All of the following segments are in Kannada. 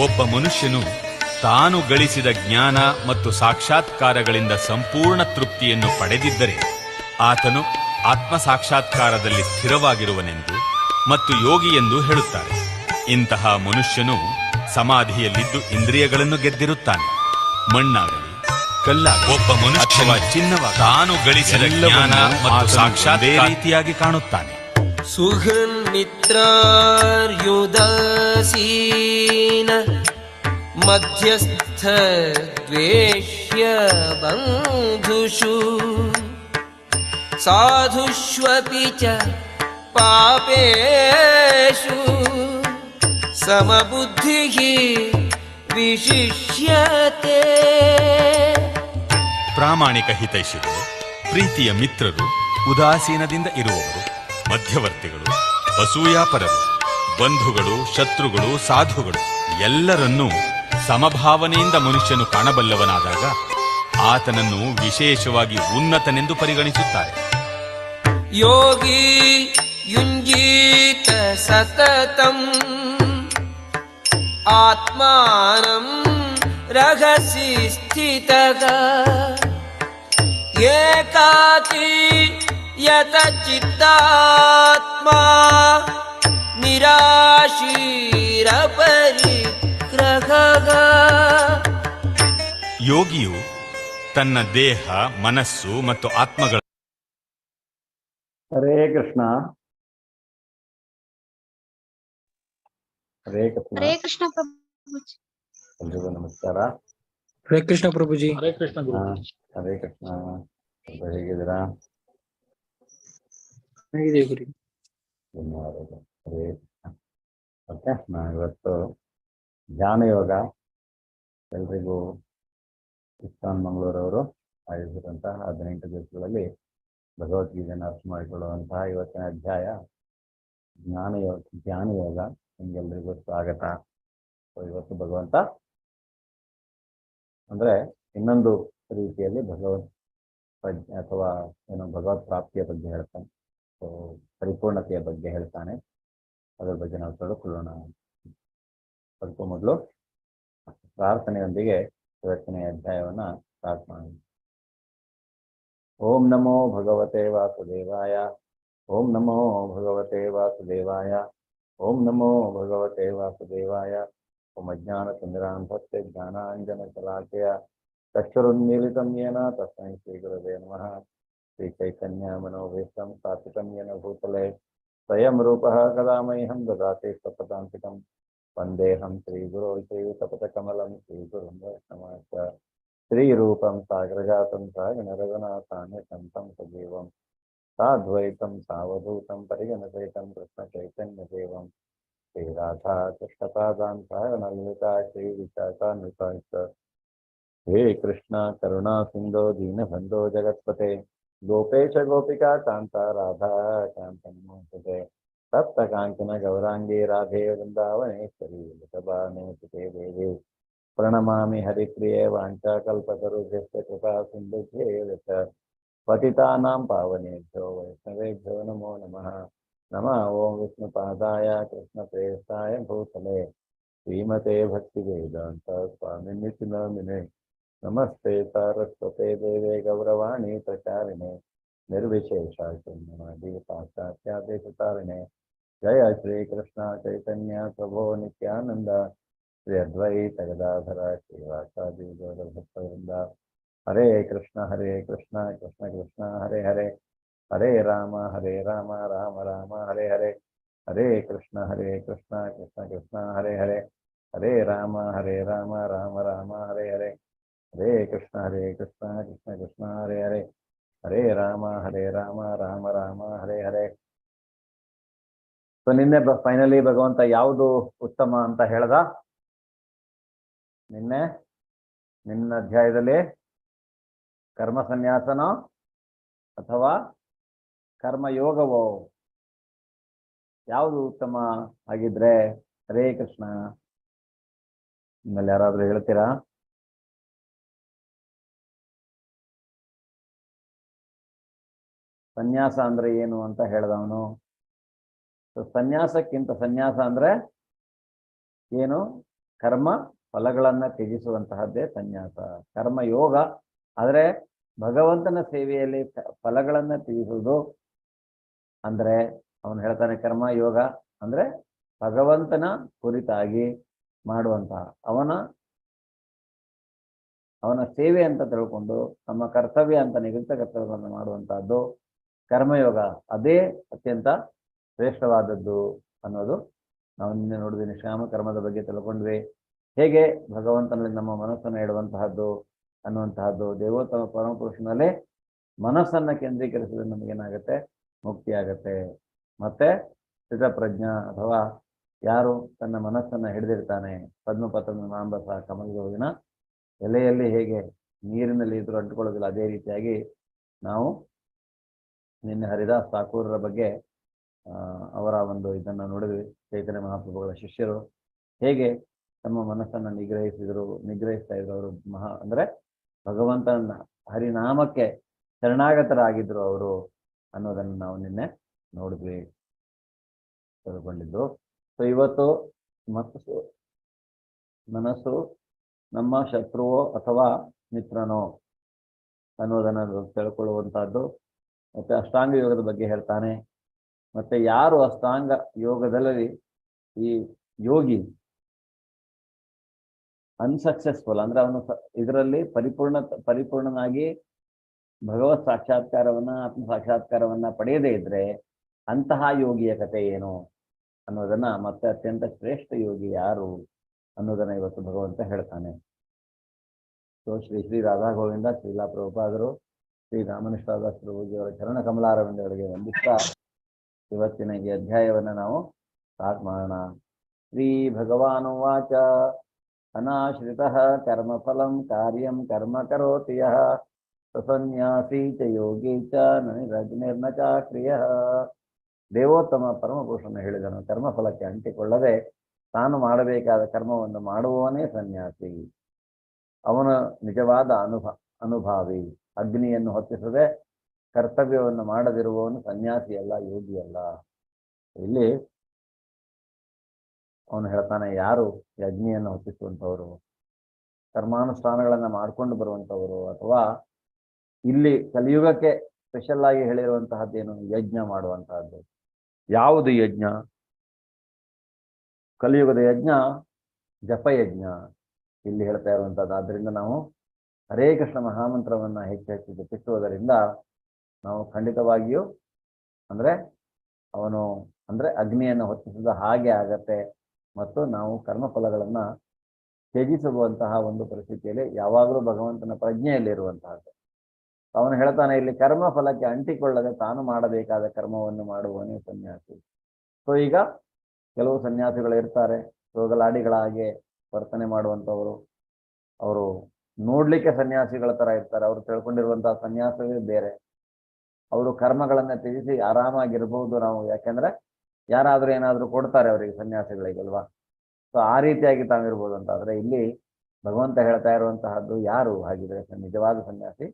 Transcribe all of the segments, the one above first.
ಒಬ್ಬ ಮನುಷ್ಯನು ತಾನು ಗಳಿಸಿದ ಜ್ಞಾನ ಮತ್ತು ಸಾಕ್ಷಾತ್ಕಾರಗಳಿಂದ ಸಂಪೂರ್ಣ ತೃಪ್ತಿಯನ್ನು ಪಡೆದಿದ್ದರೆ ಆತನು ಆತ್ಮ ಸಾಕ್ಷಾತ್ಕಾರದಲ್ಲಿ ಸ್ಥಿರವಾಗಿರುವನೆಂದು ಮತ್ತು ಯೋಗಿ ಎಂದು ಹೇಳುತ್ತಾರೆ. ಇಂತಹ ಮನುಷ್ಯನು ಸಮಾಧಿಯಲ್ಲಿದ್ದು ಇಂದ್ರಿಯಗಳನ್ನು ಗೆದ್ದಿರುತ್ತಾನೆ. ಮಣ್ಣಾಗಲಿ ಕಲ್ಲಾಗಲಿ ಒಬ್ಬ ಮನುಷ್ಯ ಚಿನ್ನವಾಗಿ ತಾನು ಗಳಿಸಿದ ಜ್ಞಾನ ಮತ್ತು ಸಾಕ್ಷಾತ್ ರೀತಿಯಾಗಿ ಕಾಣುತ್ತಾನೆ. ಸುಹೃನ್ ಮಿತ್ರಾರ್ಯುದಾಸೀನ ಮಧ್ಯಸ್ಥ ದ್ವೇಷ್ಯ ಬಂಧುಷು ಸಾಧುಷ್ವಪಿ ಚ ಪಾಪೇಷು ಸಮಬುದ್ಧಿಃ ವಿಶಿಷ್ಯತೆ. ಪ್ರಾಮಾಣಿಕ ಹಿತೈಷಿಗಳು, ಪ್ರೀತಿಯ ಮಿತ್ರರು, ಉದಾಸೀನದಿಂದ ಇರುವವರು, ಮಧ್ಯವರ್ತಿಗಳು, ಅಸೂಯಾಪರರು, ಬಂಧುಗಳು, ಶತ್ರುಗಳು, ಸಾಧುಗಳು ಎಲ್ಲರನ್ನೂ ಸಮಭಾವನೆಯಿಂದ ಮನುಷ್ಯನು ಕಾಣಬಲ್ಲವನಾದಾಗ ಆತನನ್ನು ವಿಶೇಷವಾಗಿ ಉನ್ನತನೆಂದು ಪರಿಗಣಿಸುತ್ತಾರೆ. ಯೋಗಿ ಯುಂಜೀತ ಸತತಂ ಆತ್ಮಾನಂ ರಹಸಿ ಸ್ಥಿತಃ ಏಕಾಕಿ ಯತ ಚಿತ್ತಾತ್ಮಾ ನಿರಾಶೀರ ಪರಿಗ್ರಹಃ. ಯೋಗಿಯು ತನ್ನ ದೇಹ, ಮನಸ್ಸು ಮತ್ತು ಆತ್ಮಗಳ ಹರೇ ಕೃಷ್ಣ. ಹರೇ ಕೃಷ್ಣ. ಹರೇ ಕೃಷ್ಣ ಪ್ರಭುಜಿ. ಎಲ್ರಿಗೂ ನಮಸ್ಕಾರ. ಹರೇ ಕೃಷ್ಣ ಪ್ರಭುಜಿ. ಹರೇ ಕೃಷ್ಣ ಗುರು. ಹರೇ ಕೃಷ್ಣ. ಹೇಗಿದ್ದೀರಾ? ಹೇಗಿದೆ ಗುರು? ಧನ್ಯವಾದಗಳು. ಹರೇ ಕೃಷ್ಣ. ಓಕೆ, ನಾನು ಇವತ್ತು ಧ್ಯಾನ ಯೋಗ ಎಲ್ರಿಗೂ ಇಸ್ಕಾನ್ ಮಂಗಳೂರವರು ಆಯೋಜಿಸಿದಂತಹ 18 ದಿವಸಗಳಲ್ಲಿ ಭಗವದ್ಗೀತೆಯನ್ನು ಅರ್ಥ ಮಾಡಿಕೊಳ್ಳುವಂತಹ ಇವತ್ತಿನ ಅಧ್ಯಾಯ ಧ್ಯಾನ ಯೋಗ. ನಿಮಗೆಲ್ಲರಿಗೂ ಸ್ವಾಗತ. ಇವತ್ತು ಭಗವಂತ ಅಂದ್ರೆ ಇನ್ನೊಂದು ರೀತಿಯಲ್ಲಿ ಭಗವತ್ ಅಥವಾ ಏನೋ ಭಗವತ್ ಪ್ರಾಪ್ತಿಯ ಬಗ್ಗೆ ಹೇಳ್ತಾನೆ, ಪರಿಪೂರ್ಣತೆಯ ಬಗ್ಗೆ ಹೇಳ್ತಾನೆ. ಅದರ ಬಗ್ಗೆ ನಾವು ತಿಳ್ಕೊಳ್ಳೋಣ. ಸ್ವಲ್ಪ ಮೊದಲು ಪ್ರಾರ್ಥನೆಯೊಂದಿಗೆ ಇವತ್ತಿನ ಅಧ್ಯಾಯವನ್ನ ಸ್ಟಾರ್ಟ್ ಮಾಡೋಣ. ಓಂ ನಮೋ ಭಗವತೆ ವಾಸುದೇವಾಯ. ಓಂ ನಮೋ ಭಗವತೆ ವಾಸುದೇವಾಯ. ಓಂ ನಮೋ ಭಗವತೆ ವಾಸುದೇವಾಯ. ಓಂ ಅಜ್ಞಾನತಿಮಿರಾಂಧಸ್ಯ ಜ್ಞಾನಾಂಜನಶಲಾಕಯ ಚಕ್ಷುರುನ್ಮೀಲಿತಂ ಯೇನ ತಸ್ಮೈ ಶ್ರೀಗುರವೇ ನಮಃ. ಶ್ರೀಚೈತನ್ಯ ಮನೋಭೀಷ್ಟಂ ಸ್ಥಾಪಿತಂ ಯೇನ ಭೂತಲೆ ಸ್ವಯಂ ರೂಪಃ ಕದಾ ಮಹ್ಯಂ ದದಾತಿ ಸ್ವಪದಾಂತಿಕಂ. ವಂದೇಹಂ ಶ್ರೀಗುರೋ ಶ್ರೀಯುತಪಥಕಮಲಂ ಶ್ರೀಗುರುಂ ವೈಷ್ಣವಾಂಶ್ಚ ಶ್ರೀರೂಪಂ ಸಾಗರಜಾತಂ ಸಗಣರಘುನಾಥಾನ್ಯಶಂ ಸಜೀವಂ ಸಾದ್ವೈತಂ ಸಾವಧೂತಂ ಪರಿಗಣಸಹಿತಂ ಕೃಷ್ಣಚೈತನ್ಯದೇವಂ ಶ್ರೀರಾಧಾ ಕೃಷ್ಣಪಾದಾನ್ ಸಹಗಣಲಲಿತಾ ಶ್ರೀವಿಶಾಖಾನ್ವಿತಾಶ್ಚ. ಹೇ ಕೃಷ್ಣ ಕರುಣಾ ಸಿಂಧೋ ದೀನಬಂಧೋ ಜಗತ್ಪತೆ ಗೋಪೇಶ ಗೋಪಿಕಾ ಕಾಂತ ರಾಧಾ ಕಾಂತ ನಮೋಸ್ತುತೆ. ಸಪ್ತ ಕಾಂಚನ ಗೌರಾಂಗಿ ರಾಧೆ ವೃಂದಾವನೇಶ್ವರಿ ಲಸಭಾನೇಸುತೆ ದೇವಿ ಪ್ರಣಮಾಮಿ ಹರಿಪ್ರಿಯೇ ವಾಂಛಾಕಲ್ಪತರುಭ್ಯಶ್ಚ ಕೃಪಾ ಸಿಂಧುಭ್ಯೇವ ಚ ಪತಿತಾನಾಂ ಪಾವನೇಭ್ಯೋ ವೈಷ್ಣವೇಭ್ಯೋ ನಮೋ ನಮಃ. ನಮಃ ಓಂ ವಿಷ್ಣುಪಾದಾಯ ಕೃಷ್ಣಪ್ರೇಷ್ಠಾಯ ಭೂತಲೆ ಶ್ರೀಮತೆ ಭಕ್ತಿವೇದಾಂತ ಸ್ವಾಮಿನ್ನಿತಿ ನಾಮಿನೇ. ನಮಸ್ತೆ ಸಾರಸ್ವತೆ ದೇವೇ ಗೌರವಾಣಿ ಪ್ರಚಾರಿಣೆ ನಿರ್ವಿಶೇಷ ಶೂನ್ಯವಾದಿ ಪಾಶ್ಚಾತ್ಯಾದೇಶತಾರಿಣೆ. ಜಯ ಶ್ರೀ ಕೃಷ್ಣ ಚೈತನ್ಯ ಪ್ರಭೋ ನಿತ್ಯಾನಂದ ಶ್ರೀ ಅದ್ವೈತ ಗದಾಧರ ಶ್ರೀವಾಸಾದಿ ಗೌರಭಕ್ತವೃಂದ. ಹರೇ ಕೃಷ್ಣ ಕೃಷ್ಣ ಕೃಷ್ಣ ಹರೇ ಹರೇ. ಹರೇ ರಾಮ ರಾಮ ರಾಮ ಹರೇ ಹರೇ. ಹರೇ ಕೃಷ್ಣ ಕೃಷ್ಣ ಕೃಷ್ಣ ಹರೇ ಹರೇ. ಹರೇ ರಾಮ ರಾಮ ರಾಮ ಹರೇ ಹರೇ. ಹರೇ ಕೃಷ್ಣ ಕೃಷ್ಣ ಕೃಷ್ಣ ಹರೇ ಹರೇ. ಹರೇ ರಾಮ ರಾಮ ರಾಮ ಹರೇ ಹರೇ. ಸೊ ನಿನ್ನೆ ಫೈನಲಿ ಭಗವಂತ ಯಾವುದು ಉತ್ತಮ ಅಂತ ಹೇಳ್ದ? ನಿನ್ನ ಅಧ್ಯಾಯದಲ್ಲಿ ಕರ್ಮ ಸನ್ಯಾಸನೋ ಅಥವಾ ಕರ್ಮಯೋಗವೋ ಯಾವುದು ಉತ್ತಮ ಆಗಿದ್ರೆ? ಹರೇ ಕೃಷ್ಣ. ನಿಮ್ಮಲ್ಲಿ ಯಾರಾದ್ರೂ ಹೇಳ್ತೀರಾ? ಸನ್ಯಾಸ ಅಂದ್ರೆ ಏನು ಅಂತ ಹೇಳ್ದವನು. ಸನ್ಯಾಸಕ್ಕಿಂತ ಸನ್ಯಾಸ ಅಂದ್ರೆ ಏನು? ಕರ್ಮ ಫಲಗಳನ್ನ ತ್ಯಜಿಸುವಂತಹದ್ದೇ ಸನ್ಯಾಸ. ಕರ್ಮ ಯೋಗ ಆದರೆ ಭಗವಂತನ ಸೇವೆಯಲ್ಲಿ ಫಲಗಳನ್ನ ತ್ಯಜಿಸುವುದು ಅಂದ್ರೆ ಅವನು ಹೇಳ್ತಾನೆ ಕರ್ಮ ಯೋಗ ಅಂದ್ರೆ ಭಗವಂತನ ಕುರಿತಾಗಿ ಮಾಡುವಂತಹ ಅವನ ಸೇವೆ ಅಂತ ತಿಳ್ಕೊಂಡು ನಮ್ಮ ಕರ್ತವ್ಯ ಅಂತ ನಿಗದಿತ ಕರ್ತವ್ಯವನ್ನು ಮಾಡುವಂತಹದ್ದು ಕರ್ಮಯೋಗ. ಅದೇ ಅತ್ಯಂತ ಶ್ರೇಷ್ಠವಾದದ್ದು ಅನ್ನೋದು ನಾವು ನಿನ್ನೆ ನೋಡಿದ್ವಿ. ನಿಷ್ಕಾಮ ಕರ್ಮದ ಬಗ್ಗೆ ತಿಳ್ಕೊಂಡ್ವಿ. ಹೇಗೆ ಭಗವಂತನಲ್ಲಿ ನಮ್ಮ ಮನಸ್ಸನ್ನು ಇಡುವಂತಹದ್ದು ಅನ್ನುವಂತಹದ್ದು, ದೇವೋತ್ತಮ ಪರಮಪುರುಷನಲ್ಲೇ ಮನಸ್ಸನ್ನ ಕೇಂದ್ರೀಕರಿಸಿದ್ರೆ ನಮಗೇನಾಗುತ್ತೆ, ಮುಕ್ತಿ ಆಗತ್ತೆ. ಮತ್ತೆ ಸ್ಥಿತಪ್ರಜ್ಞ ಅಥವಾ ಯಾರು ತನ್ನ ಮನಸ್ಸನ್ನ ಹಿಡಿದಿರ್ತಾನೆ, ಪದ್ಮಪತ್ರ ಮಾಂಬಸ ಕಮಲದ ಹೂವಿನ ಎಲೆಯಲ್ಲಿ ಹೇಗೆ ನೀರಿನಲ್ಲಿ ಇದ್ರೂ ಅಂಟುಕೊಳ್ಳೋದಿಲ್ಲ, ಅದೇ ರೀತಿಯಾಗಿ ನಾವು ನಿನ್ನೆ ಹರಿದಾಸ್ ಠಾಕೂರರ ಬಗ್ಗೆ ಅವರ ಒಂದು ಇದನ್ನು ನೋಡಿದ್ವಿ. ಚೈತನ್ಯ ಮಹಾಪ್ರಭುಗಳ ಶಿಷ್ಯರು ಹೇಗೆ ತಮ್ಮ ಮನಸ್ಸನ್ನು ನಿಗ್ರಹಿಸ್ತಾ ಇದ್ರು. ಅವರು ಅಂದ್ರೆ ಭಗವಂತನ ಹರಿನಾಮಕ್ಕೆ ಶರಣಾಗತರಾಗಿದ್ರು ಅವರು ಅನ್ನೋದನ್ನು ನಾವು ನಿನ್ನೆ ನೋಡಿದ್ವಿ, ತಿಳ್ಕೊಂಡಿದ್ದು. ಸೊ ಇವತ್ತು ಮನಸ್ಸು ನಮ್ಮ ಶತ್ರುವೋ ಅಥವಾ ಮಿತ್ರನೋ ಅನ್ನೋದನ್ನು ತಿಳ್ಕೊಳ್ಳುವಂತಹದ್ದು. ಮತ್ತೆ ಅಷ್ಟಾಂಗ ಯೋಗದ ಬಗ್ಗೆ ಹೇಳ್ತಾನೆ. ಮತ್ತೆ ಯಾರು ಅಷ್ಟಾಂಗ ಯೋಗದಲ್ಲಿ ಈ ಯೋಗಿ ಅನ್ಸಕ್ಸಸ್ಫುಲ್ ಅಂದ್ರೆ ಅವನು ಇದರಲ್ಲಿ ಪರಿಪೂರ್ಣನಾಗಿ ಭಗವತ್ ಸಾಕ್ಷಾತ್ಕಾರವನ್ನ ಆತ್ಮ ಸಾಕ್ಷಾತ್ಕಾರವನ್ನ ಪಡೆಯದೇ ಇದ್ರೆ ಅಂತಹ ಯೋಗಿಯ ಕಥೆ ಏನು ಅನ್ನೋದನ್ನ, ಮತ್ತೆ ಅತ್ಯಂತ ಶ್ರೇಷ್ಠ ಯೋಗಿ ಯಾರು ಅನ್ನೋದನ್ನ ಇವತ್ತು ಭಗವಂತ ಹೇಳ್ತಾನೆ. ಸೊ ಶ್ರೀ ರಾಧಾ ಗೋವಿಂದ, ಶ್ರೀಲಾ ಪ್ರಭುಪಾದರು, ಶ್ರೀ ರಾಮನಿಷ್ಠದಾಸ್ ಪ್ರಭುಜಿಯವರ ಚರಣ ಕಮಲಾರವಿಂದಗಳಿಗೆ ವಂದಿಸ್ತಾ ಇವತ್ತಿನ ಈ ಅಧ್ಯಾಯವನ್ನ ನಾವು ಸ್ಟಾರ್ಟ್ ಮಾಡೋಣ. ಶ್ರೀ ಭಗವಾನುವಾಚ ಅನಾಶ್ರಿತಃ ಕರ್ಮಫಲಂ ಕಾರ್ಯಂ ಕರ್ಮ ಕರೋತಿ ಯಃ ಸನ್ಯಾಸಿ ಚ ಯೋಗಿ ಚ ನಿರ್ನ ಚಾಕ್ರಿಯಃ. ದೇವೋತ್ತಮ ಪರಮಪುರುಷನು ಹೇಳಿದನು, ಕರ್ಮಫಲಕ್ಕೆ ಅಂಟಿಕೊಳ್ಳದೆ ತಾನು ಮಾಡಬೇಕಾದ ಕರ್ಮವನ್ನು ಮಾಡುವವನೇ ಸನ್ಯಾಸಿ. ಅವನ ನಿಜವಾದ ಅನುಭಾವಿ. ಅಗ್ನಿಯನ್ನು ಹೊತ್ತಿಸದೆ ಕರ್ತವ್ಯವನ್ನು ಮಾಡದಿರುವವನು ಸನ್ಯಾಸಿ ಅಲ್ಲ, ಯೋಗಿ ಅಲ್ಲ. ಇಲ್ಲಿ ಅವನು ಹೇಳ್ತಾನೆ, ಯಾರು ಈ ಅಗ್ನಿಯನ್ನು ಹೊತ್ತಿಸುವಂಥವರು, ಕರ್ಮಾನುಷ್ಠಾನಗಳನ್ನು ಮಾಡ್ಕೊಂಡು ಬರುವಂಥವರು, ಅಥವಾ ಇಲ್ಲಿ ಕಲಿಯುಗಕ್ಕೆ ಸ್ಪೆಷಲ್ ಆಗಿ ಹೇಳಿರುವಂತಹದ್ದೇನು, ಯಜ್ಞ ಮಾಡುವಂತಹದ್ದು. ಯಾವುದು ಯಜ್ಞ? ಕಲಿಯುಗದ ಯಜ್ಞ ಜಪಯಜ್ಞ ಇಲ್ಲಿ ಹೇಳ್ತಾ ಇರುವಂಥದ್ದು. ಆದ್ದರಿಂದ ನಾವು ಹರೇ ಕೃಷ್ಣ ಮಹಾಮಂತ್ರವನ್ನ ಹೆಚ್ಚು ಜಪಿಸುವುದರಿಂದ ನಾವು ಖಂಡಿತವಾಗಿಯೂ ಅಂದ್ರೆ ಅಗ್ನಿಯನ್ನು ಹೊತ್ತಿಸಿದ ಹಾಗೆ ಆಗತ್ತೆ. ಮತ್ತು ನಾವು ಕರ್ಮಫಲಗಳನ್ನ ತ್ಯಜಿಸುವಂತಹ ಒಂದು ಪರಿಸ್ಥಿತಿಯಲ್ಲಿ ಯಾವಾಗಲೂ ಭಗವಂತನ ಪ್ರಜ್ಞೆಯಲ್ಲಿರುವಂತಹದ್ದು. ಅವನು ಹೇಳ್ತಾನೆ ಇಲ್ಲಿ, ಕರ್ಮ ಫಲಕ್ಕೆ ಅಂಟಿಕೊಳ್ಳದೆ ತಾನು ಮಾಡಬೇಕಾದ ಕರ್ಮವನ್ನು ಮಾಡುವವನೇ ಸನ್ಯಾಸಿ. ಸೊ ಈಗ ಕೆಲವು ಸನ್ಯಾಸಿಗಳು ಇರ್ತಾರೆ, ರೋಗಲಾಡಿಗಳಾಗಿ ವರ್ತನೆ ಮಾಡುವಂಥವರು. ಅವರು ನೋಡ್ಲಿಕ್ಕೆ ಸನ್ಯಾಸಿಗಳ ತರ ಇರ್ತಾರೆ, ಅವರು ತಿಳ್ಕೊಂಡಿರುವಂತಹ ಸನ್ಯಾಸವೇ ಬೇರೆ. ಅವರು ಕರ್ಮಗಳನ್ನ ತ್ಯಜಿಸಿ ಆರಾಮಾಗಿರ್ಬಹುದು ನಾವು, ಯಾಕೆಂದ್ರೆ ಯಾರಾದ್ರೂ ಏನಾದ್ರೂ ಕೊಡ್ತಾರೆ ಅವರಿಗೆ, ಸನ್ಯಾಸಿಗಳಿಗೆ ಅಲ್ವಾ. ಸೊ ಆ ರೀತಿಯಾಗಿ ತಾವಿರ್ಬೋದು ಅಂತ. ಆದ್ರೆ ಇಲ್ಲಿ ಭಗವಂತ ಹೇಳ್ತಾ ಇರುವಂತಹದ್ದು ಯಾರು ಹಾಗಿದ್ರೆ ನಿಜವಾದ ಸನ್ಯಾಸಿ?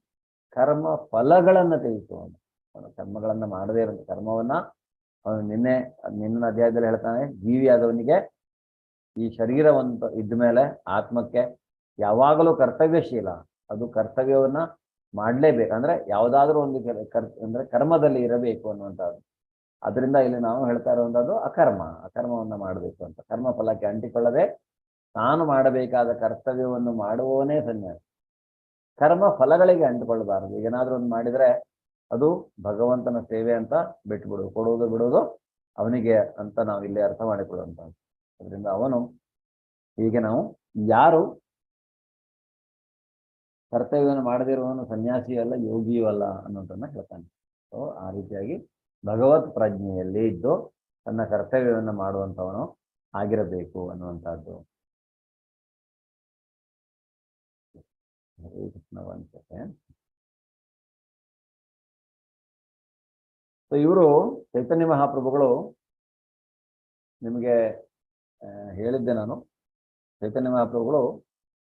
ಕರ್ಮ ಫಲಗಳನ್ನ ತ್ಯಜಿಸುವವನು. ಅವನು ಕರ್ಮಗಳನ್ನ ಮಾಡದೇ ಇರುವಂತ ಕರ್ಮವನ್ನ ಅವನು ನಿನ್ನ ಅಧ್ಯಾಯದಲ್ಲಿ ಹೇಳ್ತಾನೆ, ಜೀವಿಯಾದವನಿಗೆ ಈ ಶರೀರವಂತ ಇದ್ದ ಮೇಲೆ ಆತ್ಮಕ್ಕೆ ಯಾವಾಗಲೂ ಕರ್ತವ್ಯಶೀಲ, ಅದು ಕರ್ತವ್ಯವನ್ನ ಮಾಡಲೇಬೇಕು. ಅಂದ್ರೆ ಯಾವುದಾದ್ರೂ ಒಂದು ಅಂದ್ರೆ ಕರ್ಮದಲ್ಲಿ ಇರಬೇಕು ಅನ್ನುವಂಥದ್ದು. ಅದರಿಂದ ಇಲ್ಲಿ ನಾವು ಹೇಳ್ತಾ ಇರುವಂಥದ್ದು ಅಕರ್ಮವನ್ನ ಮಾಡಬೇಕು ಅಂತ. ಕರ್ಮ ಫಲಕ್ಕೆ ಅಂಟಿಕೊಳ್ಳದೆ ತಾನು ಮಾಡಬೇಕಾದ ಕರ್ತವ್ಯವನ್ನು ಮಾಡುವವನೇ ಸನ್ಯಾಸಿ. ಕರ್ಮ ಫಲಗಳಿಗೆ ಅಂಟಿಕೊಳ್ಳಬಾರದು. ಏನಾದ್ರೂ ಒಂದು ಮಾಡಿದ್ರೆ ಅದು ಭಗವಂತನ ಸೇವೆ ಅಂತ ಬಿಟ್ಬಿಡು, ಕೊಡುವುದು ಬಿಡುವುದು ಅವನಿಗೆ ಅಂತ ನಾವು ಇಲ್ಲಿ ಅರ್ಥ ಮಾಡಿಕೊಳ್ಳುವಂತ. ಅದರಿಂದ ಅವನು ಹೀಗೆ ನಾವು ಯಾರು ಕರ್ತವ್ಯವನ್ನು ಮಾಡದಿರುವವನು ಸನ್ಯಾಸಿಯೂ ಅಲ್ಲ, ಯೋಗಿಯೂ ಅಲ್ಲ ಅನ್ನೋದನ್ನ ಹೇಳ್ತಾನೆ. ಸೊ ಆ ರೀತಿಯಾಗಿ ಭಗವತ್ ಪ್ರಜ್ಞೆಯಲ್ಲಿ ಇದ್ದು ತನ್ನ ಕರ್ತವ್ಯವನ್ನು ಮಾಡುವಂಥವನು ಆಗಿರಬೇಕು ಅನ್ನುವಂಥದ್ದು. ಸೊ ಇವರು ಚೈತನ್ಯ ಮಹಾಪ್ರಭುಗಳು, ನಿಮಗೆ ಹೇಳಿದ್ದೆ ನಾನು, ಚೈತನ್ಯ ಮಹಾಪ್ರಭುಗಳು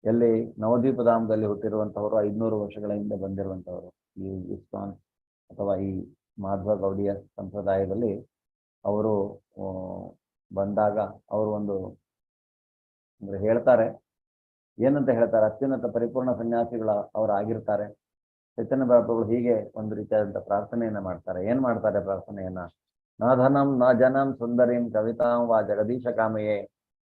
ಎಲ್ಲಿ ನವದ್ವೀಪಧಾಮದಲ್ಲಿ ಹುಟ್ಟಿರುವಂಥವರು, 500 ವರ್ಷಗಳ ಹಿಂದೆ ಬಂದಿರುವಂಥವರು. ಈ ಇಸ್ಕಾನ್ ಅಥವಾ ಈ ಮಾಧ್ವ ಗೌಡಿಯ ಸಂಪ್ರದಾಯದಲ್ಲಿ ಅವರು ಬಂದಾಗ ಅವರು ಒಂದು ಅಂದ್ರೆ ಹೇಳ್ತಾರೆ. ಏನಂತ ಹೇಳ್ತಾರೆ? ಅತ್ಯುನ್ನತ ಪರಿಪೂರ್ಣ ಸನ್ಯಾಸಿಗಳ ಅವರು ಆಗಿರ್ತಾರೆ. ಚೈತನ್ಯ ಪ್ರಭುಗಳು ಹೀಗೆ ಒಂದು ರೀತಿಯಾದಂಥ ಪ್ರಾರ್ಥನೆಯನ್ನ ಮಾಡ್ತಾರೆ. ಏನ್ ಮಾಡ್ತಾರೆ ಪ್ರಾರ್ಥನೆಯನ್ನ? ನ ಧನಂ ನ ಜನಂ ಸುಂದರಿಂ ಕವಿತಾಂ ವಾ ಜಗದೀಶ ಕಾಮಯೇ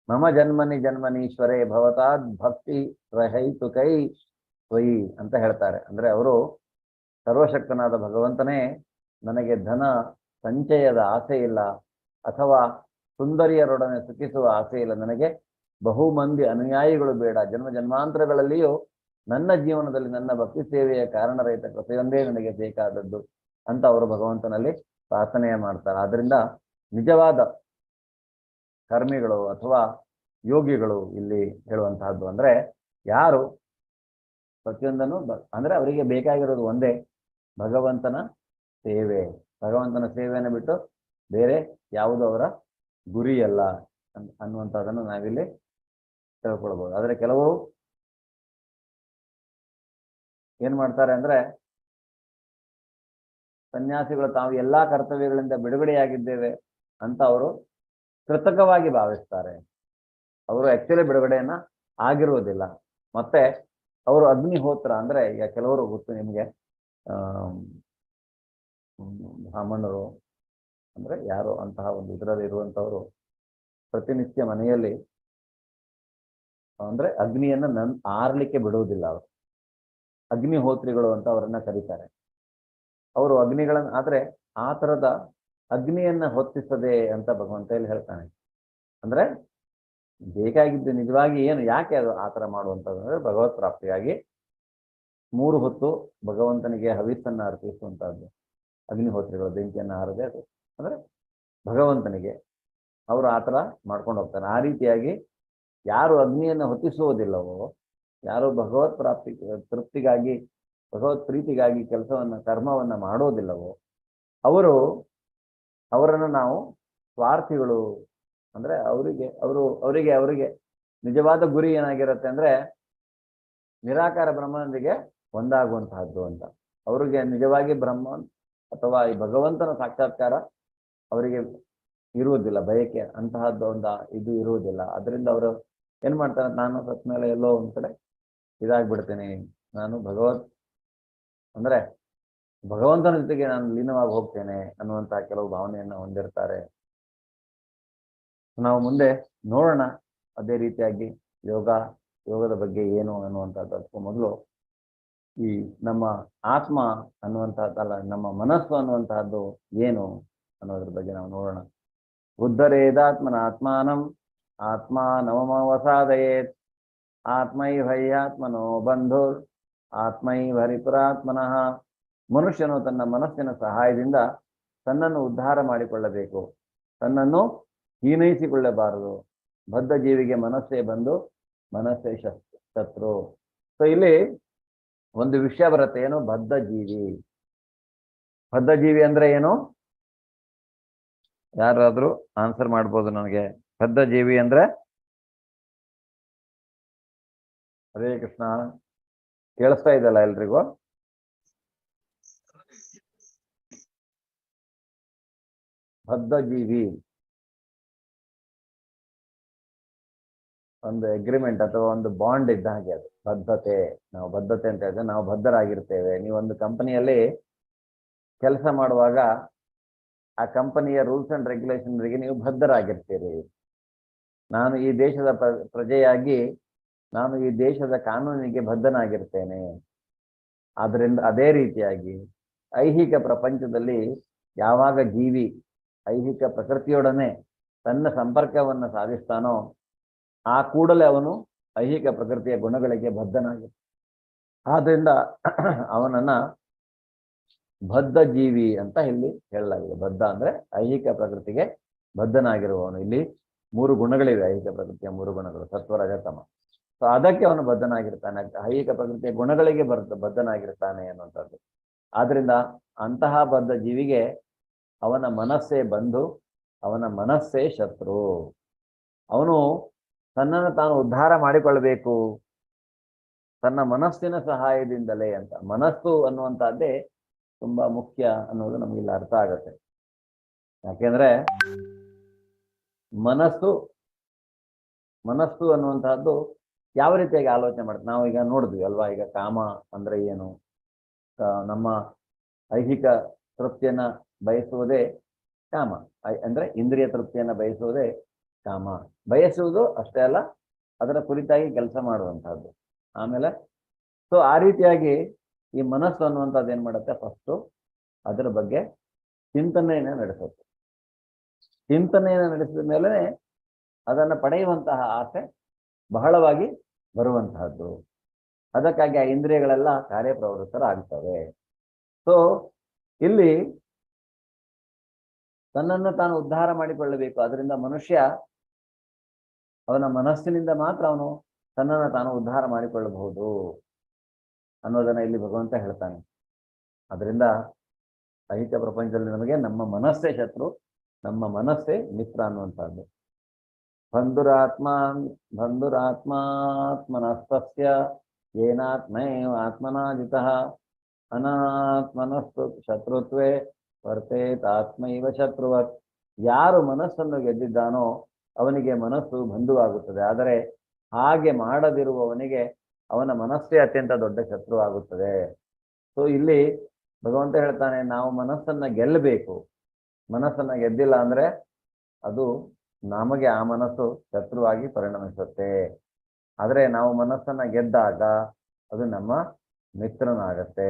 ಮಮ ಜನ್ಮನಿ ಜನ್ಮನೀಶ್ವರೇ ಭವತಾದ್ ಭಕ್ತಿ ರಹೈತು ಕೈ ತ್ವಯಿ ಅಂತ ಹೇಳ್ತಾರೆ. ಅಂದ್ರೆ ಅವರು ಸರ್ವಶಕ್ತನಾದ ಭಗವಂತನೇ, ನನಗೆ ಧನ ಸಂಚಯದ ಆಸೆ ಇಲ್ಲ, ಅಥವಾ ಸುಂದರಿಯರೊಡನೆ ಸುಖಿಸುವ ಆಸೆ ಇಲ್ಲ, ನನಗೆ ಬಹು ಮಂದಿ ಅನುಯಾಯಿಗಳು ಬೇಡ, ಜನ್ಮ ಜನ್ಮಾಂತರಗಳಲ್ಲಿಯೂ ನನ್ನ ಜೀವನದಲ್ಲಿ ನನ್ನ ಭಕ್ತಿ ಸೇವೆಯ ಕಾರಣರಹಿತ ಕೃಪೆಯೊಂದೇ ನನಗೆ ಬೇಕಾದದ್ದು ಅಂತ ಅವರು ಭಗವಂತನಲ್ಲಿ ಪ್ರಾರ್ಥನೆಯ ಮಾಡ್ತಾರೆ. ಆದ್ರಿಂದ ನಿಜವಾದ ಕರ್ಮಿಗಳು ಅಥವಾ ಯೋಗಿಗಳು ಇಲ್ಲಿ ಹೇಳುವಂತಹದ್ದು ಅಂದ್ರೆ ಯಾರು ಪ್ರತಿಯೊಂದನ್ನು ಅಂದ್ರೆ ಅವರಿಗೆ ಬೇಕಾಗಿರೋದು ಒಂದೇ, ಭಗವಂತನ ಸೇವೆ. ಭಗವಂತನ ಸೇವೆಯನ್ನು ಬಿಟ್ಟು ಬೇರೆ ಯಾವುದು ಅವರ ಗುರಿ ಅಲ್ಲ ಅನ್ನುವಂಥದ್ದನ್ನು ನಾವಿಲ್ಲಿ ತಿಳ್ಕೊಳ್ಬಹುದು. ಆದ್ರೆ ಕೆಲವು ಏನ್ ಮಾಡ್ತಾರೆ ಅಂದ್ರೆ, ಸನ್ಯಾಸಿಗಳು ತಾವು ಎಲ್ಲಾ ಕರ್ತವ್ಯಗಳಿಂದ ಬಿಡುಗಡೆಯಾಗಿದ್ದೇವೆ ಅಂತ ಅವರು ಕೃತಕವಾಗಿ ಭಾವಿಸ್ತಾರೆ. ಅವರು ಆಕ್ಚುಲಿ ಬಿಡುಗಡೆಯನ್ನ ಆಗಿರುವುದಿಲ್ಲ. ಮತ್ತೆ ಅವರು ಅಗ್ನಿಹೋತ್ರ ಅಂದ್ರೆ, ಈಗ ಕೆಲವರು ಗೊತ್ತು ನಿಮಗೆ, ಬ್ರಾಹ್ಮಣರು ಅಂದ್ರೆ ಯಾರು ಅಂತಹ ಒಂದು ಇದರಲ್ಲಿ ಇರುವಂತವರು ಪ್ರತಿನಿತ್ಯ ಮನೆಯಲ್ಲಿ ಅಂದ್ರೆ ಅಗ್ನಿಯನ್ನ ಆರ್ಲಿಕ್ಕೆ ಬಿಡುವುದಿಲ್ಲ. ಅವರು ಅಗ್ನಿಹೋತ್ರಿಗಳು ಅಂತ ಅವರನ್ನ ಕರೀತಾರೆ. ಅವರು ಅಗ್ನಿಗಳನ್ನ, ಆದ್ರೆ ಆ ತರದ ಅಗ್ನಿಯನ್ನ ಹೊತ್ತಿಸದೆ ಅಂತ ಭಗವಂತ ಇಲ್ಲಿ ಹೇಳ್ತಾನೆ. ಅಂದ್ರೆ ಬೇಕಾಗಿದ್ದು ನಿಜವಾಗಿ ಏನು, ಯಾಕೆ ಅದು ಆ ಥರ ಮಾಡುವಂಥದ್ದು ಅಂದ್ರೆ ಭಗವತ್ ಪ್ರಾಪ್ತಿಯಾಗಿ 3 ಹೊತ್ತು ಭಗವಂತನಿಗೆ ಹವಿಸ್ಸನ್ನ ಅರ್ಪಿಸುವಂತಹದ್ದು. ಅಗ್ನಿಹೋತ್ರಿಗಳು ಬೆಂಕಿಯನ್ನು ಹಾರದೆ, ಅದು ಅಂದ್ರೆ ಭಗವಂತನಿಗೆ ಅವರು ಆ ಥರ ಮಾಡ್ಕೊಂಡು ಹೋಗ್ತಾರೆ. ಆ ರೀತಿಯಾಗಿ ಯಾರು ಅಗ್ನಿಯನ್ನು ಹೊತ್ತಿಸುವುದಿಲ್ಲವೋ, ಯಾರು ಭಗವತ್ ತೃಪ್ತಿಗಾಗಿ ಭಗವತ್ ಪ್ರೀತಿಗಾಗಿ ಕೆಲಸವನ್ನ ಕರ್ಮವನ್ನ ಮಾಡೋದಿಲ್ಲವೋ ಅವರನ್ನು ನಾವು ಸ್ವಾರ್ಥಿಗಳು ಅಂದ್ರೆ ಅವರಿಗೆ ನಿಜವಾದ ಗುರಿ ಏನಾಗಿರುತ್ತೆ ಅಂದ್ರೆ ನಿರಾಕಾರ ಬ್ರಹ್ಮನೊಂದಿಗೆ ಒಂದಾಗುವಂತಹದ್ದು ಅಂತ. ಅವರಿಗೆ ನಿಜವಾಗಿ ಬ್ರಹ್ಮ ಅಥವಾ ಈ ಭಗವಂತನ ಸಾಕ್ಷಾತ್ಕಾರ ಅವರಿಗೆ ಇರುವುದಿಲ್ಲ, ಬಯಕೆ ಅಂತಹದ್ದು ಇದು ಇರುವುದಿಲ್ಲ. ಅದರಿಂದ ಅವರು ಏನ್ ಮಾಡ್ತಾರೆ, ನಾನು ಸತ್ ಮೇಲೆ ಎಲ್ಲೋ ಒಂದ್ ಕಡೆ ಇದಾಗ್ಬಿಡ್ತೇನೆ, ನಾನು ಅಂದ್ರೆ ಭಗವಂತನ ಜೊತೆಗೆ ನಾನು ಲೀನವಾಗಿ ಹೋಗ್ತೇನೆ ಅನ್ನುವಂತಹ ಕೆಲವು ಭಾವನೆಯನ್ನು ಹೊಂದಿರ್ತಾರೆ. ನಾವು ಮುಂದೆ ನೋಡೋಣ ಅದೇ ರೀತಿಯಾಗಿ ಯೋಗದ ಬಗ್ಗೆ ಏನು ಅನ್ನುವಂಥದ್ದು. ಅದಕ್ಕೂ ಮೊದಲು ಈ ನಮ್ಮ ಆತ್ಮ ಅನ್ನುವಂತಹದ್ದಲ್ಲ, ನಮ್ಮ ಮನಸ್ಸು ಅನ್ನುವಂತಹದ್ದು ಏನು ಅನ್ನೋದ್ರ ಬಗ್ಗೆ ನಾವು ನೋಡೋಣ. ಉದ್ಧರೇದಾತ್ಮನ ಆತ್ಮಾನಂ ಆತ್ಮಾನಮವಸಾದಯೇತ್ ಆತ್ಮೈವಹ್ಯಾತ್ಮನೋ ಬಂಧುರ್ ಆತ್ಮೈವರಿಪುರಾತ್ಮನಃ. ಮನುಷ್ಯನು ತನ್ನ ಮನಸ್ಸಿನ ಸಹಾಯದಿಂದ ತನ್ನನ್ನು ಉದ್ಧಾರ ಮಾಡಿಕೊಳ್ಳಬೇಕು, ತನ್ನನ್ನು ಹೀನೈಸಿಕೊಳ್ಳಬಾರದು. ಬದ್ಧ ಜೀವಿಗೆ ಮನಸ್ಸೇ ಬಂದು ಮನಸ್ಸೇ ಶತ್ರು. ಸೊ ಇಲ್ಲಿ ಒಂದು ವಿಷಯ ಬರುತ್ತೆ, ಏನು? ಬದ್ಧ ಜೀವಿ ಅಂದ್ರೆ ಏನು? ಯಾರಾದ್ರೂ ಆನ್ಸರ್ ಮಾಡ್ಬೋದು ನನಗೆ? ಬದ್ಧ ಜೀವಿ ಅಂದ್ರೆ? ಹರೇ ಕೃಷ್ಣ, ಕೇಳಿಸ್ತಾ ಇದೆಯಲ್ಲ ಎಲ್ರಿಗೂ? ಬದ್ಧ ಜೀವಿ ಒಂದು ಅಗ್ರಿಮೆಂಟ್ ಅಥವಾ ಒಂದು ಬಾಂಡ್ ಇದ್ದ ಹಾಗೆ, ಅದು ಬದ್ಧತೆ. ನಾವು ಬದ್ಧತೆ ಅಂತ ಹೇಳಿದ್ರೆ ನಾವು ಬದ್ಧರಾಗಿರ್ತೇವೆ. ನೀವೊಂದು ಕಂಪನಿಯಲ್ಲಿ ಕೆಲಸ ಮಾಡುವಾಗ ಆ ಕಂಪನಿಯ ರೂಲ್ಸ್ ಅಂಡ್ ರೆಗ್ಯುಲೇಷನ್ಗೆ ನೀವು ಬದ್ಧರಾಗಿರ್ತೀರಿ. ನಾನು ಈ ದೇಶದ ಪ್ರಜೆಯಾಗಿ ನಾನು ಈ ದೇಶದ ಕಾನೂನಿಗೆ ಬದ್ಧನಾಗಿರ್ತೇನೆ. ಆದ್ರಿಂದ ಅದೇ ರೀತಿಯಾಗಿ ಐಹಿಕ ಪ್ರಪಂಚದಲ್ಲಿ ಯಾವಾಗ ಜೀವಿ ಐಹಿಕ ಪ್ರಕೃತಿಯೊಡನೆ ತನ್ನ ಸಂಪರ್ಕವನ್ನು ಸಾಧಿಸ್ತಾನೋ ಆ ಕೂಡಲೇ ಅವನು ಐಹಿಕ ಪ್ರಕೃತಿಯ ಗುಣಗಳಿಗೆ ಬದ್ಧನಾಗಿರ್ತಾನೆ. ಆದ್ರಿಂದ ಅವನನ್ನ ಬದ್ಧ ಜೀವಿ ಅಂತ ಇಲ್ಲಿ ಹೇಳಲಾಗಿದೆ. ಬದ್ಧ ಅಂದ್ರೆ ಐಹಿಕ ಪ್ರಕೃತಿಗೆ ಬದ್ಧನಾಗಿರುವವನು. ಇಲ್ಲಿ 3 ಗುಣಗಳಿವೆ, ಐಹಿಕ ಪ್ರಕೃತಿಯ 3 ಗುಣಗಳು, ಸತ್ವ ರಜ ತಮ. ಸೊ ಅದಕ್ಕೆ ಅವನು ಬದ್ಧನಾಗಿರ್ತಾನೆ, ಐಹಿಕ ಪ್ರಕೃತಿಯ ಗುಣಗಳಿಗೆ ಬದ್ಧನಾಗಿರ್ತಾನೆ ಅನ್ನುವಂಥದ್ದು. ಆದ್ರಿಂದ ಅಂತಹ ಬದ್ಧ ಜೀವಿಗೆ ಅವನ ಮನಸ್ಸೇ ಬಂಧು, ಅವನ ಮನಸ್ಸೇ ಶತ್ರು. ಅವನು ತನ್ನನ್ನು ತಾನು ಉದ್ಧಾರ ಮಾಡಿಕೊಳ್ಬೇಕು ತನ್ನ ಮನಸ್ಸಿನ ಸಹಾಯದಿಂದಲೇ ಅಂತ. ಮನಸ್ಸು ಅನ್ನುವಂಥದ್ದೇ ತುಂಬಾ ಮುಖ್ಯ ಅನ್ನೋದು ನಮಗಿಲ್ಲಿ ಅರ್ಥ ಆಗತ್ತೆ. ಯಾಕೆಂದ್ರೆ ಮನಸ್ಸು ಮನಸ್ಸು ಅನ್ನುವಂತಹದ್ದು ಯಾವ ರೀತಿಯಾಗಿ ಆಲೋಚನೆ ಮಾಡುತ್ತೆ. ನಾವು ಈಗ ನೋಡಿದ್ವಿ ಅಲ್ವಾ, ಈಗ ಕಾಮ ಅಂದ್ರೆ ಏನು, ನಮ್ಮ ಐಹಿಕ ತೃಪ್ತಿಯನ್ನ ಬಯಸುವುದೇ ಕಾಮ. ಅಂದ್ರೆ ಇಂದ್ರಿಯ ತೃಪ್ತಿಯನ್ನ ಬಯಸುವುದೇ ಕಾಮ. ಬಯಸುವುದು ಅಷ್ಟೇ ಅಲ್ಲ, ಅದರ ಕುರಿತಾಗಿ ಕೆಲಸ ಮಾಡುವಂತಹದ್ದು. ಆಮೇಲೆ ಸೊ ಆ ರೀತಿಯಾಗಿ ಈ ಮನಸ್ಸು ಅನ್ನುವಂಥದ್ದು ಏನ್ ಮಾಡುತ್ತೆ, ಫಸ್ಟು ಅದರ ಬಗ್ಗೆ ಚಿಂತನೆಯನ್ನು ನಡೆಸುತ್ತೆ. ಚಿಂತನೆಯನ್ನು ನಡೆಸಿದ ಮೇಲೆ ಅದನ್ನು ಪಡೆಯುವಂತಹ ಆಸೆ ಬಹಳವಾಗಿ ಬರುವಂತಹದ್ದು. ಅದಕ್ಕಾಗಿ ಆ ಇಂದ್ರಿಯಗಳೆಲ್ಲ ಕಾರ್ಯಪ್ರವೃತ್ತರಾಗ್ತವೆ. ಸೊ ಇಲ್ಲಿ ತನ್ನನ್ನು ತಾನು ಉದ್ಧಾರ ಮಾಡಿಕೊಳ್ಳಬೇಕು. ಅದರಿಂದ ಮನುಷ್ಯ ಅವನ ಮನಸ್ಸಿನಿಂದ ಮಾತ್ರ ಅವನು ತನ್ನನ್ನು ತಾನು ಉದ್ಧಾರ ಮಾಡಿಕೊಳ್ಳಬಹುದು ಅನ್ನೋದನ್ನ ಇಲ್ಲಿ ಭಗವಂತ ಹೇಳ್ತಾನೆ. ಅದರಿಂದ ಐಹಿಕ ಪ್ರಪಂಚದಲ್ಲಿ ನಮಗೆ ನಮ್ಮ ಮನಸ್ಸೇ ಶತ್ರು, ನಮ್ಮ ಮನಸ್ಸೇ ಮಿತ್ರ ಅನ್ನುವಂಥದ್ದು. ಬಂಧುರಾತ್ಮಾತ್ಮನಸ್ತಸ್ಯ ಏನಾತ್ಮೈವ ಆತ್ಮನಾ ಜಿತಃ ಅನಾತ್ಮನಸ್ತು ಶತ್ರುತ್ವೇ ವರ್ತೇತಾತ್ಮೈವ ಶತ್ರುವತ್. ಯಾರು ಮನಸ್ಸನ್ನು ಗೆದ್ದಿದ್ದಾನೋ ಅವನಿಗೆ ಮನಸ್ಸು ಬಂಧುವಾಗುತ್ತದೆ. ಆದರೆ ಹಾಗೆ ಮಾಡದಿರುವವನಿಗೆ ಅವನ ಮನಸ್ಸೇ ಅತ್ಯಂತ ದೊಡ್ಡ ಶತ್ರು ಆಗುತ್ತದೆ. ಸೊ ಇಲ್ಲಿ ಭಗವಂತ ಹೇಳ್ತಾನೆ, ನಾವು ಮನಸ್ಸನ್ನ ಗೆಲ್ಲಬೇಕು. ಮನಸ್ಸನ್ನ ಗೆದ್ದಿಲ್ಲ ಅಂದ್ರೆ ಅದು ನಮಗೆ ಆ ಮನಸ್ಸು ಶತ್ರುವಾಗಿ ಪರಿಣಮಿಸುತ್ತೆ. ಆದರೆ ನಾವು ಮನಸ್ಸನ್ನ ಗೆದ್ದಾಗ ಅದು ನಮ್ಮ ಮಿತ್ರನಾಗತ್ತೆ,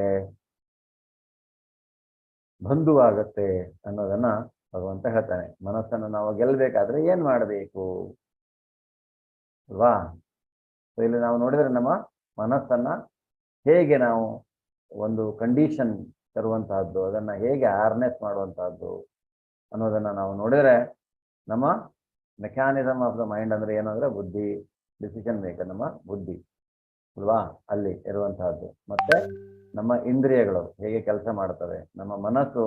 ಬಂಧುವಾಗತ್ತೆ ಅನ್ನೋದನ್ನ ಭಗವಂತ ಹೇಳ್ತಾನೆ. ಮನಸ್ಸನ್ನು ನಾವು ಗೆಲ್ಲಬೇಕಾದ್ರೆ ಏನ್ ಮಾಡಬೇಕು ಅಲ್ವಾ? ಇಲ್ಲಿ ನಾವು ನೋಡಿದ್ರೆ ನಮ್ಮ ಮನಸ್ಸನ್ನ ಹೇಗೆ ನಾವು ಒಂದು ಕಂಡೀಷನ್ ತರುವಂತಹದ್ದು, ಅದನ್ನ ಹೇಗೆ ಹಾರ್ನೆಸ್ ಮಾಡುವಂತಹದ್ದು ಅನ್ನೋದನ್ನ ನಾವು ನೋಡಿದ್ರೆ, ನಮ್ಮ ಮೆಕ್ಯಾನಿಸಮ್ ಆಫ್ ದ ಮೈಂಡ್ ಅಂದ್ರೆ ಏನಂದ್ರೆ ಬುದ್ಧಿ, ಡಿಸಿಷನ್ ಮೇಕರ್ ನಮ್ಮ ಬುದ್ಧಿ ಅಲ್ವಾ, ಅಲ್ಲಿ ಇರುವಂತಹದ್ದು. ಮತ್ತೆ ನಮ್ಮ ಇಂದ್ರಿಯಗಳು ಹೇಗೆ ಕೆಲಸ ಮಾಡ್ತವೆ, ನಮ್ಮ ಮನಸ್ಸು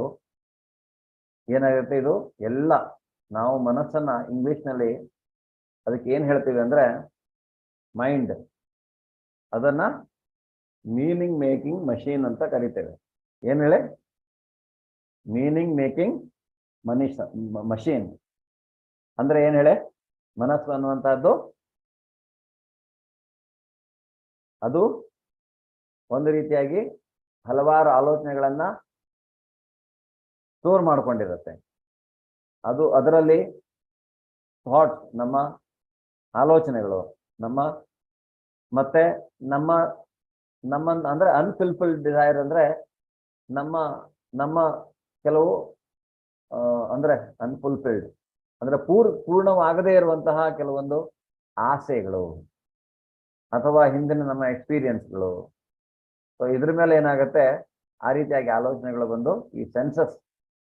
ಏನಾಗುತ್ತೆ, ಇದು ಎಲ್ಲ ನಾವು ಮನಸ್ಸನ್ನ ಇಂಗ್ಲಿಷ್ನಲ್ಲಿ ಅದಕ್ಕೆ ಏನ್ ಹೇಳ್ತೀವಿ ಅಂದ್ರೆ ಮೈಂಡ್, ಅದನ್ನ ಮೀನಿಂಗ್ ಮೇಕಿಂಗ್ ಮಷೀನ್ ಅಂತ ಕರಿತೇವೆ. ಏನ್ ಹೇಳಿ, ಮೀನಿಂಗ್ ಮೇಕಿಂಗ್ ಮಷೀನ್ ಅಂದ್ರೆ ಏನ್ ಹೇಳಿ, ಮನಸ್ಸು ಅನ್ನುವಂತಹದ್ದು ಅದು ಒಂದು ರೀತಿಯಾಗಿ ಹಲವಾರು ಆಲೋಚನೆಗಳನ್ನ ಸ್ಟೋರ್ ಮಾಡ್ಕೊಂಡಿರುತ್ತೆ. ಅದು ಅದರಲ್ಲಿ ಥಾಟ್ಸ್, ನಮ್ಮ ಆಲೋಚನೆಗಳು, ಮತ್ತೆ ನಮ್ಮ ಅಂದ್ರೆ ಅನ್ಫುಲ್ಫಿಲ್ಡ್ ಡಿಸೈರ್ ಅಂದ್ರೆ ನಮ್ಮ ಕೆಲವು ಅಂದ್ರೆ ಅನ್ಫುಲ್ಫಿಲ್ಡ್ ಅಂದ್ರೆ ಪೂರ್ಣವಾಗದೇ ಇರುವಂತಹ ಕೆಲವೊಂದು ಆಸೆಗಳು ಅಥವಾ ಹಿಂದಿನ ನಮ್ಮ ಎಕ್ಸ್ಪೀರಿಯನ್ಸ್ಗಳು. ಸೊ ಇದ್ರ ಮೇಲೆ ಏನಾಗುತ್ತೆ, ಆ ರೀತಿಯಾಗಿ ಆಲೋಚನೆಗಳು ಬಂದು ಈ ಸೆನ್ಸಸ್,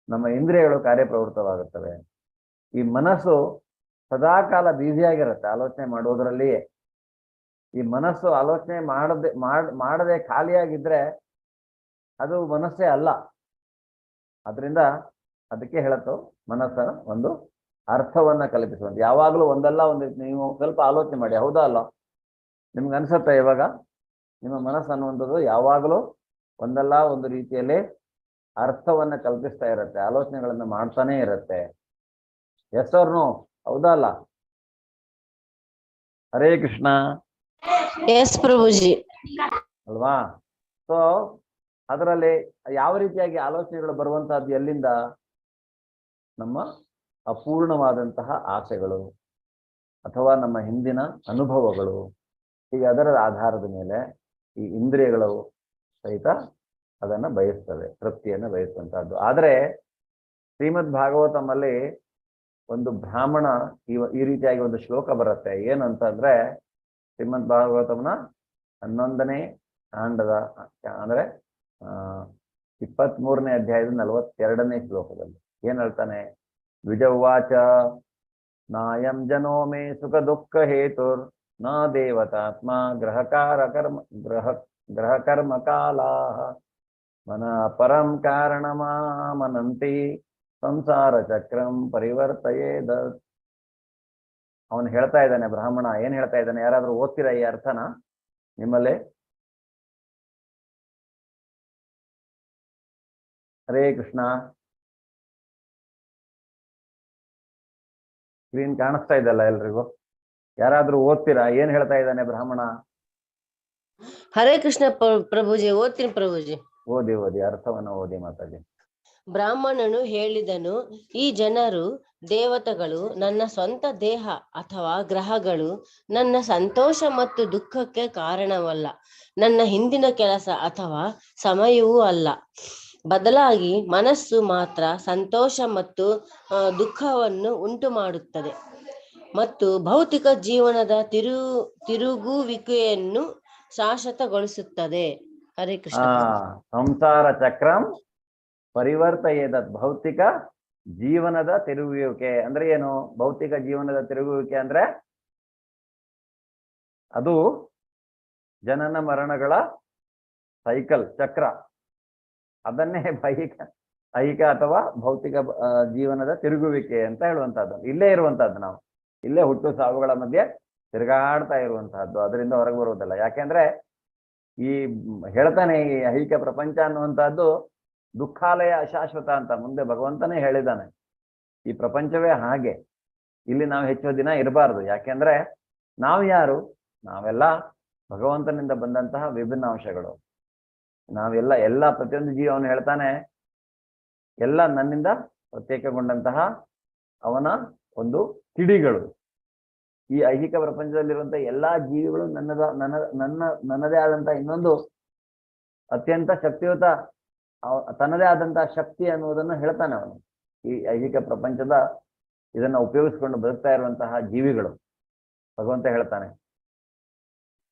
ನಮ್ಮ ಇಂದ್ರಿಯಗಳು ಕಾರ್ಯಪ್ರವೃತ್ತವಾಗುತ್ತವೆ. ಈ ಮನಸ್ಸು ಸದಾಕಾಲ ಬ್ಯುಸಿಯಾಗಿರುತ್ತೆ ಆಲೋಚನೆ ಮಾಡೋದ್ರಲ್ಲಿಯೇ. ಈ ಮನಸ್ಸು ಆಲೋಚನೆ ಮಾಡದೆ ಖಾಲಿಯಾಗಿದ್ರೆ ಅದು ಮನಸ್ಸೇ ಅಲ್ಲ. ಅದರಿಂದ ಅದಕ್ಕೆ ಹೇಳತ್ತು, ಮನಸ್ಸ ಒಂದು ಅರ್ಥವನ್ನ ಕಲ್ಪಿಸುವಂತ. ಯಾವಾಗಲೂ ಒಂದಲ್ಲ ಒಂದು, ನೀವು ಸ್ವಲ್ಪ ಆಲೋಚನೆ ಮಾಡಿ, ಹೌದಾ ಅಲ್ಲ? ನಿಮ್ಗೆ ಅನ್ಸುತ್ತೆ ಇವಾಗ ನಿಮ್ಮ ಮನಸ್ಸು ಅನ್ನುವಂಥದ್ದು ಯಾವಾಗಲೂ ಒಂದಲ್ಲ ಒಂದು ರೀತಿಯಲ್ಲಿ ಅರ್ಥವನ್ನ ಕಲ್ಪಿಸ್ತಾ ಇರುತ್ತೆ, ಆಲೋಚನೆಗಳನ್ನ ಮಾಡ್ತಾನೆ ಇರುತ್ತೆ. ಎಸ್ ಆರ್ ನೋ, ಹೌದಾ ಅಲ್ಲ? ಹರೇ ಕೃಷ್ಣ. ಎಸ್ ಪ್ರಭುಜಿ. ಅಲ್ವಾ? ಸೊ ಅದರಲ್ಲಿ ಯಾವ ರೀತಿಯಾಗಿ ಆಲೋಚನೆಗಳು ಬರುವಂತಹದ್ದು ಎಲ್ಲಿಂದ? ನಮ್ಮ ಅಪೂರ್ಣವಾದಂತಹ ಆಸೆಗಳು ಅಥವಾ ನಮ್ಮ ಹಿಂದಿನ ಅನುಭವಗಳು. ಹೀಗೆ ಅದರ ಆಧಾರದ ಮೇಲೆ ಈ ಇಂದ್ರಿಯಗಳು ಸಹಿತ ಅದನ್ನ ಬಯಸ್ತವೆ, ತೃಪ್ತಿಯನ್ನು ಬಯಸುವಂತಹದ್ದು. ಆದರೆ ಶ್ರೀಮದ್ ಭಾಗವತಮಲ್ಲಿ ಒಂದು ಬ್ರಾಹ್ಮಣ ಈ ರೀತಿಯಾಗಿ ಒಂದು ಶ್ಲೋಕ ಬರುತ್ತೆ. ಏನಂತಂದ್ರೆ ಶ್ರೀಮದ್ ಭಾಗವತಂನ 11ನೇ ಕಾಂಡದ ಅಂದ್ರೆ 23ನೇ ಅಧ್ಯಾಯದ 42ನೇ ಶ್ಲೋಕದಲ್ಲಿ ಏನ್ ಹೇಳ್ತಾನೆ? ದ್ವಿಜವಾಚ ನಾಯಂ ಜನೋ ಮೇ ಸುಖ ದುಃಖ ಹೇತುರ್ ನ ದೇವತಾತ್ಮ ಗ್ರಹ ಕರ್ಮ ಕಾಲಾಹ ಮನ ಪರಂ ಕಾರಣಮಾಮನಂತಿ ಸಂಸಾರ ಚಕ್ರಂ ಪರಿವರ್ತಯೇದ. ಅವನು ಹೇಳ್ತಾ ಇದ್ದಾನೆ, ಬ್ರಾಹ್ಮಣ ಏನ್ ಹೇಳ್ತಾ ಇದ್ದಾನೆ? ಯಾರಾದ್ರೂ ಓದ್ತೀರಾ ಈ ಅರ್ಥನ ನಿಮ್ಮಲ್ಲಿ? ಹರೇ ಕೃಷ್ಣ. ಸ್ಕ್ರೀನ್ ಕಾಣಿಸ್ತಾ ಇದೆಯಲ್ಲ ಎಲ್ರಿಗೂ? ಯಾರಾದ್ರೂ ಓದ್ತೀರಾ? ಏನ್ ಹೇಳ್ತಾ ಇದ್ದಾನೆ ಬ್ರಾಹ್ಮಣ? ಹರೇ ಕೃಷ್ಣ ಪ್ರಭುಜಿ, ಓದ್ತೀನಿ ಪ್ರಭುಜಿ. ಓದಿ ಓದಿ, ಅರ್ಥವನ್ನು ಓದಿ ಮಾತಾಡಿ. ಬ್ರಾಹ್ಮಣನು ಹೇಳಿದನು, ಈ ಜನರು ದೇವತೆಗಳು ನನ್ನ ಸ್ವಂತ ದೇಹ ಅಥವಾ ಗ್ರಹಗಳು ನನ್ನ ಸಂತೋಷ ಮತ್ತು ದುಃಖಕ್ಕೆ ಕಾರಣವಲ್ಲ, ನನ್ನ ಹಿಂದಿನ ಕೆಲಸ ಅಥವಾ ಸಮಯವೂ ಅಲ್ಲ. ಬದಲಾಗಿ ಮನಸ್ಸು ಮಾತ್ರ ಸಂತೋಷ ಮತ್ತು ದುಃಖವನ್ನು ಉಂಟು ಮಾಡುತ್ತದೆ ಮತ್ತು ಭೌತಿಕ ಜೀವನದ ತಿರುಗುವಿಕೆಯನ್ನು ಶಾಶ್ವತಗೊಳಿಸುತ್ತದೆ. ಹರೇ ಕೃಷ್ಣ. ಸಂಸಾರ ಚಕ್ರಂ ಪರಿವರ್ತಯೇದತ್. ಭೌತಿಕ ಜೀವನದ ತಿರುಗುವಿಕೆ ಅಂದ್ರೆ ಏನು? ಭೌತಿಕ ಜೀವನದ ತಿರುಗುವಿಕೆ ಅಂದ್ರೆ ಅದು ಜನನ ಮರಣಗಳ ಸೈಕಲ್, ಚಕ್ರ. ಅದನ್ನೇ ಐಹಿಕ ಅಥವಾ ಭೌತಿಕ ಜೀವನದ ತಿರುಗುವಿಕೆ ಅಂತ ಹೇಳುವಂತಹದ್ದು. ಇಲ್ಲೇ ಇರುವಂತಹದ್ದು, ನಾವು ಇಲ್ಲೇ ಹುಟ್ಟು ಸಾವುಗಳ ಮಧ್ಯೆ ತಿರುಗಾಡ್ತಾ ಇರುವಂತಹದ್ದು, ಅದರಿಂದ ಹೊರಗೆ ಬರುವುದಿಲ್ಲ. ಯಾಕೆಂದ್ರೆ ಈ ಹೇಳ್ತಾನೆ, ಈ ಐಹಿಕ ಪ್ರಪಂಚ ಅನ್ನುವಂತಹದ್ದು ದುಃಖಾಲಯ ಅಶಾಶ್ವತ ಅಂತ ಮುಂದೆ ಭಗವಂತನೇ ಹೇಳಿದ್ದಾನೆ. ಈ ಪ್ರಪಂಚವೇ ಹಾಗೆ, ಇಲ್ಲಿ ನಾವು ಹೆಚ್ಚು ದಿನ ಇರಬಾರ್ದು. ಯಾಕೆಂದ್ರೆ ನಾವು ಯಾರು? ನಾವೆಲ್ಲ ಭಗವಂತನಿಂದ ಬಂದಂತಹ ವಿಭಿನ್ನ ಅಂಶಗಳು. ನಾವೆಲ್ಲ ಪ್ರತಿಯೊಂದು ಜೀವವನ್ನು ಹೇಳ್ತಾನೆ, ಎಲ್ಲ ನನ್ನಿಂದ ಪ್ರತ್ಯೇಕಗೊಂಡಂತಹ ಅವನ ಒಂದು ಕಿಡಿಗಳು. ಈ ಐಹಿಕ ಪ್ರಪಂಚದಲ್ಲಿರುವಂತಹ ಎಲ್ಲಾ ಜೀವಿಗಳು ನನ್ನದೇ ಆದಂತಹ ಇನ್ನೊಂದು ಅತ್ಯಂತ ಶಕ್ತಿಯುತ, ತನ್ನದೇ ಆದಂತಹ ಶಕ್ತಿ ಅನ್ನುವುದನ್ನು ಹೇಳ್ತಾನೆ ಅವನು. ಈ ಐಹಿಕ ಪ್ರಪಂಚದ ಇದನ್ನ ಉಪಯೋಗಿಸ್ಕೊಂಡು ಬದುಕ್ತಾ ಇರುವಂತಹ ಜೀವಿಗಳು ಭಗವಂತ ಹೇಳ್ತಾನೆ.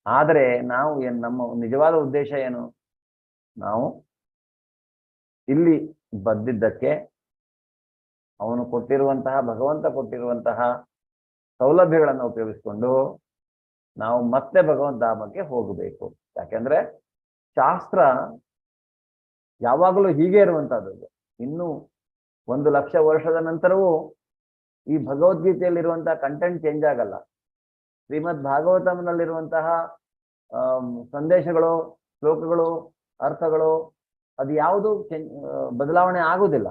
ಆದರೆ ನಾವು ನಮ್ಮ ನಿಜವಾದ ಉದ್ದೇಶ ಏನು? ನಾವು ಇಲ್ಲಿ ಬಂದಿದ್ದಕ್ಕೆ ಅವನು ಕೊಟ್ಟಿರುವಂತಹ, ಭಗವಂತ ಕೊಟ್ಟಿರುವಂತಹ ಸೌಲಭ್ಯಗಳನ್ನು ಉಪಯೋಗಿಸ್ಕೊಂಡು ನಾವು ಮತ್ತೆ ಭಗವಂತ ಧಾಮಕ್ಕೆ ಹೋಗಬೇಕು. ಯಾಕೆಂದ್ರೆ ಶಾಸ್ತ್ರ ಯಾವಾಗಲೂ ಹೀಗೆ ಇರುವಂತಹದ್ದು. ಇನ್ನು 1,00,000 ವರ್ಷದ ನಂತರವೂ ಈ ಭಗವದ್ಗೀತೆಯಲ್ಲಿರುವಂತಹ ಕಂಟೆಂಟ್ ಚೇಂಜ್ ಆಗಲ್ಲ. ಶ್ರೀಮದ್ ಭಾಗವತಂನಲ್ಲಿರುವಂತಹ ಸಂದೇಶಗಳು, ಶ್ಲೋಕಗಳು, ಅರ್ಥಗಳು, ಅದು ಯಾವುದು ಬದಲಾವಣೆ ಆಗುವುದಿಲ್ಲ.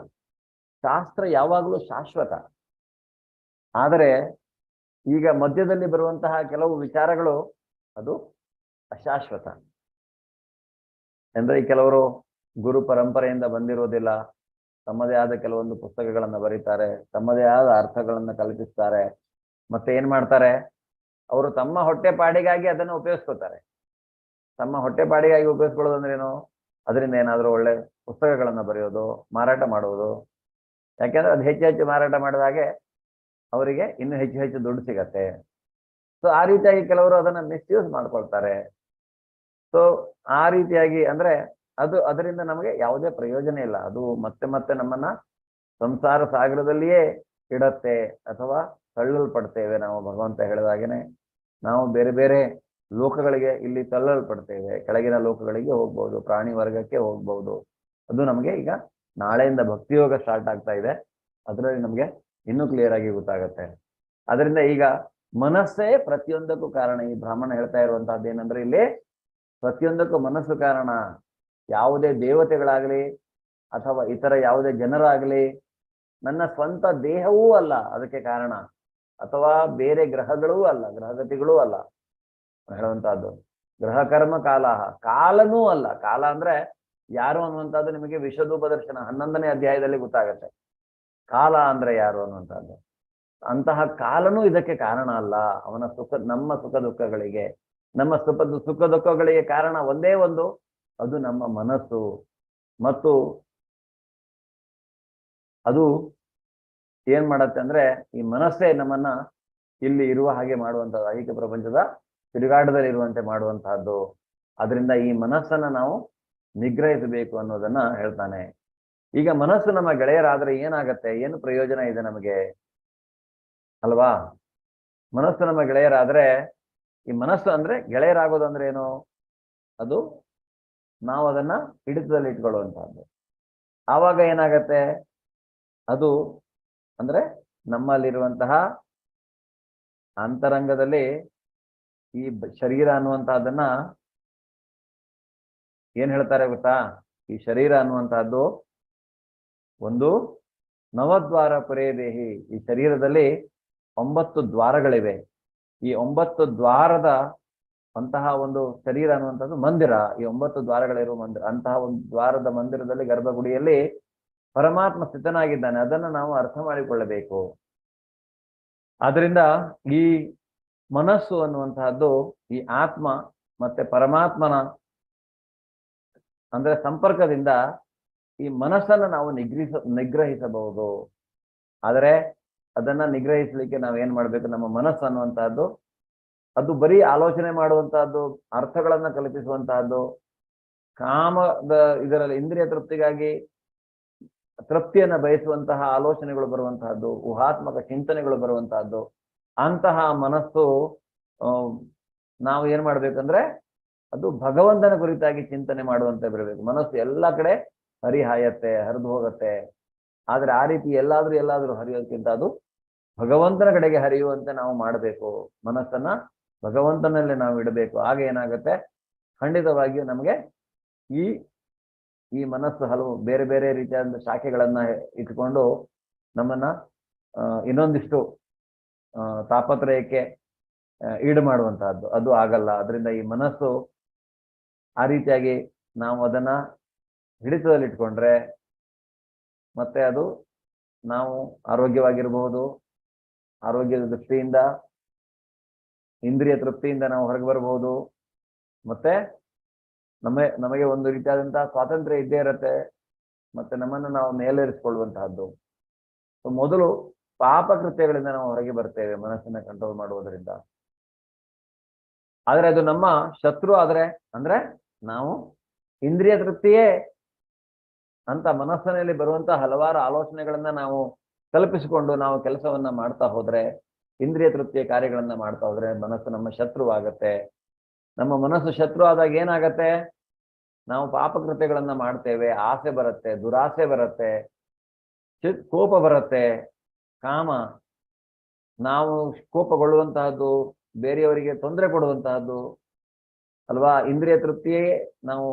ಶಾಸ್ತ್ರ ಯಾವಾಗಲೂ ಶಾಶ್ವತ. ಆದರೆ ಈಗ ಮಧ್ಯದಲ್ಲಿ ಬರುವಂತಹ ಕೆಲವು ವಿಚಾರಗಳು ಅದು ಅಶಾಶ್ವತ. ಅಂದ್ರೆ ಕೆಲವರು ಗುರು ಪರಂಪರೆಯಿಂದ ಬಂದಿರೋದಿಲ್ಲ, ತಮ್ಮದೇ ಆದ ಕೆಲವೊಂದು ಪುಸ್ತಕಗಳನ್ನು ಬರೀತಾರೆ, ತಮ್ಮದೇ ಆದ ಅರ್ಥಗಳನ್ನು ಕಲ್ಪಿಸ್ತಾರೆ. ಮತ್ತೆ ಏನ್ ಮಾಡ್ತಾರೆ, ಅವರು ತಮ್ಮ ಹೊಟ್ಟೆಪಾಡಿಗಾಗಿ ಅದನ್ನು ಉಪಯೋಗಿಸ್ಕೋತಾರೆ. ತಮ್ಮ ಹೊಟ್ಟೆಪಾಡಿಗಾಗಿ ಉಪಯೋಗಿಸ್ಕೊಳ್ಳೋದಂದ್ರೆ ಏನು? ಅದರಿಂದ ಏನಾದರೂ ಒಳ್ಳೆ ಪುಸ್ತಕಗಳನ್ನು ಬರೆಯೋದು, ಮಾರಾಟ ಮಾಡುವುದು. ಯಾಕೆಂದ್ರೆ ಅದು ಹೆಚ್ಚು ಹೆಚ್ಚು ಮಾರಾಟ ಮಾಡಿದಾಗೆ ಅವರಿಗೆ ಇನ್ನೂ ಹೆಚ್ಚು ಹೆಚ್ಚು ದುಡ್ಡು ಸಿಗತ್ತೆ. ಸೊ ಆ ರೀತಿಯಾಗಿ ಕೆಲವರು ಅದನ್ನ ಮಿಸ್ಯೂಸ್ ಮಾಡ್ಕೊಳ್ತಾರೆ. ಸೊ ಆ ರೀತಿಯಾಗಿ ಅಂದ್ರೆ ಅದರಿಂದ ನಮಗೆ ಯಾವುದೇ ಪ್ರಯೋಜನ ಇಲ್ಲ. ಅದು ಮತ್ತೆ ಮತ್ತೆ ನಮ್ಮನ್ನ ಸಂಸಾರ ಸಾಗರದಲ್ಲಿಯೇ ಇಡತ್ತೆ ಅಥವಾ ತಳ್ಳಲ್ಪಡ್ತೇವೆ. ನಾವು ಭಗವಂತ ಹೇಳಿದಾಗೇನೆ ನಾವು ಬೇರೆ ಬೇರೆ ಲೋಕಗಳಿಗೆ ಇಲ್ಲಿ ತಳ್ಳಲ್ಪಡ್ತೇವೆ. ಕೆಳಗಿನ ಲೋಕಗಳಿಗೆ ಹೋಗ್ಬಹುದು, ಪ್ರಾಣಿ ವರ್ಗಕ್ಕೆ ಹೋಗ್ಬಹುದು. ಅದು ನಮಗೆ ಈಗ ನಾಳೆಯಿಂದ ಭಕ್ತಿಯೋಗ ಸ್ಟಾರ್ಟ್ ಆಗ್ತಾ ಇದೆ, ಅದರಲ್ಲಿ ನಮಗೆ ಇನ್ನೂ ಕ್ಲಿಯರ್ ಆಗಿ ಗೊತ್ತಾಗತ್ತೆ. ಅದರಿಂದ ಈಗ ಮನಸ್ಸೇ ಪ್ರತಿಯೊಂದಕ್ಕೂ ಕಾರಣ. ಈ ಬ್ರಾಹ್ಮಣ ಹೇಳ್ತಾ ಇರುವಂತಹದ್ದು ಏನಂದ್ರೆ, ಇಲ್ಲಿ ಪ್ರತಿಯೊಂದಕ್ಕೂ ಮನಸ್ಸು ಕಾರಣ. ಯಾವುದೇ ದೇವತೆಗಳಾಗಲಿ ಅಥವಾ ಇತರ ಯಾವುದೇ ಜನರಾಗಲಿ ನನ್ನ ಸ್ವಂತ ದೇಹವೂ ಅಲ್ಲ ಅದಕ್ಕೆ ಕಾರಣ, ಅಥವಾ ಬೇರೆ ಗ್ರಹಗಳೂ ಅಲ್ಲ, ಗ್ರಹಗತಿಗಳೂ ಅಲ್ಲ ಹೇಳುವಂತಹದ್ದು. ಗ್ರಹ ಕರ್ಮ ಕಾಲಹ, ಕಾಲನೂ ಅಲ್ಲ. ಕಾಲ ಅಂದ್ರೆ ಯಾರು ಅನ್ನುವಂಥದ್ದು ನಿಮಗೆ ವಿಶ್ವದೂಪದರ್ಶನ 11ನೇ ಅಧ್ಯಾಯದಲ್ಲಿ ಗೊತ್ತಾಗತ್ತೆ. ಕಾಲ ಅಂದ್ರೆ ಯಾರು ಅನ್ನುವಂಥದ್ದು. ಅಂತಹ ಕಾಲನೂ ಇದಕ್ಕೆ ಕಾರಣ ಅಲ್ಲ. ಅವನ ನಮ್ಮ ಸುಖ ದುಃಖಗಳಿಗೆ, ನಮ್ಮ ಸುಖ ದುಃಖಗಳಿಗೆ ಕಾರಣ ಒಂದೇ ಒಂದು, ಅದು ನಮ್ಮ ಮನಸ್ಸು. ಮತ್ತು ಅದು ಏನ್ ಮಾಡತ್ತೆ ಅಂದ್ರೆ, ಈ ಮನಸ್ಸೇ ನಮ್ಮನ್ನ ಇಲ್ಲಿ ಇರುವ ಹಾಗೆ ಮಾಡುವಂತಹದ್ದು, ಐಹಿಕ ಪ್ರಪಂಚದ ತಿರುಗಾಟದಲ್ಲಿ ಇರುವಂತೆ ಮಾಡುವಂತಹದ್ದು. ಅದರಿಂದ ಈ ಮನಸ್ಸನ್ನ ನಾವು ನಿಗ್ರಹಿಸಬೇಕು ಅನ್ನೋದನ್ನ ಹೇಳ್ತಾನೆ. ಈಗ ಮನಸ್ಸು ನಮ್ಮ ಗೆಳೆಯರಾದ್ರೆ ಏನಾಗತ್ತೆ, ಏನು ಪ್ರಯೋಜನ ಇದೆ ನಮಗೆ ಅಲ್ವಾ? ಮನಸ್ಸು ನಮ್ಮ ಗೆಳೆಯರಾದ್ರೆ, ಈ ಮನಸ್ಸು ಅಂದ್ರೆ ಗೆಳೆಯರಾಗೋದು ಅಂದ್ರೆ ಏನು? ಅದು ನಾವು ಅದನ್ನ ಹಿಡಿತದಲ್ಲಿ ಇಟ್ಕೊಳ್ಳುವಂತಹದ್ದು. ಆವಾಗ ಏನಾಗತ್ತೆ, ಅದು ಅಂದ್ರೆ ನಮ್ಮಲ್ಲಿರುವಂತಹ ಅಂತರಂಗದಲ್ಲಿ ಈ ಶರೀರ ಅನ್ನುವಂತಹದ್ದನ್ನ ಏನ್ ಹೇಳ್ತಾರೆ ಗೊತ್ತಾ? ಈ ಶರೀರ ಅನ್ನುವಂತಹದ್ದು ಒಂದು ನವದ್ವಾರ ಪುರೇ ದೇಹಿ. ಈ ಶರೀರದಲ್ಲಿ 9 ದ್ವಾರಗಳಿವೆ. ಈ 9 ದ್ವಾರದ ಅಂತಹ ಒಂದು ಶರೀರ ಅನ್ನುವಂಥದ್ದು ಮಂದಿರ. ಈ 9 ದ್ವಾರಗಳಿರುವ ಮಂದಿರ, ಅಂತಹ ಒಂದು ದ್ವಾರದ ಮಂದಿರದಲ್ಲಿ ಗರ್ಭಗುಡಿಯಲ್ಲಿ ಪರಮಾತ್ಮ ಸ್ಥಿತನಾಗಿದ್ದಾನೆ. ಅದನ್ನು ನಾವು ಅರ್ಥ ಮಾಡಿಕೊಳ್ಳಬೇಕು. ಆದ್ರಿಂದ ಈ ಮನಸ್ಸು ಅನ್ನುವಂತಹದ್ದು ಈ ಆತ್ಮ ಮತ್ತೆ ಪರಮಾತ್ಮನ ಅಂದ್ರೆ ಸಂಪರ್ಕದಿಂದ ಈ ಮನಸ್ಸನ್ನು ನಾವು ನಿಗ್ರಹಿಸಬಹುದು. ಆದರೆ ಅದನ್ನ ನಿಗ್ರಹಿಸಲಿಕ್ಕೆ ನಾವು ಏನ್ ಮಾಡ್ಬೇಕು? ನಮ್ಮ ಮನಸ್ಸು ಅನ್ನುವಂತಹದ್ದು ಅದು ಬರೀ ಆಲೋಚನೆ ಮಾಡುವಂತಹದ್ದು, ಅರ್ಥಗಳನ್ನ ಕಲ್ಪಿಸುವಂತಹದ್ದು, ಕಾಮದ ಇದರಲ್ಲಿ ಇಂದ್ರಿಯ ತೃಪ್ತಿಗಾಗಿ ತೃಪ್ತಿಯನ್ನ ಬಯಸುವಂತಹ ಆಲೋಚನೆಗಳು ಬರುವಂತಹದ್ದು, ಊಹಾತ್ಮಕ ಚಿಂತನೆಗಳು ಬರುವಂತಹದ್ದು. ಅಂತಹ ಮನಸ್ಸು ನಾವು ಏನ್ ಮಾಡ್ಬೇಕಂದ್ರೆ ಅದು ಭಗವಂತನ ಕುರಿತಾಗಿ ಚಿಂತನೆ ಮಾಡುವಂತೆ ಬರಬೇಕು. ಮನಸ್ಸು ಎಲ್ಲ ಕಡೆ ಹರಿಹಾಯತ್ತೆ, ಹರಿದು ಹೋಗತ್ತೆ. ಆದ್ರೆ ಆ ರೀತಿ ಎಲ್ಲಾದ್ರೂ ಹರಿಯೋದಕ್ಕಿಂತ ಅದು ಭಗವಂತನ ಕಡೆಗೆ ಹರಿಯುವಂತೆ ನಾವು ಮಾಡಬೇಕು. ಮನಸ್ಸನ್ನ ಭಗವಂತನಲ್ಲಿ ನಾವು ಇಡಬೇಕು. ಆಗ ಏನಾಗುತ್ತೆ? ಖಂಡಿತವಾಗಿಯೂ ನಮಗೆ ಈ ಮನಸ್ಸು ಹಲವು ಬೇರೆ ಬೇರೆ ರೀತಿಯಾದ ಶಾಖೆಗಳನ್ನ ಇಟ್ಕೊಂಡು ನಮ್ಮನ್ನ ಇನ್ನೊಂದಿಷ್ಟು ತಾಪತ್ರಯಕ್ಕೆ ಈಡು ಮಾಡುವಂತಹದ್ದು ಅದು ಆಗಲ್ಲ. ಅದರಿಂದ ಈ ಮನಸ್ಸು ಆ ರೀತಿಯಾಗಿ ನಾವು ಅದನ್ನ ಹಿಡಿತದಲ್ಲಿ ಇಟ್ಕೊಂಡ್ರೆ ಮತ್ತೆ ಅದು ನಾವು ಆರೋಗ್ಯವಾಗಿರಬಹುದು. ಆರೋಗ್ಯದ ದೃಷ್ಟಿಯಿಂದ, ಇಂದ್ರಿಯ ತೃಪ್ತಿಯಿಂದ ನಾವು ಹೊರಗೆ ಬರಬಹುದು. ಮತ್ತೆ ನಮಗೆ ಒಂದು ರೀತಿಯಾದಂತಹ ಸ್ವಾತಂತ್ರ್ಯ ಇದ್ದೇ ಇರತ್ತೆ. ಮತ್ತೆ ನಮ್ಮನ್ನು ನಾವು ಮೇಲೇರಿಸಿಕೊಳ್ಳುವಂತಹದ್ದು. ಮೊದಲು ಪಾಪ ಕೃತ್ಯಗಳಿಂದ ನಾವು ಹೊರಗೆ ಬರ್ತೇವೆ ಮನಸ್ಸನ್ನ ಕಂಟ್ರೋಲ್ ಮಾಡುವುದರಿಂದ. ಆದ್ರೆ ಅದು ನಮ್ಮ ಶತ್ರು ಆದ್ರೆ ಅಂದ್ರೆ ನಾವು ಇಂದ್ರಿಯ ತೃಪ್ತಿಯೇ ಅಂತ ಮನಸ್ಸಿನಲ್ಲಿ ಬರುವಂತಹ ಹಲವಾರು ಆಲೋಚನೆಗಳನ್ನ ನಾವು ಕಲ್ಪಿಸಿಕೊಂಡು ನಾವು ಕೆಲಸವನ್ನ ಮಾಡ್ತಾ ಹೋದ್ರೆ, ಇಂದ್ರಿಯ ತೃಪ್ತಿಯ ಕಾರ್ಯಗಳನ್ನ ಮಾಡ್ತಾ ಹೋದ್ರೆ ಮನಸ್ಸು ನಮ್ಮ ಶತ್ರುವಾಗತ್ತೆ. ನಮ್ಮ ಮನಸ್ಸು ಶತ್ರು ಆದಾಗ ಏನಾಗತ್ತೆ? ನಾವು ಪಾಪಕೃತ್ಯಗಳನ್ನ ಮಾಡ್ತೇವೆ. ಆಸೆ ಬರುತ್ತೆ, ದುರಾಸೆ ಬರುತ್ತೆ, ಕೋಪ ಬರುತ್ತೆ, ಕಾಮ, ನಾವು ಕೋಪಗೊಳ್ಳುವಂತಹದ್ದು, ಬೇರೆಯವರಿಗೆ ತೊಂದರೆ ಕೊಡುವಂತಹದ್ದು ಅಲ್ವಾ? ಇಂದ್ರಿಯ ತೃಪ್ತಿಯೇ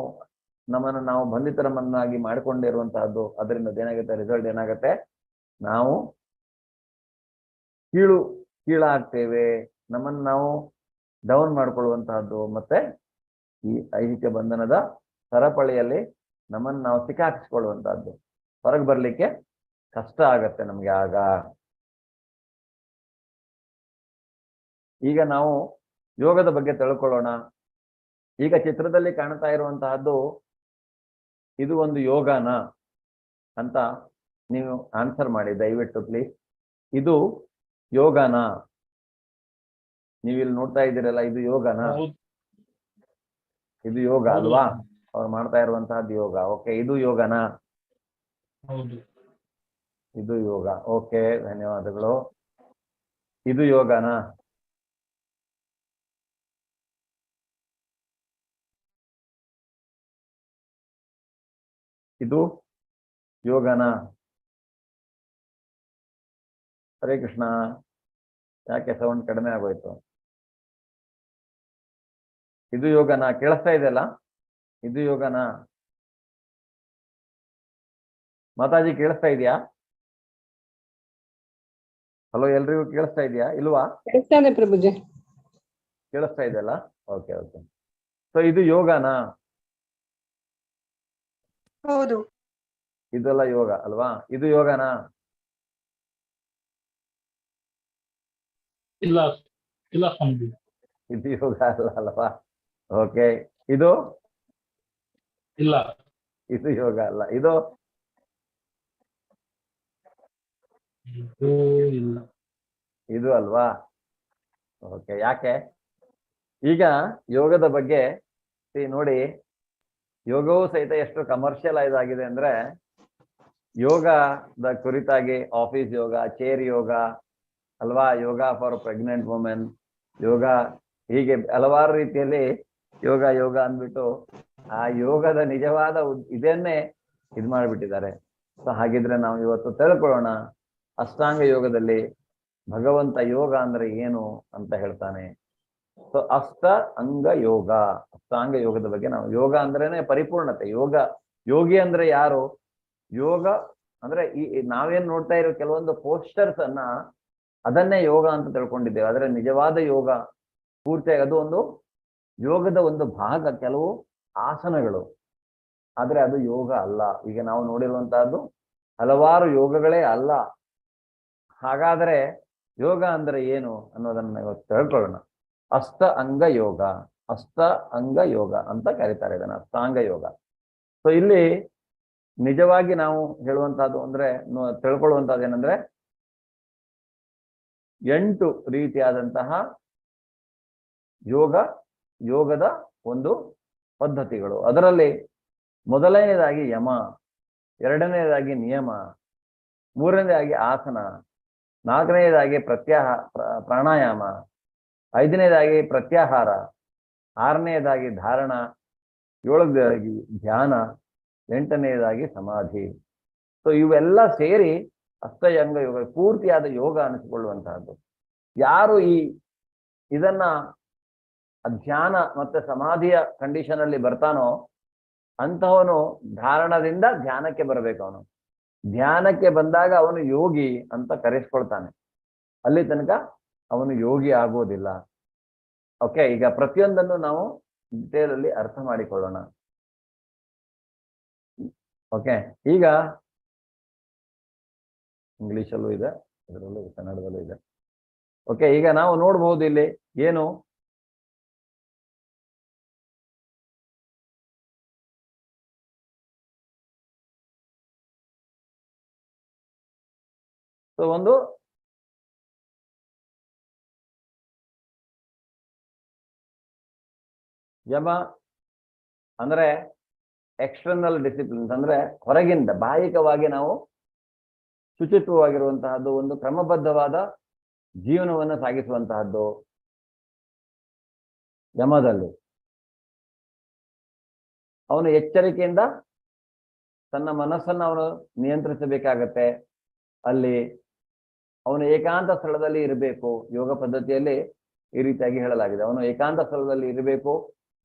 ನಮ್ಮನ್ನು ನಾವು ಬಂಧಿತರನ್ನಾಗಿ ಮಾಡಿಕೊಂಡಿರುವಂತಹದ್ದು. ಅದರಿಂದ ಏನಾಗುತ್ತೆ? ರಿಸಲ್ಟ್ ಏನಾಗುತ್ತೆ? ನಾವು ಕೀಳಾಗ್ತೇವೆ, ನಮ್ಮನ್ನು ನಾವು ಡೌನ್ ಮಾಡ್ಕೊಳ್ಳುವಂತಹದ್ದು. ಮತ್ತೆ ಈ ಐಹಿಕ ಬಂಧನದ ಸರಪಳಿಯಲ್ಲಿ ನಮ್ಮನ್ನು ನಾವು ಸಿಕ್ಕಾಕಿಸ್ಕೊಳ್ಳುವಂತಹದ್ದು. ಹೊರಗೆ ಬರ್ಲಿಕ್ಕೆ ಕಷ್ಟ ಆಗತ್ತೆ ನಮ್ಗೆ ಆಗ. ಈಗ ನಾವು ಯೋಗದ ಬಗ್ಗೆ ತಿಳ್ಕೊಳ್ಳೋಣ. ಈಗ ಚಿತ್ರದಲ್ಲಿ ಕಾಣ್ತಾ ಇರುವಂತಹದ್ದು ಇದು ಒಂದು ಯೋಗನ ಅಂತ ನೀವು ಆನ್ಸರ್ ಮಾಡಿ ದಯವಿಟ್ಟು ಪ್ಲೀಸ್. ಇದು ಯೋಗನ? ನೀವಿಲ್ಲಿ ನೋಡ್ತಾ ಇದ್ದೀರಲ್ಲ, ಇದು ಯೋಗನ? ಇದು ಯೋಗ ಅಲ್ವಾ? ಅವ್ರು ಮಾಡ್ತಾ ಇರುವಂತಹದ್ದು ಯೋಗ. ಓಕೆ, ಇದು ಯೋಗನ? ಇದು ಯೋಗ. ಓಕೆ, ಧನ್ಯವಾದಗಳು. ಇದು ಯೋಗನ? ಇದು ಯೋಗನ? ಹರೇ ಕೃಷ್ಣ. ಯಾಕೆ ಸೌಂಡ್ ಕಡಿಮೆ ಆಗೋಯ್ತು? ಇದು ಯೋಗನ? ಕೇಳಿಸ್ತಾ ಇದೆಯಲ್ಲ? ಇದು ಯೋಗನ? ಮಾತಾಜಿ ಕೇಳಿಸ್ತಾ ಇದೆಯಾ? ಹಲೋ, ಎಲ್ರಿಗೂ ಕೇಳಿಸ್ತಾ ಇದೆಯಾ ಇಲ್ವಾ? ಪ್ರಭುಜಿ ಕೇಳಿಸ್ತಾ ಇದೆಯಲ್ಲ? Okay okay. ಸೊ ಇದು ಯೋಗನ? ಹೌದು. ಇದೆಲ್ಲ ಯೋಗ ಅಲ್ವಾ? ಇದು ಯೋಗನ? ಇಲ್ಲ ಇಲ್ಲ ಸ್ವಾಮೀಜಿ, ಇದು ಯೋಗ ಅಲ್ಲ ಅಲ್ವಾ? ಓಕೆ, ಇದು ಇಲ್ಲ, ಇದು ಯೋಗ ಅಲ್ಲ. ಇದು ಇದು ಇಲ್ಲ, ಇದು ಅಲ್ವಾ? ಓಕೆ, ಯಾಕೆ? ಈಗ ಯೋಗದ ಬಗ್ಗೆ ನೋಡಿ, ಯೋಗವು ಸಹಿತ ಎಷ್ಟು ಕಮರ್ಷಿಯಲೈಸ್ ಆಗಿದೆ ಅಂದ್ರೆ, ಯೋಗದ ಕುರಿತಾಗಿ ಆಫೀಸ್ ಯೋಗ, ಚೇರ್ ಯೋಗ ಅಲ್ವಾ, ಯೋಗ ಫಾರ್ ಪ್ರೆಗ್ನೆಂಟ್ ವುಮೆನ್ ಯೋಗ, ಹೀಗೆ ಹಲವಾರು ರೀತಿಯಲ್ಲಿ ಯೋಗ ಯೋಗ ಅಂದ್ಬಿಟ್ಟು ಆ ಯೋಗದ ನಿಜವಾದ ಇದನ್ನೇ ಇದು ಮಾಡಿಬಿಟ್ಟಿದ್ದಾರೆ. ಸೊ ಹಾಗಿದ್ರೆ ನಾವು ಇವತ್ತು ತಿಳ್ಕೊಳ್ಳೋಣ, ಅಷ್ಟಾಂಗ ಯೋಗದಲ್ಲಿ ಭಗವಂತ ಯೋಗ ಅಂದ್ರೆ ಏನು ಅಂತ ಹೇಳ್ತಾನೆ. ಸೊ ಅಷ್ಟ ಅಂಗ ಯೋಗ, ಅಷ್ಟಾಂಗ ಯೋಗದ ಬಗ್ಗೆ ನಾವು, ಯೋಗ ಅಂದ್ರೇನೆ ಪರಿಪೂರ್ಣತೆ. ಯೋಗಿ ಅಂದ್ರೆ ಯಾರು? ಯೋಗ ಅಂದ್ರೆ ಈ ನಾವೇನ್ ನೋಡ್ತಾ ಇರೋ ಕೆಲವೊಂದು ಪೋಸ್ಟರ್ಸ್ ಅನ್ನ ಅದನ್ನೇ ಯೋಗ ಅಂತ ತಿಳ್ಕೊಂಡಿದ್ದೇವೆ. ಆದರೆ ನಿಜವಾದ ಯೋಗ ಪೂರ್ತಿಯಾಗಿ ಅದು ಒಂದು ಯೋಗದ ಒಂದು ಭಾಗ, ಕೆಲವು ಆಸನಗಳು, ಆದರೆ ಅದು ಯೋಗ ಅಲ್ಲ. ಈಗ ನಾವು ನೋಡಿರುವಂತಹದ್ದು ಹಲವಾರು ಯೋಗಗಳೇ ಅಲ್ಲ. ಹಾಗಾದರೆ ಯೋಗ ಅಂದ್ರೆ ಏನು ಅನ್ನೋದನ್ನ ಇವತ್ತು ತಿಳ್ಕೊಳ್ಳೋಣ. ಅಷ್ಟ ಅಂಗ ಯೋಗ, ಅಷ್ಟ ಅಂಗ ಯೋಗ ಅಂತ ಕರೀತಾರೆ ಇದನ್ನ, ಅಷ್ಟಾಂಗ ಯೋಗ. ಸೊ ಇಲ್ಲಿ ನಿಜವಾಗಿ ನಾವು ಹೇಳುವಂತಹದ್ದು ಅಂದ್ರೆ ತಿಳ್ಕೊಳ್ಳುವಂತಹದ್ದು ಏನಂದ್ರೆ 8 ರೀತಿಯಾದಂತಹ ಯೋಗದ ಒಂದು ಪದ್ಧತಿಗಳು. ಅದರಲ್ಲಿ ಮೊದಲನೆಯದಾಗಿ ಯಮ, ಎರಡನೆಯದಾಗಿ ನಿಯಮ, ಮೂರನೇದಾಗಿ ಆಸನ, ನಾಲ್ಕನೆಯದಾಗಿ ಪ್ರಾಣಾಯಾಮ, ಐದನೇದಾಗಿ ಪ್ರತ್ಯಾಹಾರ, ಆರನೆಯದಾಗಿ ಧಾರಣ, ಏಳನೇದಾಗಿ ಧ್ಯಾನ, ಎಂಟನೆಯದಾಗಿ ಸಮಾಧಿ. ಸೊ ಇವೆಲ್ಲ ಸೇರಿ ಅಷ್ಟಂಗ ಯೋಗ, ಪೂರ್ತಿಯಾದ ಯೋಗ ಅನಿಸಿಕೊಳ್ಳುವಂತಹದ್ದು. ಯಾರು ಇದನ್ನ ಧ್ಯಾನ ಮತ್ತೆ ಸಮಾಧಿಯ ಕಂಡೀಷನ್ ಅಲ್ಲಿ ಬರ್ತಾನೋ ಅಂತಹವನು ಧಾರಣದಿಂದ ಧ್ಯಾನಕ್ಕೆ ಬರಬೇಕು. ಅವನು ಧ್ಯಾನಕ್ಕೆ ಬಂದಾಗ ಅವನು ಯೋಗಿ ಅಂತ ಕರೆಸ್ಕೊಳ್ತಾನೆ. ಅಲ್ಲಿ ತನಕ ಅವನು ಯೋಗಿ ಆಗೋದಿಲ್ಲ. ಓಕೆ, ಈಗ ಪ್ರತಿಯೊಂದನ್ನು ನಾವು ಡಿಟೇಲ್ ಅಲ್ಲಿ ಅರ್ಥ ಮಾಡಿಕೊಳ್ಳೋಣ. ಓಕೆ, ಈಗ ಇಂಗ್ಲಿಷಲ್ಲೂ ಇದೆ, ಇದರಲ್ಲೂ ಕನ್ನಡದಲ್ಲೂ ಇದೆ. ಓಕೆ, ಈಗ ನಾವು ನೋಡ್ಬಹುದು ಇಲ್ಲಿ ಏನು ಸೊ ಒಂದು ಯಮ ಅಂದ್ರೆ ಎಕ್ಸ್ಟರ್ನಲ್ ಡಿಸಿಪ್ಲಿನ್ಸ್, ಅಂದ್ರೆ ಹೊರಗಿಂದ ಬಾಹಿಕವಾಗಿ ನಾವು ಶುಚಿತ್ವವಾಗಿರುವಂತಹದ್ದು, ಒಂದು ಕ್ರಮಬದ್ಧವಾದ ಜೀವನವನ್ನು ಸಾಗಿಸುವಂತಹದ್ದು ಯಮದಲ್ಲಿ. ಅವನು ಎಚ್ಚರಿಕೆಯಿಂದ ತನ್ನ ಮನಸ್ಸನ್ನು ಅವನು ನಿಯಂತ್ರಿಸಬೇಕಾಗತ್ತೆ. ಅಲ್ಲಿ ಅವನು ಏಕಾಂತ ಸ್ಥಳದಲ್ಲಿ ಇರಬೇಕು. ಯೋಗ ಪದ್ಧತಿಯಲ್ಲಿ ಈ ರೀತಿಯಾಗಿ ಹೇಳಲಾಗಿದೆ, ಅವನು ಏಕಾಂತ ಸ್ಥಳದಲ್ಲಿ ಇರಬೇಕು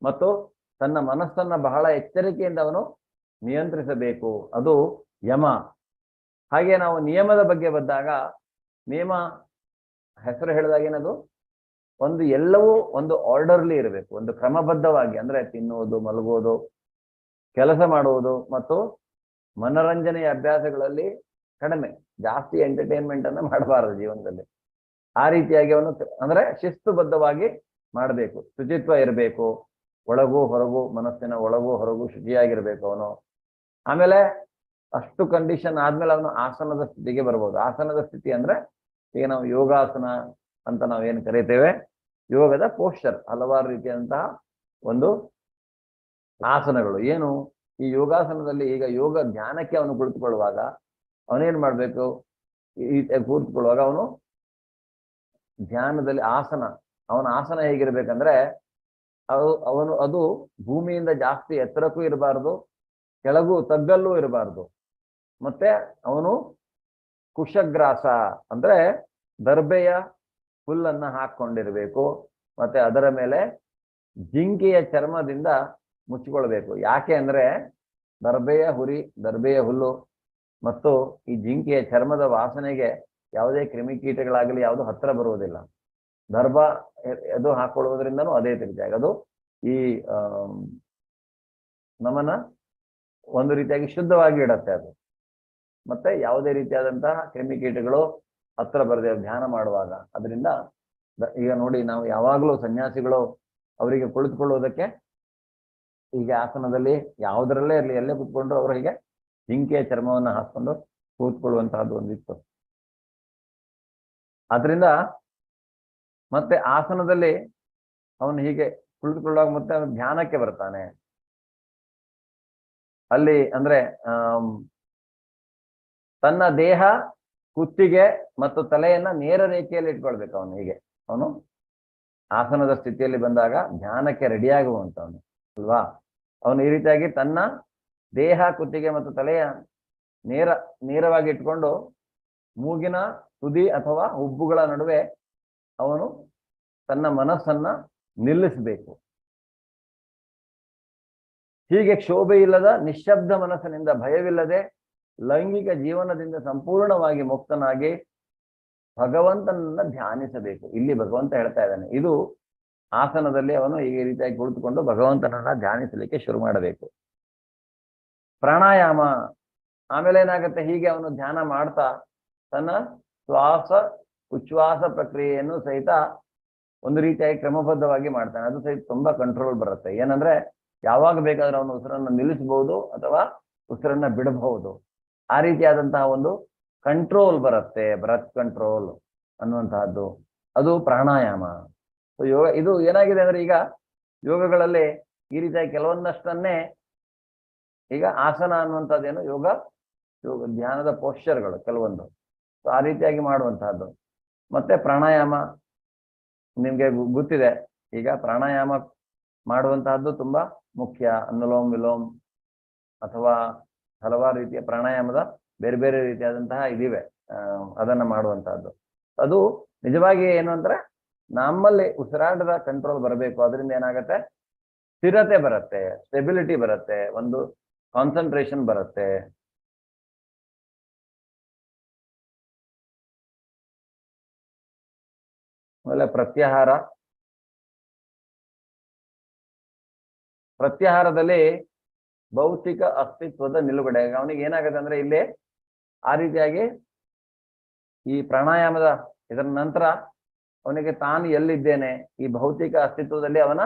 ಮತ್ತು ತನ್ನ ಮನಸ್ಸನ್ನ ಬಹಳ ಎಚ್ಚರಿಕೆಯಿಂದ ಅವನು ನಿಯಂತ್ರಿಸಬೇಕು. ಅದು ಯಮ. ಹಾಗೆ ನಾವು ನಿಯಮದ ಬಗ್ಗೆ ಬಂದಾಗ, ನಿಯಮ ಹೆಸರು ಹೇಳಿದಾಗ ಏನದು, ಒಂದು ಎಲ್ಲವೂ ಒಂದು ಆರ್ಡರ್ಲಿ ಇರಬೇಕು, ಒಂದು ಕ್ರಮಬದ್ಧವಾಗಿ. ಅಂದ್ರೆ ತಿನ್ನುವುದು, ಮಲಗುವುದು, ಕೆಲಸ ಮಾಡುವುದು ಮತ್ತು ಮನರಂಜನೆಯ ಅಭ್ಯಾಸಗಳಲ್ಲಿ ಕಡಿಮೆ, ಜಾಸ್ತಿ ಎಂಟರ್ಟೈನ್ಮೆಂಟ್ ಅನ್ನ ಮಾಡಬಾರದು ಜೀವನದಲ್ಲಿ. ಆ ರೀತಿಯಾಗಿ ಅವನು ಅಂದ್ರೆ ಶಿಸ್ತುಬದ್ಧವಾಗಿ ಮಾಡಬೇಕು. ಶುಚಿತ್ವ ಇರಬೇಕು, ಒಳಗೂ ಹೊರಗೂ, ಮನಸ್ಸಿನ ಒಳಗೂ ಹೊರಗೂ ಶುಚಿಯಾಗಿರ್ಬೇಕು ಅವನು. ಆಮೇಲೆ ಅಷ್ಟು ಕಂಡೀಷನ್ ಆದ್ಮೇಲೆ ಅವನು ಆಸನದ ಸ್ಥಿತಿಗೆ ಬರ್ಬೋದು. ಆಸನದ ಸ್ಥಿತಿ ಅಂದ್ರೆ ಈಗ ನಾವು ಯೋಗಾಸನ ಅಂತ ನಾವೇನು ಕರೀತೇವೆ, ಯೋಗದ ಪೋಸ್ಚರ್, ಹಲವಾರು ರೀತಿಯಾದಂತಹ ಒಂದು ಆಸನಗಳು. ಏನು ಈ ಯೋಗಾಸನದಲ್ಲಿ, ಈಗ ಯೋಗ ಧ್ಯಾನಕ್ಕೆ ಅವನು ಕುಳಿತುಕೊಳ್ಳುವಾಗ ಅವನೇನ್ ಮಾಡ್ಬೇಕು, ಈ ಕೂತ್ಕೊಳ್ಳುವಾಗ ಅವನು ಧ್ಯಾನದಲ್ಲಿ ಅವನ ಆಸನ ಹೇಗಿರ್ಬೇಕಂದ್ರೆ ಅದು ಭೂಮಿಯಿಂದ ಜಾಸ್ತಿ ಎತ್ತರಕ್ಕೂ ಇರಬಾರ್ದು, ಕೆಳಗೂ ತಗ್ಗಲ್ಲೂ ಇರಬಾರ್ದು. ಮತ್ತೆ ಅವನು ಕುಶಗ್ರಾಸ ಅಂದ್ರೆ ದರ್ಬೆಯ ಹುಲ್ಲನ್ನ ಹಾಕೊಂಡಿರ್ಬೇಕು. ಮತ್ತೆ ಅದರ ಮೇಲೆ ಜಿಂಕೆಯ ಚರ್ಮದಿಂದ ಮುಚ್ಚಿಕೊಳ್ಬೇಕು. ಯಾಕೆ ಅಂದ್ರೆ ದರ್ಬೆಯ ಹುಲ್ಲು ಮತ್ತು ಈ ಜಿಂಕೆಯ ಚರ್ಮದ ವಾಸನೆಗೆ ಯಾವುದೇ ಕ್ರಿಮಿಕೀಟಗಳಾಗಲಿ ಯಾವುದು ಹತ್ರ ಬರುವುದಿಲ್ಲ. ದರ್ಭ ಅದು ಹಾಕೊಳ್ಳುವುದರಿಂದನೂ ಅದೇ ರೀತಿಯಾಗಿ ಅದು ಈ ನಮ್ಮನ್ನ ಒಂದು ರೀತಿಯಾಗಿ ಶುದ್ಧವಾಗಿ ಇಡತ್ತೆ ಅದು. ಮತ್ತೆ ಯಾವುದೇ ರೀತಿಯಾದಂತಹ ಕ್ರಿಮಿಕೀಟಗಳು ಹತ್ರ ಬರದೆ ಧ್ಯಾನ ಮಾಡುವಾಗ. ಅದರಿಂದ ಈಗ ನೋಡಿ, ನಾವು ಯಾವಾಗಲೂ ಸನ್ಯಾಸಿಗಳು ಅವರಿಗೆ ಕುಳಿತುಕೊಳ್ಳುವುದಕ್ಕೆ ಈಗ ಆಸನದಲ್ಲಿ ಯಾವುದರಲ್ಲೇ ಇರಲಿ, ಎಲ್ಲೇ ಕೂತ್ಕೊಂಡ್ರು ಅವರಿಗೆ ಜಿಂಕೆಯ ಚರ್ಮವನ್ನು ಹಾಕೊಂಡು ಕೂತ್ಕೊಳ್ಳುವಂತಹದ್ದು ಒಂದಿತ್ತು. ಆದ್ರಿಂದ ಮತ್ತೆ ಆಸನದಲ್ಲಿ ಅವನು ಹೀಗೆ ಕುಳಿತುಕೊಳ್ಳುವಾಗ ಮತ್ತೆ ಅವನು ಧ್ಯಾನಕ್ಕೆ ಬರ್ತಾನೆ. ಅಲ್ಲಿ ಅಂದ್ರೆ ತನ್ನ ದೇಹ, ಕುತ್ತಿಗೆ ಮತ್ತು ತಲೆಯನ್ನ ನೇರ ರೇಖೆಯಲ್ಲಿ ಇಟ್ಕೊಳ್ಬೇಕು ಅವನು. ಹೀಗೆ ಅವನು ಆಸನದ ಸ್ಥಿತಿಯಲ್ಲಿ ಬಂದಾಗ ಧ್ಯಾನಕ್ಕೆ ರೆಡಿಯಾಗುವಂತವನು ಅಲ್ವಾ. ಅವನು ಈ ರೀತಿಯಾಗಿ ತನ್ನ ದೇಹ, ಕುತ್ತಿಗೆ ಮತ್ತು ತಲೆಯ ನೇರವಾಗಿ ಇಟ್ಕೊಂಡು ಮೂಗಿನ ತುದಿ ಅಥವಾ ಹುಬ್ಬುಗಳ ನಡುವೆ ಅವನು ತನ್ನ ಮನಸ್ಸನ್ನ ನಿಲ್ಲಿಸಬೇಕು. ಹೀಗೆ ಕ್ಷೋಭೆ ಇಲ್ಲದ ನಿಶ್ಶಬ್ದ ಮನಸ್ಸಿನಿಂದ, ಭಯವಿಲ್ಲದೆ ಲೈಂಗಿಕ ಜೀವನದಿಂದ ಸಂಪೂರ್ಣವಾಗಿ ಮುಕ್ತನಾಗಿ ಭಗವಂತನನ್ನ ಧ್ಯಾನಿಸಬೇಕು. ಇಲ್ಲಿ ಭಗವಂತ ಹೇಳ್ತಾ ಇದ್ದಾನೆ, ಇದು ಆಸನದಲ್ಲಿ ಅವನು ಈ ರೀತಿಯಾಗಿ ಕುಳಿತುಕೊಂಡು ಭಗವಂತನನ್ನ ಧ್ಯಾನಿಸಲಿಕ್ಕೆ ಶುರು ಮಾಡಬೇಕು. ಪ್ರಾಣಾಯಾಮ, ಆಮೇಲೆ ಏನಾಗುತ್ತೆ, ಹೀಗೆ ಅವನು ಧ್ಯಾನ ಮಾಡ್ತಾ ತನ್ನ ಶ್ವಾಸ ಉಚ್ಛ್ವಾಸ ಪ್ರಕ್ರಿಯೆಯನ್ನು ಸಹಿತ ಒಂದು ರೀತಿಯಾಗಿ ಕ್ರಮಬದ್ಧವಾಗಿ ಮಾಡ್ತಾನೆ. ಅದು ಸಹಿತ ತುಂಬಾ ಕಂಟ್ರೋಲ್ ಬರುತ್ತೆ. ಏನಂದ್ರೆ ಯಾವಾಗ ಬೇಕಾದ್ರೆ ಅವನು ಉಸಿರನ್ನ ನಿಲ್ಲಿಸಬಹುದು ಅಥವಾ ಉಸಿರನ್ನ ಬಿಡಬಹುದು. ಆ ರೀತಿಯಾದಂತಹ ಒಂದು ಕಂಟ್ರೋಲ್ ಬರುತ್ತೆ, ಬ್ರೆತ್ ಕಂಟ್ರೋಲ್ ಅನ್ನುವಂತಹದ್ದು, ಅದು ಪ್ರಾಣಾಯಾಮ. ಸೊ ಯೋಗ ಇದು ಏನಾಗಿದೆ ಅಂದ್ರೆ, ಈಗ ಯೋಗಗಳಲ್ಲಿ ಈ ರೀತಿಯಾಗಿ ಕೆಲವೊಂದಷ್ಟನ್ನೇ, ಈಗ ಆಸನ ಅನ್ನುವಂಥದ್ದೇನು ಯೋಗ ಧ್ಯಾನದ ಪೋಶ್ಚರ್ಗಳು ಕೆಲವೊಂದು, ಸೊ ಆ ರೀತಿಯಾಗಿ ಮಾಡುವಂತಹದ್ದು. ಮತ್ತೆ ಪ್ರಾಣಾಯಾಮ ನಿಮ್ಗೆ ಗೊತ್ತಿದೆ. ಈಗ ಪ್ರಾಣಾಯಾಮ ಮಾಡುವಂತಹದ್ದು ತುಂಬಾ ಮುಖ್ಯ. ಅನುಲೋಮ್ ವಿಲೋಮ್ ಅಥವಾ ಹಲವಾರು ರೀತಿಯ ಪ್ರಾಣಾಯಾಮದ ಬೇರೆ ಬೇರೆ ರೀತಿಯಾದಂತಹ ಇದಿವೆ, ಅದನ್ನ ಮಾಡುವಂತಹದ್ದು. ಅದು ನಿಜವಾಗಿ ಏನು ಅಂದ್ರೆ, ನಮ್ಮಲ್ಲಿ ಉಸಿರಾಟದ ಕಂಟ್ರೋಲ್ ಬರಬೇಕು. ಅದರಿಂದ ಏನಾಗತ್ತೆ, ಸ್ಥಿರತೆ ಬರುತ್ತೆ, ಸ್ಟೆಬಿಲಿಟಿ ಬರುತ್ತೆ, ಒಂದು ಕಾನ್ಸಂಟ್ರೇಷನ್ ಬರುತ್ತೆ. ಆಮೇಲೆ ಪ್ರತ್ಯಾಹಾರದಲ್ಲಿ ಭೌತಿಕ ಅಸ್ತಿತ್ವದ ನಿಲುಗಡೆ. ಅವನಿಗೆ ಏನಾಗುತ್ತೆ ಅಂದ್ರೆ, ಇಲ್ಲಿ ಆ ರೀತಿಯಾಗಿ ಈ ಪ್ರಾಣಾಯಾಮದ ಇದರ ನಂತರ ಅವನಿಗೆ ತಾನು ಎಲ್ಲಿದ್ದೇನೆ, ಈ ಭೌತಿಕ ಅಸ್ತಿತ್ವದಲ್ಲಿ ಅವನ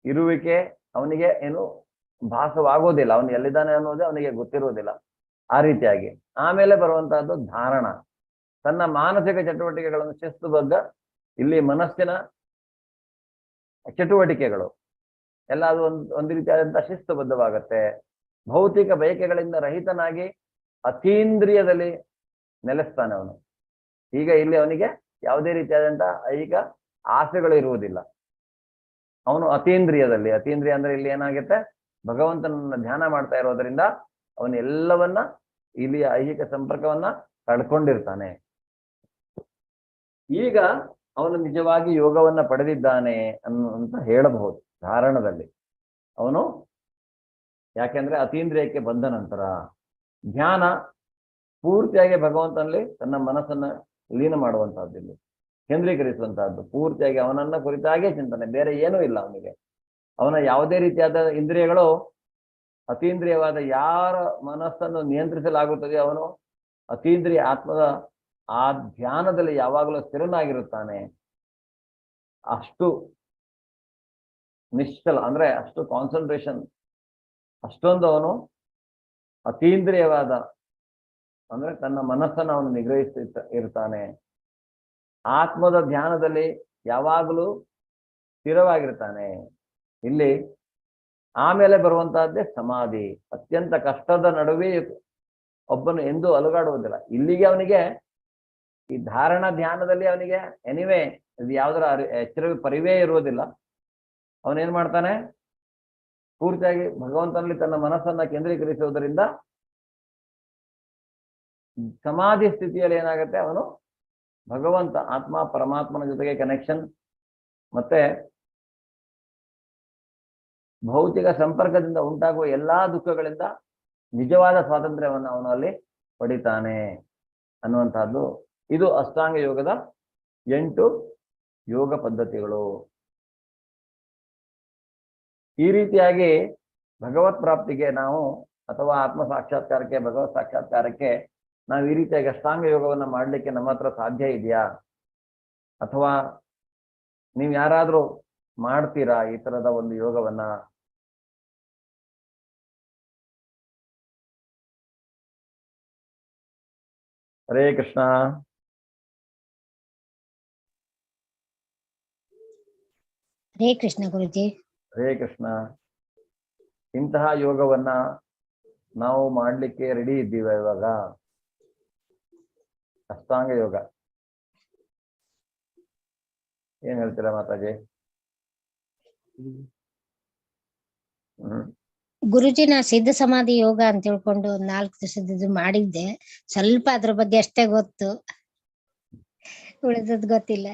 ಇರುವಿಕೆ ಅವನಿಗೆ ಏನು ಭಾಸವಾಗೋದಿಲ್ಲ. ಅವನು ಎಲ್ಲಿದ್ದಾನೆ ಅನ್ನೋದೇ ಅವನಿಗೆ ಗೊತ್ತಿರುವುದಿಲ್ಲ. ಆ ರೀತಿಯಾಗಿ ಆಮೇಲೆ ಬರುವಂತಹದ್ದು ಧಾರಣ. ತನ್ನ ಮಾನಸಿಕ ಚಟುವಟಿಕೆಗಳನ್ನು ಶಿಸ್ತುಬದ್ಧ, ಇಲ್ಲಿ ಮನಸ್ಸಿನ ಚಟುವಟಿಕೆಗಳು ಎಲ್ಲ ಅದು ಒಂದು ರೀತಿಯಾದಂತಹ ಶಿಸ್ತುಬದ್ಧವಾಗತ್ತೆ. ಭೌತಿಕ ಬಯಕೆಗಳಿಂದ ರಹಿತನಾಗಿ ಅತೀಂದ್ರಿಯದಲ್ಲಿ ನೆಲೆಸ್ತಾನೆ ಅವನು. ಈಗ ಇಲ್ಲಿ ಅವನಿಗೆ ಯಾವುದೇ ರೀತಿಯಾದಂತಹ ಐಹಿಕ ಆಸೆಗಳು ಇರುವುದಿಲ್ಲ. ಅವನು ಅತೀಂದ್ರಿಯದಲ್ಲಿ, ಅತೀಂದ್ರಿಯ ಅಂದ್ರೆ ಇಲ್ಲಿ ಏನಾಗುತ್ತೆ, ಭಗವಂತನನ್ನ ಧ್ಯಾನ ಮಾಡ್ತಾ ಇರೋದ್ರಿಂದ ಅವನು ಎಲ್ಲವನ್ನ, ಇಲ್ಲಿ ಐಹಿಕ ಸಂಪರ್ಕವನ್ನ ಕಳ್ಕೊಂಡಿರ್ತಾನೆ. ಈಗ ಅವನು ನಿಜವಾಗಿ ಯೋಗವನ್ನ ಪಡೆದಿದ್ದಾನೆ ಅಂತ ಹೇಳಬಹುದು ಧಾರಣದಲ್ಲಿ ಅವನು. ಯಾಕೆಂದ್ರೆ ಅತೀಂದ್ರಿಯಕ್ಕೆ ಬಂದ ನಂತರ ಧ್ಯಾನ ಪೂರ್ತಿಯಾಗಿ ಭಗವಂತನಲ್ಲಿ ತನ್ನ ಮನಸ್ಸನ್ನ ಲೀನ ಮಾಡುವಂತಹದ್ದು, ಕೇಂದ್ರೀಕರಿಸುವಂತಹದ್ದು, ಪೂರ್ತಿಯಾಗಿ ಅವನನ್ನ ಕುರಿತಾಗೇ ಚಿಂತನೆ, ಬೇರೆ ಏನೂ ಇಲ್ಲ ಅವನಿಗೆ. ಅವನ ಯಾವುದೇ ರೀತಿಯಾದ ಇಂದ್ರಿಯಗಳು ಅತೀಂದ್ರಿಯವಾದ ಯಾರ ಮನಸ್ಸನ್ನು ನಿಯಂತ್ರಿಸಲಾಗುತ್ತದೆ, ಅವನು ಅತೀಂದ್ರಿಯ ಆತ್ಮದ ಆ ಧ್ಯಾನದಲ್ಲಿ ಯಾವಾಗಲೂ ಸ್ಥಿರನಾಗಿರುತ್ತಾನೆ. ಅಷ್ಟು ನಿಶ್ಚಲ ಅಂದ್ರೆ ಅಷ್ಟು ಕಾನ್ಸಂಟ್ರೇಷನ್, ಅಷ್ಟೊಂದು ಅವನು ಅತೀಂದ್ರಿಯವಾದ ಅಂದ್ರೆ ತನ್ನ ಮನಸ್ಸನ್ನು ಅವನು ನಿಗ್ರಹಿಸ್ತಾ ಇರ್ತಾನೆ. ಆತ್ಮದ ಧ್ಯಾನದಲ್ಲಿ ಯಾವಾಗಲೂ ಸ್ಥಿರವಾಗಿರ್ತಾನೆ. ಇಲ್ಲಿ ಆಮೇಲೆ ಬರುವಂತಹದ್ದೇ ಸಮಾಧಿ. ಅತ್ಯಂತ ಕಷ್ಟದ ನಡುವೆ ಒಬ್ಬನು ಎಂದೂ ಅಲುಗಾಡುವುದಿಲ್ಲ. ಇಲ್ಲಿಗೆ ಅವನಿಗೆ ಈ ಧಾರಣ ಧ್ಯಾನದಲ್ಲಿ ಅವನಿಗೆ ಎನಿವೇ ಇದು ಯಾವುದರ ಎಚ್ಚರ ಪರಿವೇ ಇರುವುದಿಲ್ಲ. ಅವನೇನ್ ಮಾಡ್ತಾನೆ, ಪೂರ್ತಿಯಾಗಿ ಭಗವಂತನಲ್ಲಿ ತನ್ನ ಮನಸ್ಸನ್ನ ಕೇಂದ್ರೀಕರಿಸುವುದರಿಂದ ಸಮಾಧಿ ಸ್ಥಿತಿಯಲ್ಲಿ ಏನಾಗುತ್ತೆ, ಅವನು ಭಗವಂತ ಆತ್ಮ ಪರಮಾತ್ಮನ ಜೊತೆಗೆ ಕನೆಕ್ಷನ್ ಮತ್ತೆ ಭೌತಿಕ ಸಂಪರ್ಕದಿಂದ ಉಂಟಾಗುವ ಎಲ್ಲಾ ದುಃಖಗಳಿಂದ ನಿಜವಾದ ಸ್ವಾತಂತ್ರ್ಯವನ್ನು ಅವನು ಅಲ್ಲಿ ಪಡಿತಾನೆ ಅನ್ನುವಂತಹದ್ದು. ಇದು ಅಷ್ಟಾಂಗ ಯೋಗದ 8 ಯೋಗ ಪದ್ಧತಿಗಳು. ಈ ರೀತಿಯಾಗಿ ಭಗವತ್ ಪ್ರಾಪ್ತಿಗೆ ನಾವು ಅಥವಾ ಆತ್ಮ ಸಾಕ್ಷಾತ್ಕಾರಕ್ಕೆ, ಭಗವತ್ ಸಾಕ್ಷಾತ್ಕಾರಕ್ಕೆ ನಾವು ಈ ರೀತಿಯಾಗಿ ಅಷ್ಟಾಂಗ ಯೋಗವನ್ನ ಮಾಡಲಿಕ್ಕೆ ನಮ್ಮ ಹತ್ರ ಸಾಧ್ಯ ಇದೆಯಾ? ಅಥವಾ ನೀವು ಯಾರಾದ್ರೂ ಮಾಡ್ತೀರಾ ಈ ತರದ ಒಂದು ಯೋಗವನ್ನ? ಹರೇ ಕೃಷ್ಣ. ಹರೇ ಕೃಷ್ಣ ಗುರುಜಿ. ಹರೇ ಕೃಷ್ಣ. ಇಂತಹ ಯೋಗವನ್ನ ನಾವು ಮಾಡ್ಲಿಕ್ಕೆ ರೆಡಿ ಇದ್ದೀವ ಇವಾಗ? ಅಷ್ಟಾಂಗ ಯೋಗ ಏನ್ ಹೇಳ್ತೀರಾ ಮಾತಾಜಿ? ಗುರುಜಿ, ನಾ ಸಿದ್ಧ ಸಮಾಧಿ ಯೋಗ ಅಂತ ತಿಳ್ಕೊಂಡು 4 ದಿವಸದ್ದು ಮಾಡಿದ್ದೆ. ಸ್ವಲ್ಪ ಅದ್ರ ಬಗ್ಗೆ ಅಷ್ಟೇ ಗೊತ್ತು, ಉಳಿದದ್ ಗೊತ್ತಿಲ್ಲ.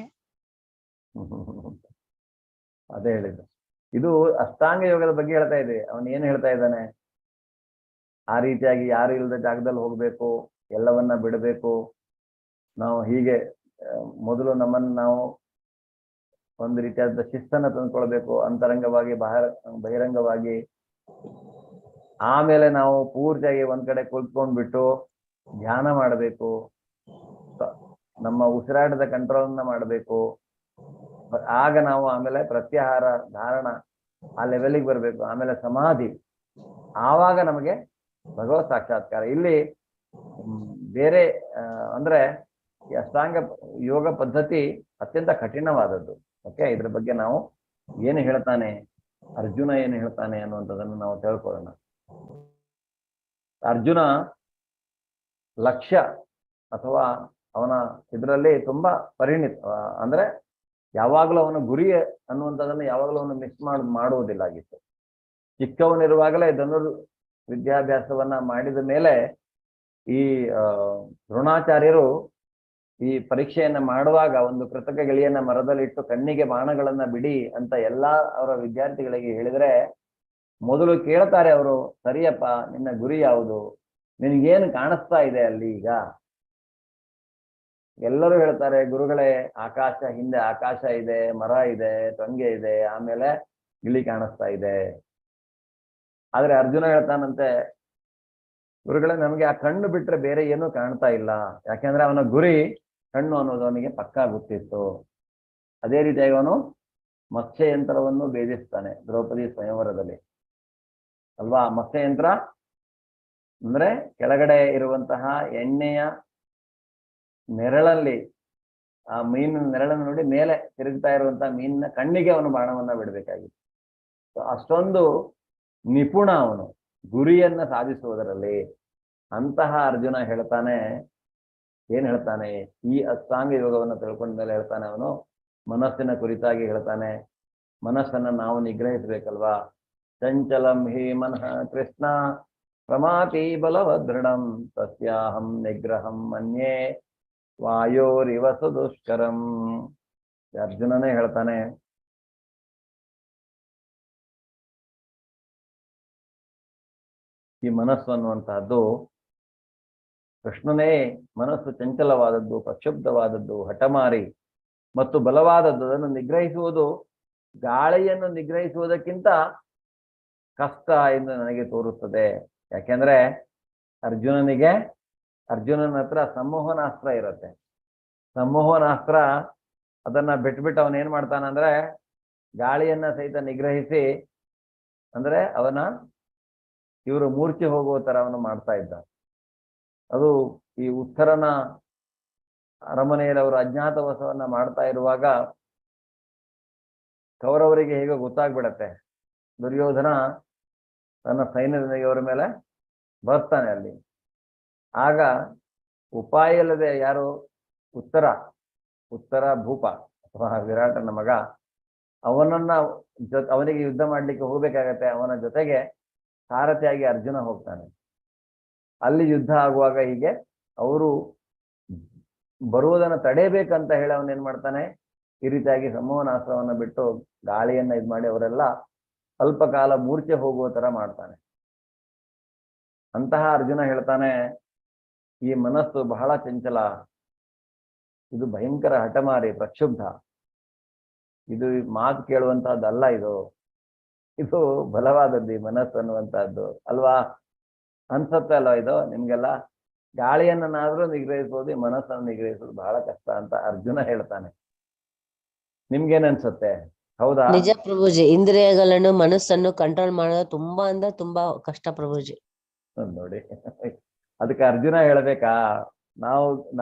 ಅದೇ ಹೇಳಿದ್ದು. ಇದು ಅಷ್ಟಾಂಗ ಯೋಗದ ಬಗ್ಗೆ ಹೇಳ್ತಾ ಇದೆ. ಅವನು ಏನ್ ಹೇಳ್ತಾ ಇದ್ದಾನೆ, ಆ ರೀತಿಯಾಗಿ ಯಾರು ಇಲ್ಲದ ಜಾಗದಲ್ಲಿ ಹೋಗ್ಬೇಕು, ಎಲ್ಲವನ್ನ ಬಿಡಬೇಕು, ನಾವು ಹೀಗೆ ಮೊದಲು ನಮ್ಮನ್ನು ನಾವು ಒಂದು ರೀತಿಯಾದ ಶಿಸ್ತನ್ನು ತಂದ್ಕೊಳ್ಬೇಕು, ಅಂತರಂಗವಾಗಿ ಬಹಿರಂಗವಾಗಿ. ಆಮೇಲೆ ನಾವು ಪೂರ್ತಿಯಾಗಿ ಒಂದ್ ಕಡೆ ಕುಳಿತ್ಕೊಂಡ್ಬಿಟ್ಟು ಧ್ಯಾನ ಮಾಡಬೇಕು, ನಮ್ಮ ಉಸಿರಾಟದ ಕಂಟ್ರೋಲ್ನ ಮಾಡಬೇಕು. ಆಗ ನಾವು ಆಮೇಲೆ ಪ್ರತ್ಯಾಹಾರ ಧಾರಣ ಆ ಲೆವೆಲಿಗೆ ಬರಬೇಕು. ಆಮೇಲೆ ಸಮಾಧಿ, ಆವಾಗ ನಮಗೆ ಭಗವತ್ ಸಾಕ್ಷಾತ್ಕಾರ. ಇಲ್ಲಿ ಬೇರೆ ಅಂದ್ರೆ ಈ ಅಷ್ಟಾಂಗ ಯೋಗ ಪದ್ಧತಿ ಅತ್ಯಂತ ಕಠಿಣವಾದದ್ದು. ಓಕೆ, ಇದ್ರ ಬಗ್ಗೆ ನಾವು ಏನು ಹೇಳ್ತಾನೆ ಅರ್ಜುನ, ಏನು ಹೇಳ್ತಾನೆ ಅನ್ನುವಂಥದ್ದನ್ನು ನಾವು ತಿಳ್ಕೊಳ್ಳೋಣ. ಅರ್ಜುನ ಲಕ್ಷ್ಯ ಅಥವಾ ಅವನ ಇದರಲ್ಲಿ ತುಂಬಾ ಪರಿಣಿತ, ಅಂದ್ರೆ ಯಾವಾಗಲೂ ಅವನ ಗುರಿ ಅನ್ನುವಂಥದ್ದನ್ನು ಯಾವಾಗಲೂ ಅವನು ಮಿಸ್ ಮಾಡುವುದಿಲ್ಲಾಗಿತ್ತು. ಚಿಕ್ಕವನಿರುವಾಗಲೇ ವಿದ್ಯಾಭ್ಯಾಸವನ್ನ ಮಾಡಿದ ಮೇಲೆ ಈ ದ್ರೋಣಾಚಾರ್ಯರು ಈ ಪರೀಕ್ಷೆಯನ್ನ ಮಾಡುವಾಗ ಒಂದು ಕೃತಕ ಗಿಳಿಯನ್ನ ಮರದಲ್ಲಿಟ್ಟು ಕಣ್ಣಿಗೆ ಬಾಣಗಳನ್ನ ಬಿಡಿ ಅಂತ ಎಲ್ಲಾ ಅವರ ವಿದ್ಯಾರ್ಥಿಗಳಿಗೆ ಹೇಳಿದ್ರೆ ಮೊದಲು ಕೇಳ್ತಾರೆ ಅವರು, ಸರಿಯಪ್ಪ ನಿನ್ನ ಗುರಿ ಯಾವುದು, ನಿನಗೇನು ಕಾಣಿಸ್ತಾ ಇದೆ ಅಲ್ಲಿ ಈಗ? ಎಲ್ಲರೂ ಹೇಳ್ತಾರೆ, ಗುರುಗಳೇ ಆಕಾಶ, ಹಿಂದೆ ಆಕಾಶ ಇದೆ, ಮರ ಇದೆ, ಟೊಂಗೆ ಇದೆ, ಆಮೇಲೆ ಗಿಳಿ ಕಾಣಿಸ್ತಾ ಇದೆ. ಆದ್ರೆ ಅರ್ಜುನ ಹೇಳ್ತಾನಂತೆ, ಗುರುಗಳೇ ನಮಗೆ ಆ ಕಣ್ಣು ಬಿಟ್ರೆ ಬೇರೆ ಏನೂ ಕಾಣ್ತಾ ಇಲ್ಲ. ಯಾಕೆಂದ್ರೆ ಅವನ ಗುರಿ ಕಣ್ಣು ಅನ್ನೋದು ಅವನಿಗೆ ಪಕ್ಕಾ ಗೊತ್ತಿತ್ತು. ಅದೇ ರೀತಿಯಾಗಿ ಅವನು ಮತ್ಸ್ಯಯಂತ್ರವನ್ನು ಭೇದಿಸ್ತಾನೆ ದ್ರೌಪದಿ ಸ್ವಯಂವರದಲ್ಲಿ ಅಲ್ವಾ. ಮತ್ಸ್ಯಯಂತ್ರ ಅಂದ್ರೆ ಕೆಳಗಡೆ ಇರುವಂತಹ ಎಣ್ಣೆಯ ನೆರಳಲ್ಲಿ ಆ ಮೀನಿನ ನೆರಳನ್ನು ನೋಡಿ ಮೇಲೆ ತಿರುಗ್ತಾ ಇರುವಂತಹ ಮೀನಿನ ಕಣ್ಣಿಗೆ ಅವನು ಬಾಣವನ್ನ ಬಿಡಬೇಕಾಗಿತ್ತು. ಅಷ್ಟೊಂದು ನಿಪುಣ ಅವನು ಗುರಿಯನ್ನ ಸಾಧಿಸುವುದರಲ್ಲಿ. ಅಂತಹ ಅರ್ಜುನ ಹೇಳ್ತಾನೆ, ಏನ್ ಹೇಳ್ತಾನೆ, ಈ ಅಷ್ಟಾಂಗ ಯೋಗವನ್ನು ತಿಳ್ಕೊಂಡ ಮೇಲೆ ಹೇಳ್ತಾನೆ ಅವನು, ಮನಸ್ಸಿನ ಕುರಿತಾಗಿ ಹೇಳ್ತಾನೆ. ಮನಸ್ಸನ್ನ ನಾವು ನಿಗ್ರಹಿಸ್ಬೇಕಲ್ವಾ. ಚಂಚಲಂ ಹಿ ಮನಃ ಕೃಷ್ಣ ಪ್ರಮಾತಿ ಬಲವದೃಢಂ ತಸ್ಯಾಹಂ ನಿಗ್ರಹಂ ಮನ್ಯೇ ವಾಯೋರಿವ ಸುದುಷ್ಕರಂ. ಅರ್ಜುನನೇ ಹೇಳ್ತಾನೆ, ಈ ಮನಸ್ಸು ಅನ್ನುವಂತಹದ್ದು ಕೃಷ್ಣನೇ. ಮನಸ್ಸು ಚಂಚಲವಾದದ್ದು, ಪ್ರಕ್ಷುಬ್ಧವಾದದ್ದು, ಹಠಮಾರಿ ಮತ್ತು ಬಲವಾದದ್ದು. ಅದನ್ನು ನಿಗ್ರಹಿಸುವುದು ಗಾಳಿಯನ್ನು ನಿಗ್ರಹಿಸುವುದಕ್ಕಿಂತ ಕಷ್ಟ ಎಂದು ನನಗೆ ತೋರುತ್ತದೆ. ಯಾಕೆಂದ್ರೆ ಅರ್ಜುನನ ಹತ್ರ ಸಂಮೋಹನಾಸ್ತ್ರ ಇರುತ್ತೆ. ಸಂಮೋಹನಾಸ್ತ್ರ ಅದನ್ನ ಬಿಟ್ಬಿಟ್ಟು ಅವನ್ ಏನ್ ಮಾಡ್ತಾನಂದ್ರೆ ಗಾಳಿಯನ್ನ ಸಹಿತ ನಿಗ್ರಹಿಸಿ, ಅಂದ್ರೆ ಇವರು ಮೂರ್ಛೆ ಹೋಗುವ ತರ ಅವನು ಮಾಡ್ತಾ ಇದ್ದ. ಅದು ಈ ಉತ್ತರನ ಅರಮನೆಯಲ್ಲಿ ಅವರು ಅಜ್ಞಾತವಾಸವನ್ನ ಮಾಡ್ತಾ ಇರುವಾಗ ಕೌರವರಿಗೆ ಹೇಗೆ ಗೊತ್ತಾಗ್ಬಿಡತ್ತೆ. ದುರ್ಯೋಧನ ತನ್ನ ಸೈನ್ಯದೊಂದಿಗೆ ಅವರ ಮೇಲೆ ಬರ್ತಾನೆ ಅಲ್ಲಿ. ಆಗ ಉಪಾಯ ಇಲ್ಲದೆ ಯಾರು ಉತ್ತರ ಭೂಪ ಅಥವಾ ವಿರಾಟನ ಮಗ, ಅವನಿಗೆ ಯುದ್ಧ ಮಾಡ್ಲಿಕ್ಕೆ ಹೋಗ್ಬೇಕಾಗತ್ತೆ. ಅವನ ಜೊತೆಗೆ ಸಾರಥಿಯಾಗಿ ಅರ್ಜುನ ಹೋಗ್ತಾನೆ. ಅಲ್ಲಿ ಯುದ್ಧ ಆಗುವಾಗ ಹೀಗೆ ಅವರು ಬರುವುದನ್ನು ತಡೆಯಬೇಕಂತ ಹೇಳಿ ಅವನೇನ್ ಮಾಡ್ತಾನೆ, ಈ ರೀತಿಯಾಗಿ ಸಂಮೋಹನಾಸ್ತ್ರವನ್ನ ಬಿಟ್ಟು ಗಾಳಿಯನ್ನ ಮಾಡಿ ಅವರೆಲ್ಲ ಅಲ್ಪ ಕಾಲ ಮೂರ್ಛೆ ಹೋಗುವ ತರ ಮಾಡ್ತಾನೆ. ಅಂತಹ ಅರ್ಜುನ ಹೇಳ್ತಾನೆ, ಈ ಮನಸ್ಸು ಬಹಳ ಚಂಚಲ, ಇದು ಭಯಂಕರ ಹಠಮಾರಿ, ಪ್ರಕ್ಷುಬ್ಧ, ಇದು ಮಾತು ಕೇಳುವಂತಹದ್ದಲ್ಲ, ಇದು ಬಲವಾದದ್ದು ಈ ಮನಸ್ಸು ಅನ್ನುವಂತಹದ್ದು ಅಲ್ವಾ. ಅನ್ಸತ್ತೆ ಅಲ್ವಾ ಇದು ನಿಮ್ಗೆಲ್ಲ? ಗಾಳಿಯನ್ನಾದ್ರೂ ನಿಗ್ರಹಿಸೋದು, ಈ ಮನಸ್ಸನ್ನು ನಿಗ್ರಹಿಸೋದು ಬಹಳ ಕಷ್ಟ ಅಂತ ಅರ್ಜುನ ಹೇಳ್ತಾನೆ. ನಿಮ್ಗೇನ್ ಅನ್ಸುತ್ತೆ? ಹೌದಾ? ನಿಜ ಪ್ರಭುಜಿ, ಇಂದ್ರಿಯಗಳನ್ನು ಮನಸ್ಸನ್ನು ಕಂಟ್ರೋಲ್ ಮಾಡೋದು ತುಂಬಾ ಅಂದ್ರೆ ತುಂಬಾ ಕಷ್ಟ ಪ್ರಭುಜಿ. ನೋಡಿ, ಅದಕ್ಕೆ ಅರ್ಜುನ ಹೇಳ್ಬೇಕಾ?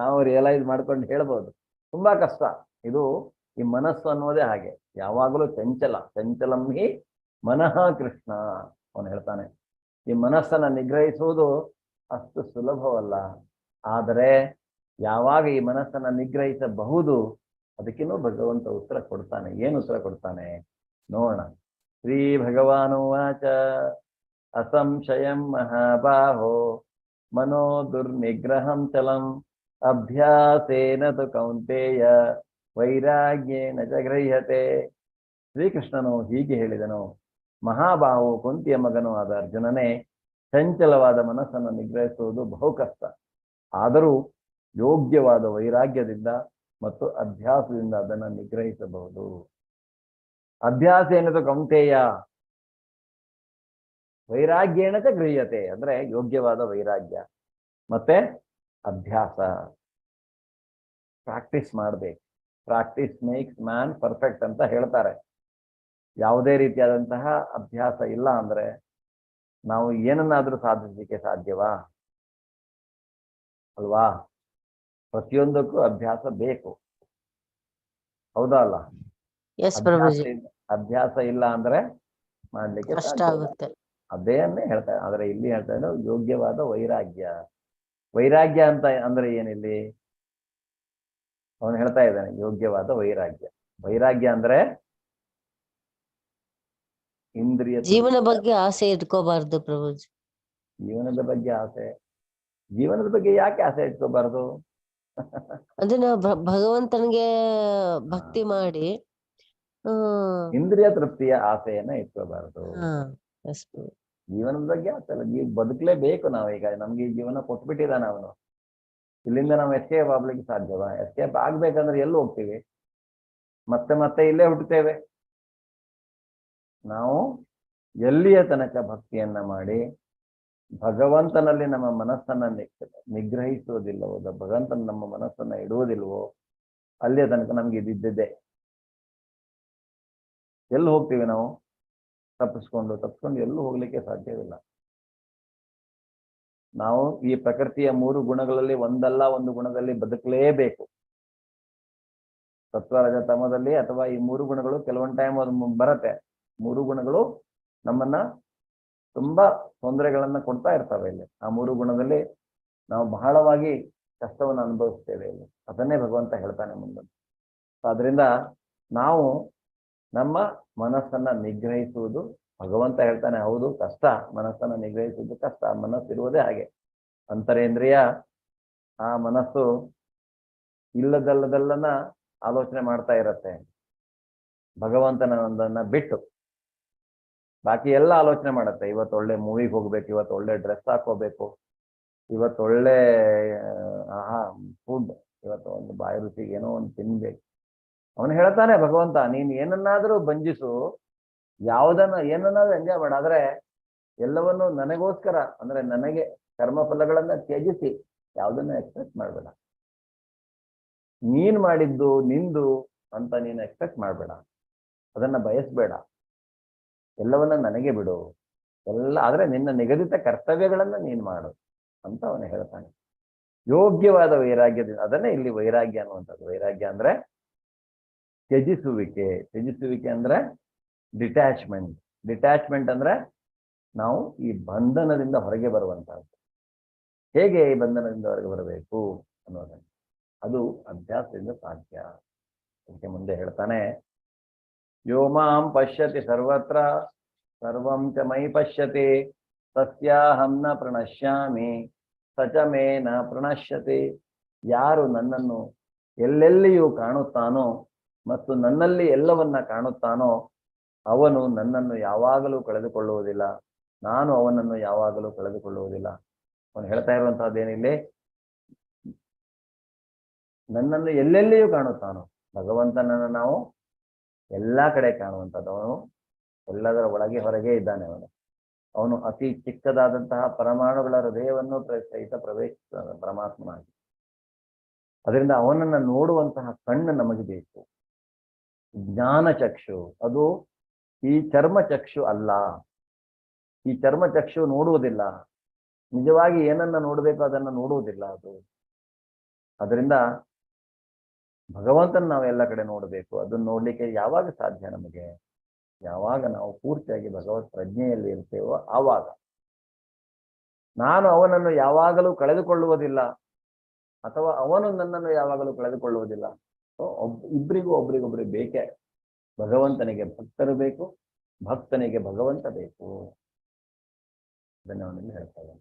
ನಾವು ರಿಯಲೈಸ್ ಮಾಡ್ಕೊಂಡು ಹೇಳ್ಬೋದು, ತುಂಬಾ ಕಷ್ಟ ಇದು. ಈ ಮನಸ್ಸು ಅನ್ನೋದೇ ಹಾಗೆ, ಯಾವಾಗಲೂ ಚಂಚಲಂ ಹಿ ಮನಃ ಕೃಷ್ಣ. ಅವನು ಹೇಳ್ತಾನೆ, ಈ ಮನಸ್ಸನ್ನ ನಿಗ್ರಹಿಸುವುದು ಅಷ್ಟು ಸುಲಭವಲ್ಲ. ಆದರೆ ಯಾವಾಗ ಈ ಮನಸ್ಸನ್ನ ನಿಗ್ರಹಿಸಬಹುದು, ಅದಕ್ಕಿನ್ನೂ ಭಗವಂತ ಉತ್ತರ ಕೊಡ್ತಾನೆ. ಏನು ಉತ್ತರ ಕೊಡ್ತಾನೆ ನೋಡೋಣ. ಶ್ರೀ ಭಗವಾನು ವಾಚ ಅಸಂಶಯಂ ಮಹಾಬಾಹೋ ಮನೋ ದುರ್ನಿಗ್ರಹಂ ಚಲಂ ಅಭ್ಯಾಸೇನ ತು ಕೌಂತೇಯ ವೈರಾಗ್ಯೇನ ಚ ಗೃಹ್ಯತೆ. ಶ್ರೀಕೃಷ್ಣನು ಹೀಗೆ ಹೇಳಿದನು, ಮಹಾಬಾಹು ಕುಂತಿಯ ಮಗನೂ ಆದ ಅರ್ಜುನನೇ, ಚಂಚಲವಾದ ಮನಸ್ಸನ್ನು ನಿಗ್ರಹಿಸುವುದು ಬಹು ಕಷ್ಟ. ಆದರೂ ಯೋಗ್ಯವಾದ ವೈರಾಗ್ಯದಿಂದ ಮತ್ತು ಅಭ್ಯಾಸದಿಂದ ಅದನ್ನು ನಿಗ್ರಹಿಸಬಹುದು. ಅಭ್ಯಾಸ ಏನದು ಕೌಂತೆಯ ವೈರಾಗ್ಯೇಣ ಚ ಗೃಹ್ಯತೆ ಅಂದ್ರೆ ಯೋಗ್ಯವಾದ ವೈರಾಗ್ಯ ಮತ್ತೆ ಅಭ್ಯಾಸ. ಪ್ರಾಕ್ಟೀಸ್ ಮಾಡ್ಬೇಕು. ಪ್ರಾಕ್ಟೀಸ್ ಮೇಕ್ಸ್ ಮ್ಯಾನ್ ಪರ್ಫೆಕ್ಟ್ ಅಂತ ಹೇಳ್ತಾರೆ. ಯಾವುದೇ ರೀತಿಯಾದಂತಹ ಅಭ್ಯಾಸ ಇಲ್ಲ ಅಂದ್ರೆ ನಾವು ಏನನ್ನಾದ್ರೂ ಸಾಧಿಸಲಿಕ್ಕೆ ಸಾಧ್ಯವಾ? ಅಲ್ವಾ? ಪ್ರತಿಯೊಂದಕ್ಕೂ ಅಭ್ಯಾಸ ಬೇಕು, ಹೌದಾ ಅಲ್ಲ? ಎಸ್ ಪ್ರಭುಜಿ. ಅಭ್ಯಾಸ ಇಲ್ಲ ಅಂದ್ರೆ ಮಾಡ್ಲಿಕ್ಕೆ ಕಷ್ಟ ಸಾಧ್ಯ ಇಲ್ಲ. ಆಗುತ್ತೆ. ಅದೇನ್ನೇ ಹೇಳ್ತಾರೆ. ಆದ್ರೆ ಇಲ್ಲಿ ಹೇಳ್ತಾ ಇದ್ದಾರೆ ಯೋಗ್ಯವಾದ ವೈರಾಗ್ಯ. ವೈರಾಗ್ಯ ಅಂತ ಅಂದ್ರೆ ಏನಿಲ್ಲಿ ಅವನು ಹೇಳ್ತಾ ಇದ್ದಾನೆ, ಯೋಗ್ಯವಾದ ವೈರಾಗ್ಯ. ವೈರಾಗ್ಯ ಅಂದ್ರೆ ಇಂದ್ರಿಯ ಜೀವನ ಬಗ್ಗೆ ಆಸೆ ಇಟ್ಕೋಬಾರ್ದು ಪ್ರಭುಜಿ. ಜೀವನದ ಬಗ್ಗೆ ಆಸೆ. ಜೀವನದ ಬಗ್ಗೆ ಯಾಕೆ ಆಸೆ ಇಟ್ಕೋಬಾರ್ದು? ಅಂದ್ರೆ ನಾವು ಭಗವಂತನಿಗೆ ಭಕ್ತಿ ಮಾಡಿ ಇಂದ್ರಿಯ ತೃಪ್ತಿಯ ಆಸೆಯನ್ನ ಇಟ್ಕೋಬಾರ್ದು. ಎಸ್ ಪ್ರಭು. ಜೀವನದ ಬಗ್ಗೆ ಆಸೆ ಅಲ್ಲ. ಬದುಕಲೇಬೇಕು ನಾವೀಗ. ನಮ್ಗೆ ಈ ಜೀವನ ಕೊಟ್ಬಿಟ್ಟಿದ್ದಾನೆ ಅವನು. ಇಲ್ಲಿಂದ ನಾವು ಎಸ್ಕೇಪ್ ಆಗ್ಲಿಕ್ಕೆ ಸಾಧ್ಯವಾ? ಎಸ್ಕೇಪ್ ಆಗ್ಬೇಕಂದ್ರೆ ಎಲ್ಲಿ ಹೋಗ್ತೀವಿ? ಮತ್ತೆ ಮತ್ತೆ ಇಲ್ಲೇ ಹುಟ್ಟುತ್ತೇವೆ. ನಾವು ಎಲ್ಲಿಯ ತನಕ ಭಕ್ತಿಯನ್ನ ಮಾಡಿ ಭಗವಂತನಲ್ಲಿ ನಮ್ಮ ಮನಸ್ಸನ್ನ ನಿಗ್ರಹಿಸುವುದಿಲ್ಲವೋ, ಭಗವಂತನ ನಮ್ಮ ಮನಸ್ಸನ್ನ ಇಡುವುದಿಲ್ವೋ ಅಲ್ಲಿಯ ತನಕ ನಮ್ಗೆ ಇದ್ದಿದ್ದೆ. ಎಲ್ಲಿ ಹೋಗ್ತೀವಿ ನಾವು? ತಪ್ಪಿಸ್ಕೊಂಡು ಎಲ್ಲೂ ಹೋಗ್ಲಿಕ್ಕೆ ಸಾಧ್ಯವಿಲ್ಲ. ನಾವು ಈ ಪ್ರಕೃತಿಯ 3 ಗುಣಗಳಲ್ಲಿ ಒಂದಲ್ಲ ಒಂದು ಗುಣದಲ್ಲಿ ಬದುಕಲೇಬೇಕು. ಸತ್ವ ರಜ ತಮದಲ್ಲಿ ಅಥವಾ ಈ 3 ಗುಣಗಳು ಕೆಲವೊಂದು ಟೈಮ್ ಅದು ಬರತ್ತೆ. 3 ಗುಣಗಳು ನಮ್ಮನ್ನ ತುಂಬಾ ತೊಂದರೆಗಳನ್ನ ಕೊಡ್ತಾ ಇರ್ತವೆ. ಇಲ್ಲಿ ಆ 3 ಗುಣದಲ್ಲಿ ನಾವು ಬಹಳವಾಗಿ ಕಷ್ಟವನ್ನು ಅನುಭವಿಸ್ತೇವೆ. ಇಲ್ಲಿ ಅದನ್ನೇ ಭಗವಂತ ಹೇಳ್ತಾನೆ ಮುಂದೆ. ಆದ್ರಿಂದ ನಾವು ನಮ್ಮ ಮನಸ್ಸನ್ನ ನಿಗ್ರಹಿಸುವುದು, ಭಗವಂತ ಹೇಳ್ತಾನೆ ಹೌದು ಕಷ್ಟ, ಮನಸ್ಸನ್ನ ನಿಗ್ರಹಿಸುವುದು ಕಷ್ಟ. ಮನಸ್ಸಿರುವುದೇ ಹಾಗೆ, ಅಂತರೇಂದ್ರಿಯ. ಆ ಮನಸ್ಸು ಇಲ್ಲದಲ್ಲದಲ್ಲನ್ನ ಆಲೋಚನೆ ಮಾಡ್ತಾ ಇರತ್ತೆ. ಭಗವಂತನ ಒಂದನ್ನ ಬಿಟ್ಟು ಬಾಕಿ ಎಲ್ಲ ಆಲೋಚನೆ ಮಾಡುತ್ತೆ. ಇವತ್ತು ಒಳ್ಳೆ ಮೂವಿಗೆ ಹೋಗ್ಬೇಕು, ಇವತ್ತು ಒಳ್ಳೆ ಡ್ರೆಸ್ ಹಾಕೋಬೇಕು, ಇವತ್ತು ಒಳ್ಳೆ ಫುಡ್, ಇವತ್ತು ಒಂದು ಬಾಯಿ ರುಚಿಗೆ ಏನೋ ಒಂದು ತಿನ್ಬೇಕು. ಅವನು ಹೇಳ್ತಾನೆ ಭಗವಂತ, ನೀನ್ ಏನನ್ನಾದ್ರೂ ಬಂಜಿಸು, ಏನನ್ನಾದ್ರೂ ಎಂಜಾಯ್ ಮಾಡ, ಆದ್ರೆ ಎಲ್ಲವನ್ನು ನನಗೋಸ್ಕರ ಅಂದ್ರೆ ನನಗೆ ಕರ್ಮಫಲಗಳನ್ನ ತ್ಯಜಿಸಿ ಯಾವುದನ್ನ ಎಕ್ಸ್ಪೆಕ್ಟ್ ಮಾಡ್ಬೇಡ. ನೀನ್ ಮಾಡಿದ್ದು ನಿಂದು ಅಂತ ನೀನು ಎಕ್ಸ್ಪೆಕ್ಟ್ ಮಾಡ್ಬೇಡ, ಅದನ್ನ ಬಯಸ್ಬೇಡ, ಎಲ್ಲವನ್ನ ನನಗೆ ಬಿಡು. ಆದ್ರೆ ನಿನ್ನ ನಿಗದಿತ ಕರ್ತವ್ಯಗಳನ್ನ ನೀನ್ ಮಾಡು ಅಂತ ಅವನು ಹೇಳ್ತಾನೆ. ಯೋಗ್ಯವಾದ ವೈರಾಗ್ಯದಿಂದ, ಅದನ್ನೇ ಇಲ್ಲಿ ವೈರಾಗ್ಯ ಅನ್ನುವಂಥದ್ದು. ವೈರಾಗ್ಯ ಅಂದ್ರೆ ತ್ಯಜಿಸುವಿಕೆ ಅಂದ್ರೆ ಡಿಟ್ಯಾಚ್ಮೆಂಟ್. ಡಿಟ್ಯಾಚ್ಮೆಂಟ್ ಅಂದ್ರೆ ನಾವು ಈ ಬಂಧನದಿಂದ ಹೊರಗೆ ಬರುವಂತಹದ್ದು. ಹೇಗೆ ಈ ಬಂಧನದಿಂದ ಹೊರಗೆ ಬರಬೇಕು ಅನ್ನೋದನ್ನು, ಅದು ಅಭ್ಯಾಸದಿಂದ ಸಾಧ್ಯ. ಅದಕ್ಕೆ ಮುಂದೆ ಹೇಳ್ತಾನೆ, ಯೋ ಮಾಂ ಪಶ್ಯತಿ ಸರ್ವತ್ರ ಸರ್ವಂ ಚ ಮಯಿ ಪಶ್ಯತಿ ತಸ್ಯಾಹಂ ನ ಪ್ರಣಶ್ಯಾಮಿ ಸಚ ಮೇ ನ ಪ್ರಣಶ್ಯತಿ. ಯಾರು ನನ್ನನ್ನು ಎಲ್ಲೆಲ್ಲಿಯೂ ಕಾಣುತ್ತಾನೋ ಮತ್ತು ನನ್ನಲ್ಲಿ ಎಲ್ಲವನ್ನ ಕಾಣುತ್ತಾನೋ ಅವನು ನನ್ನನ್ನು ಯಾವಾಗಲೂ ಕಳೆದುಕೊಳ್ಳುವುದಿಲ್ಲ, ನಾನು ಅವನನ್ನು ಯಾವಾಗಲೂ ಕಳೆದುಕೊಳ್ಳುವುದಿಲ್ಲ. ಅವನು ಹೇಳ್ತಾ ಇರುವಂತಹದ್ದೇನಿಲ್ಲಿ, ನನ್ನನ್ನು ಎಲ್ಲೆಲ್ಲಿಯೂ ಕಾಣುತ್ತಾನೋ. ಭಗವಂತನನ್ನು ನಾವು ಎಲ್ಲ ಕಡೆ ಕಾಣುವಂಥದ್ದು. ಅವನು ಎಲ್ಲದರ ಒಳಗೆ ಹೊರಗೆ ಇದ್ದಾನೆ. ಅವನು ಅತಿ ಚಿಕ್ಕದಾದಂತಹ ಪರಮಾಣುಗಳ ಹೃದಯವನ್ನು ಸಹಿತ ಪ್ರವೇಶಿಸ್ತಾನೆ ಪರಮಾತ್ಮನಾಗಿ. ಅದರಿಂದ ಅವನನ್ನು ನೋಡುವಂತಹ ಕಣ್ಣು ನಮಗೆ ಬೇಕು. ಜ್ಞಾನ ಚಕ್ಷು, ಅದು ಈ ಚರ್ಮ ಚಕ್ಷು ಅಲ್ಲ. ಈ ಚರ್ಮ ಚಕ್ಷು ನೋಡುವುದಿಲ್ಲ, ನಿಜವಾಗಿ ಏನನ್ನ ನೋಡಬೇಕು ಅದನ್ನ ನೋಡುವುದಿಲ್ಲ ಅದು. ಅದರಿಂದ ಭಗವಂತನ ನಾವು ಎಲ್ಲ ಕಡೆ ನೋಡಬೇಕು. ಅದನ್ನ ನೋಡ್ಲಿಕ್ಕೆ ಯಾವಾಗ ಸಾಧ್ಯ ನಮಗೆ? ಯಾವಾಗ ನಾವು ಪೂರ್ತಿಯಾಗಿ ಭಗವತ್ ಪ್ರಜ್ಞೆಯಲ್ಲಿ ಇರ್ತೇವೋ ಆವಾಗ. ನಾನು ಅವನನ್ನು ಯಾವಾಗಲೂ ಕಳೆದುಕೊಳ್ಳುವುದಿಲ್ಲ ಅಥವಾ ಅವನು ನನ್ನನ್ನು ಯಾವಾಗಲೂ ಕಳೆದುಕೊಳ್ಳುವುದಿಲ್ಲ. ಒಬ್ರಿಗೊಬ್ರಿಗೆ ಬೇಕೇ. ಭಗವಂತನಿಗೆ ಭಕ್ತರು ಬೇಕು, ಭಕ್ತನಿಗೆ ಭಗವಂತ ಬೇಕು. ಅದನ್ನು ಅವನಲ್ಲಿ ಹೇಳ್ತಾರೆ.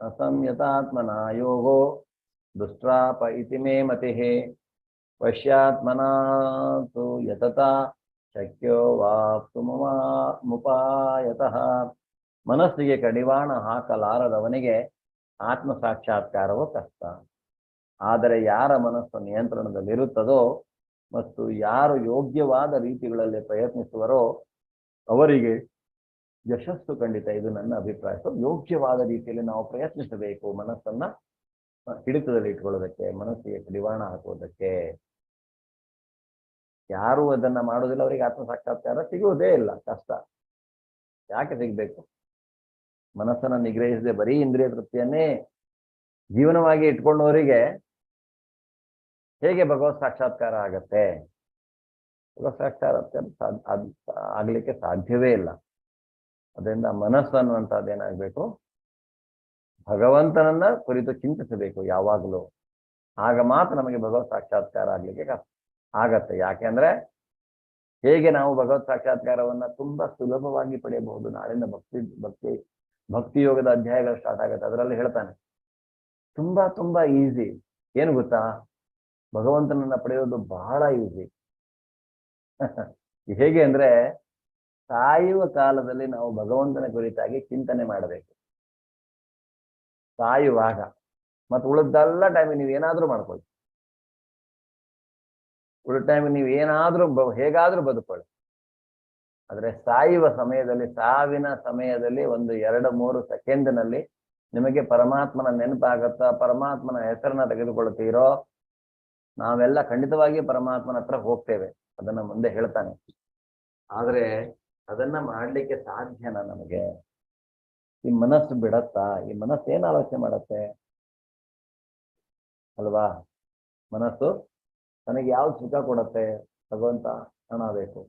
ಅಸಂಯತಾತ್ಮನ ಯೋಗೋ ದುಷ್ಟ್ರಾಪ ಇತಿ ಮೇ ಮತಿಃ ವಶ್ಯಾತ್ಮನಾ ತು ಯತತಾ ಶಕ್ಯೋ ವಾಪ್ತು ಮುಪಾಯತಃ. ಮನಸ್ಸಿಗೆ ಕಡಿವಾಣ ಹಾಕಲಾರದವನಿಗೆ ಆತ್ಮ ಸಾಕ್ಷಾತ್ಕಾರವೂ ಕಷ್ಟ. ಆದರೆ ಯಾರ ಮನಸ್ಸು ನಿಯಂತ್ರಣದಲ್ಲಿರುತ್ತದೋ ಮತ್ತು ಯಾರು ಯೋಗ್ಯವಾದ ರೀತಿಗಳಲ್ಲಿ ಪ್ರಯತ್ನಿಸುವರೋ ಅವರಿಗೆ ಯಶಸ್ಸು ಖಂಡಿತ. ಇದು ನನ್ನ ಅಭಿಪ್ರಾಯ. ಸೊ ಯೋಗ್ಯವಾದ ರೀತಿಯಲ್ಲಿ ನಾವು ಪ್ರಯತ್ನಿಸಬೇಕು ಮನಸ್ಸನ್ನ ಹಿಡಿತದಲ್ಲಿ ಇಟ್ಕೊಳ್ಳೋದಕ್ಕೆ, ಮನಸ್ಸಿಗೆ ಕಡಿವಾಣ ಹಾಕೋದಕ್ಕೆ. ಯಾರು ಅದನ್ನ ಮಾಡೋದಿಲ್ಲ ಅವರಿಗೆ ಆತ್ಮ ಸಾಕ್ಷಾತ್ಕಾರ ಸಿಗುವುದೇ ಇಲ್ಲ, ಕಷ್ಟ. ಯಾಕೆ ಸಿಗ್ಬೇಕು? ಮನಸ್ಸನ್ನ ನಿಗ್ರಹಿಸದೆ ಬರೀ ಇಂದ್ರಿಯ ತೃಪ್ತಿಯನ್ನೇ ಜೀವನವಾಗಿ ಇಟ್ಕೊಂಡವರಿಗೆ ಹೇಗೆ ಭಗವತ್ ಸಾಕ್ಷಾತ್ಕಾರ ಆಗತ್ತೆ? ಭಗವತ್ ಸಾಕ್ಷಾತ್ಕಾರ ಆಗ್ಲಿಕ್ಕೆ ಸಾಧ್ಯವೇ ಇಲ್ಲ. ಅದರಿಂದ ಮನಸ್ಸು ಅನ್ನುವಂಥದ್ದು ಏನಾಗಬೇಕು? ಭಗವಂತನನ್ನ ಕುರಿತು ಚಿಂತಿಸಬೇಕು ಯಾವಾಗಲೂ. ಆಗ ಮಾತ್ರ ನಮಗೆ ಭಗವತ್ ಸಾಕ್ಷಾತ್ಕಾರ ಆಗ್ಲಿಕ್ಕೆ ಆಗತ್ತೆ. ಯಾಕೆಂದ್ರೆ ಹೇಗೆ ನಾವು ಭಗವತ್ ಸಾಕ್ಷಾತ್ಕಾರವನ್ನ ತುಂಬಾ ಸುಲಭವಾಗಿ ಪಡೆಯಬಹುದು. ನಾಳಿಂದ ಭಕ್ತಿ ಯೋಗದ ಅಧ್ಯಾಯಗಳು ಸ್ಟಾರ್ಟ್ ಆಗುತ್ತೆ. ಅದರಲ್ಲಿ ಹೇಳ್ತಾನೆ ತುಂಬಾ ತುಂಬಾ ಈಸಿ. ಏನು ಗೊತ್ತಾ? ಭಗವಂತನನ್ನ ಪಡೆಯೋದು ಬಹಳ ಈಸಿ. ಹೇಗೆ ಅಂದ್ರೆ ಸಾಯುವ ಕಾಲದಲ್ಲಿ ನಾವು ಭಗವಂತನ ಕುರಿತಾಗಿ ಚಿಂತನೆ ಮಾಡಬೇಕು. ಸಾಯುವಾಗ ಮತ್ತು ಉಳಿದೆಲ್ಲ ಟೈಮಿಗೆ ನೀವು ಏನಾದ್ರೂ ಮಾಡ್ಕೊಳ್ಳಿ. ಉಳಿದ ಟೈಮಿಗೆ ನೀವು ಏನಾದ್ರೂ ಹೇಗಾದ್ರೂ ಬದುಕೊಳ್ಳಿ. ಆದ್ರೆ ಸಾಯುವ ಸಮಯದಲ್ಲಿ, ಸಾವಿನ ಸಮಯದಲ್ಲಿ ಒಂದು 2-3 ಸೆಕೆಂಡ್ನಲ್ಲಿ ನಿಮಗೆ ಪರಮಾತ್ಮನ ನೆನಪಾಗತ್ತಾ? ಪರಮಾತ್ಮನ ಹೆಸರನ್ನ ತೆಗೆದುಕೊಳ್ತೀರೋ? ನಾವೆಲ್ಲ ಖಂಡಿತವಾಗಿ ಪರಮಾತ್ಮನ ಹತ್ರ ಹೋಗ್ತೇವೆ. ಅದನ್ನ ಮುಂದೆ ಹೇಳ್ತಾನೆ. ಆದ್ರೆ ಅದನ್ನ ಮಾಡ್ಲಿಕ್ಕೆ ಸಾಧ್ಯನಾ ನಮಗೆ? ಈ ಮನಸ್ಸು ಬಿಡತ್ತಾ? ಈ ಮನಸ್ಸು ಏನ್ ಆಲೋಚನೆ ಮಾಡತ್ತೆ ಅಲ್ವಾ? ಮನಸ್ಸು ನನಗೆ ಯಾವ್ದು ಸುಖ ಕೊಡತ್ತೆ? ಭಗವಂತ ಹಣ ಬೇಕು,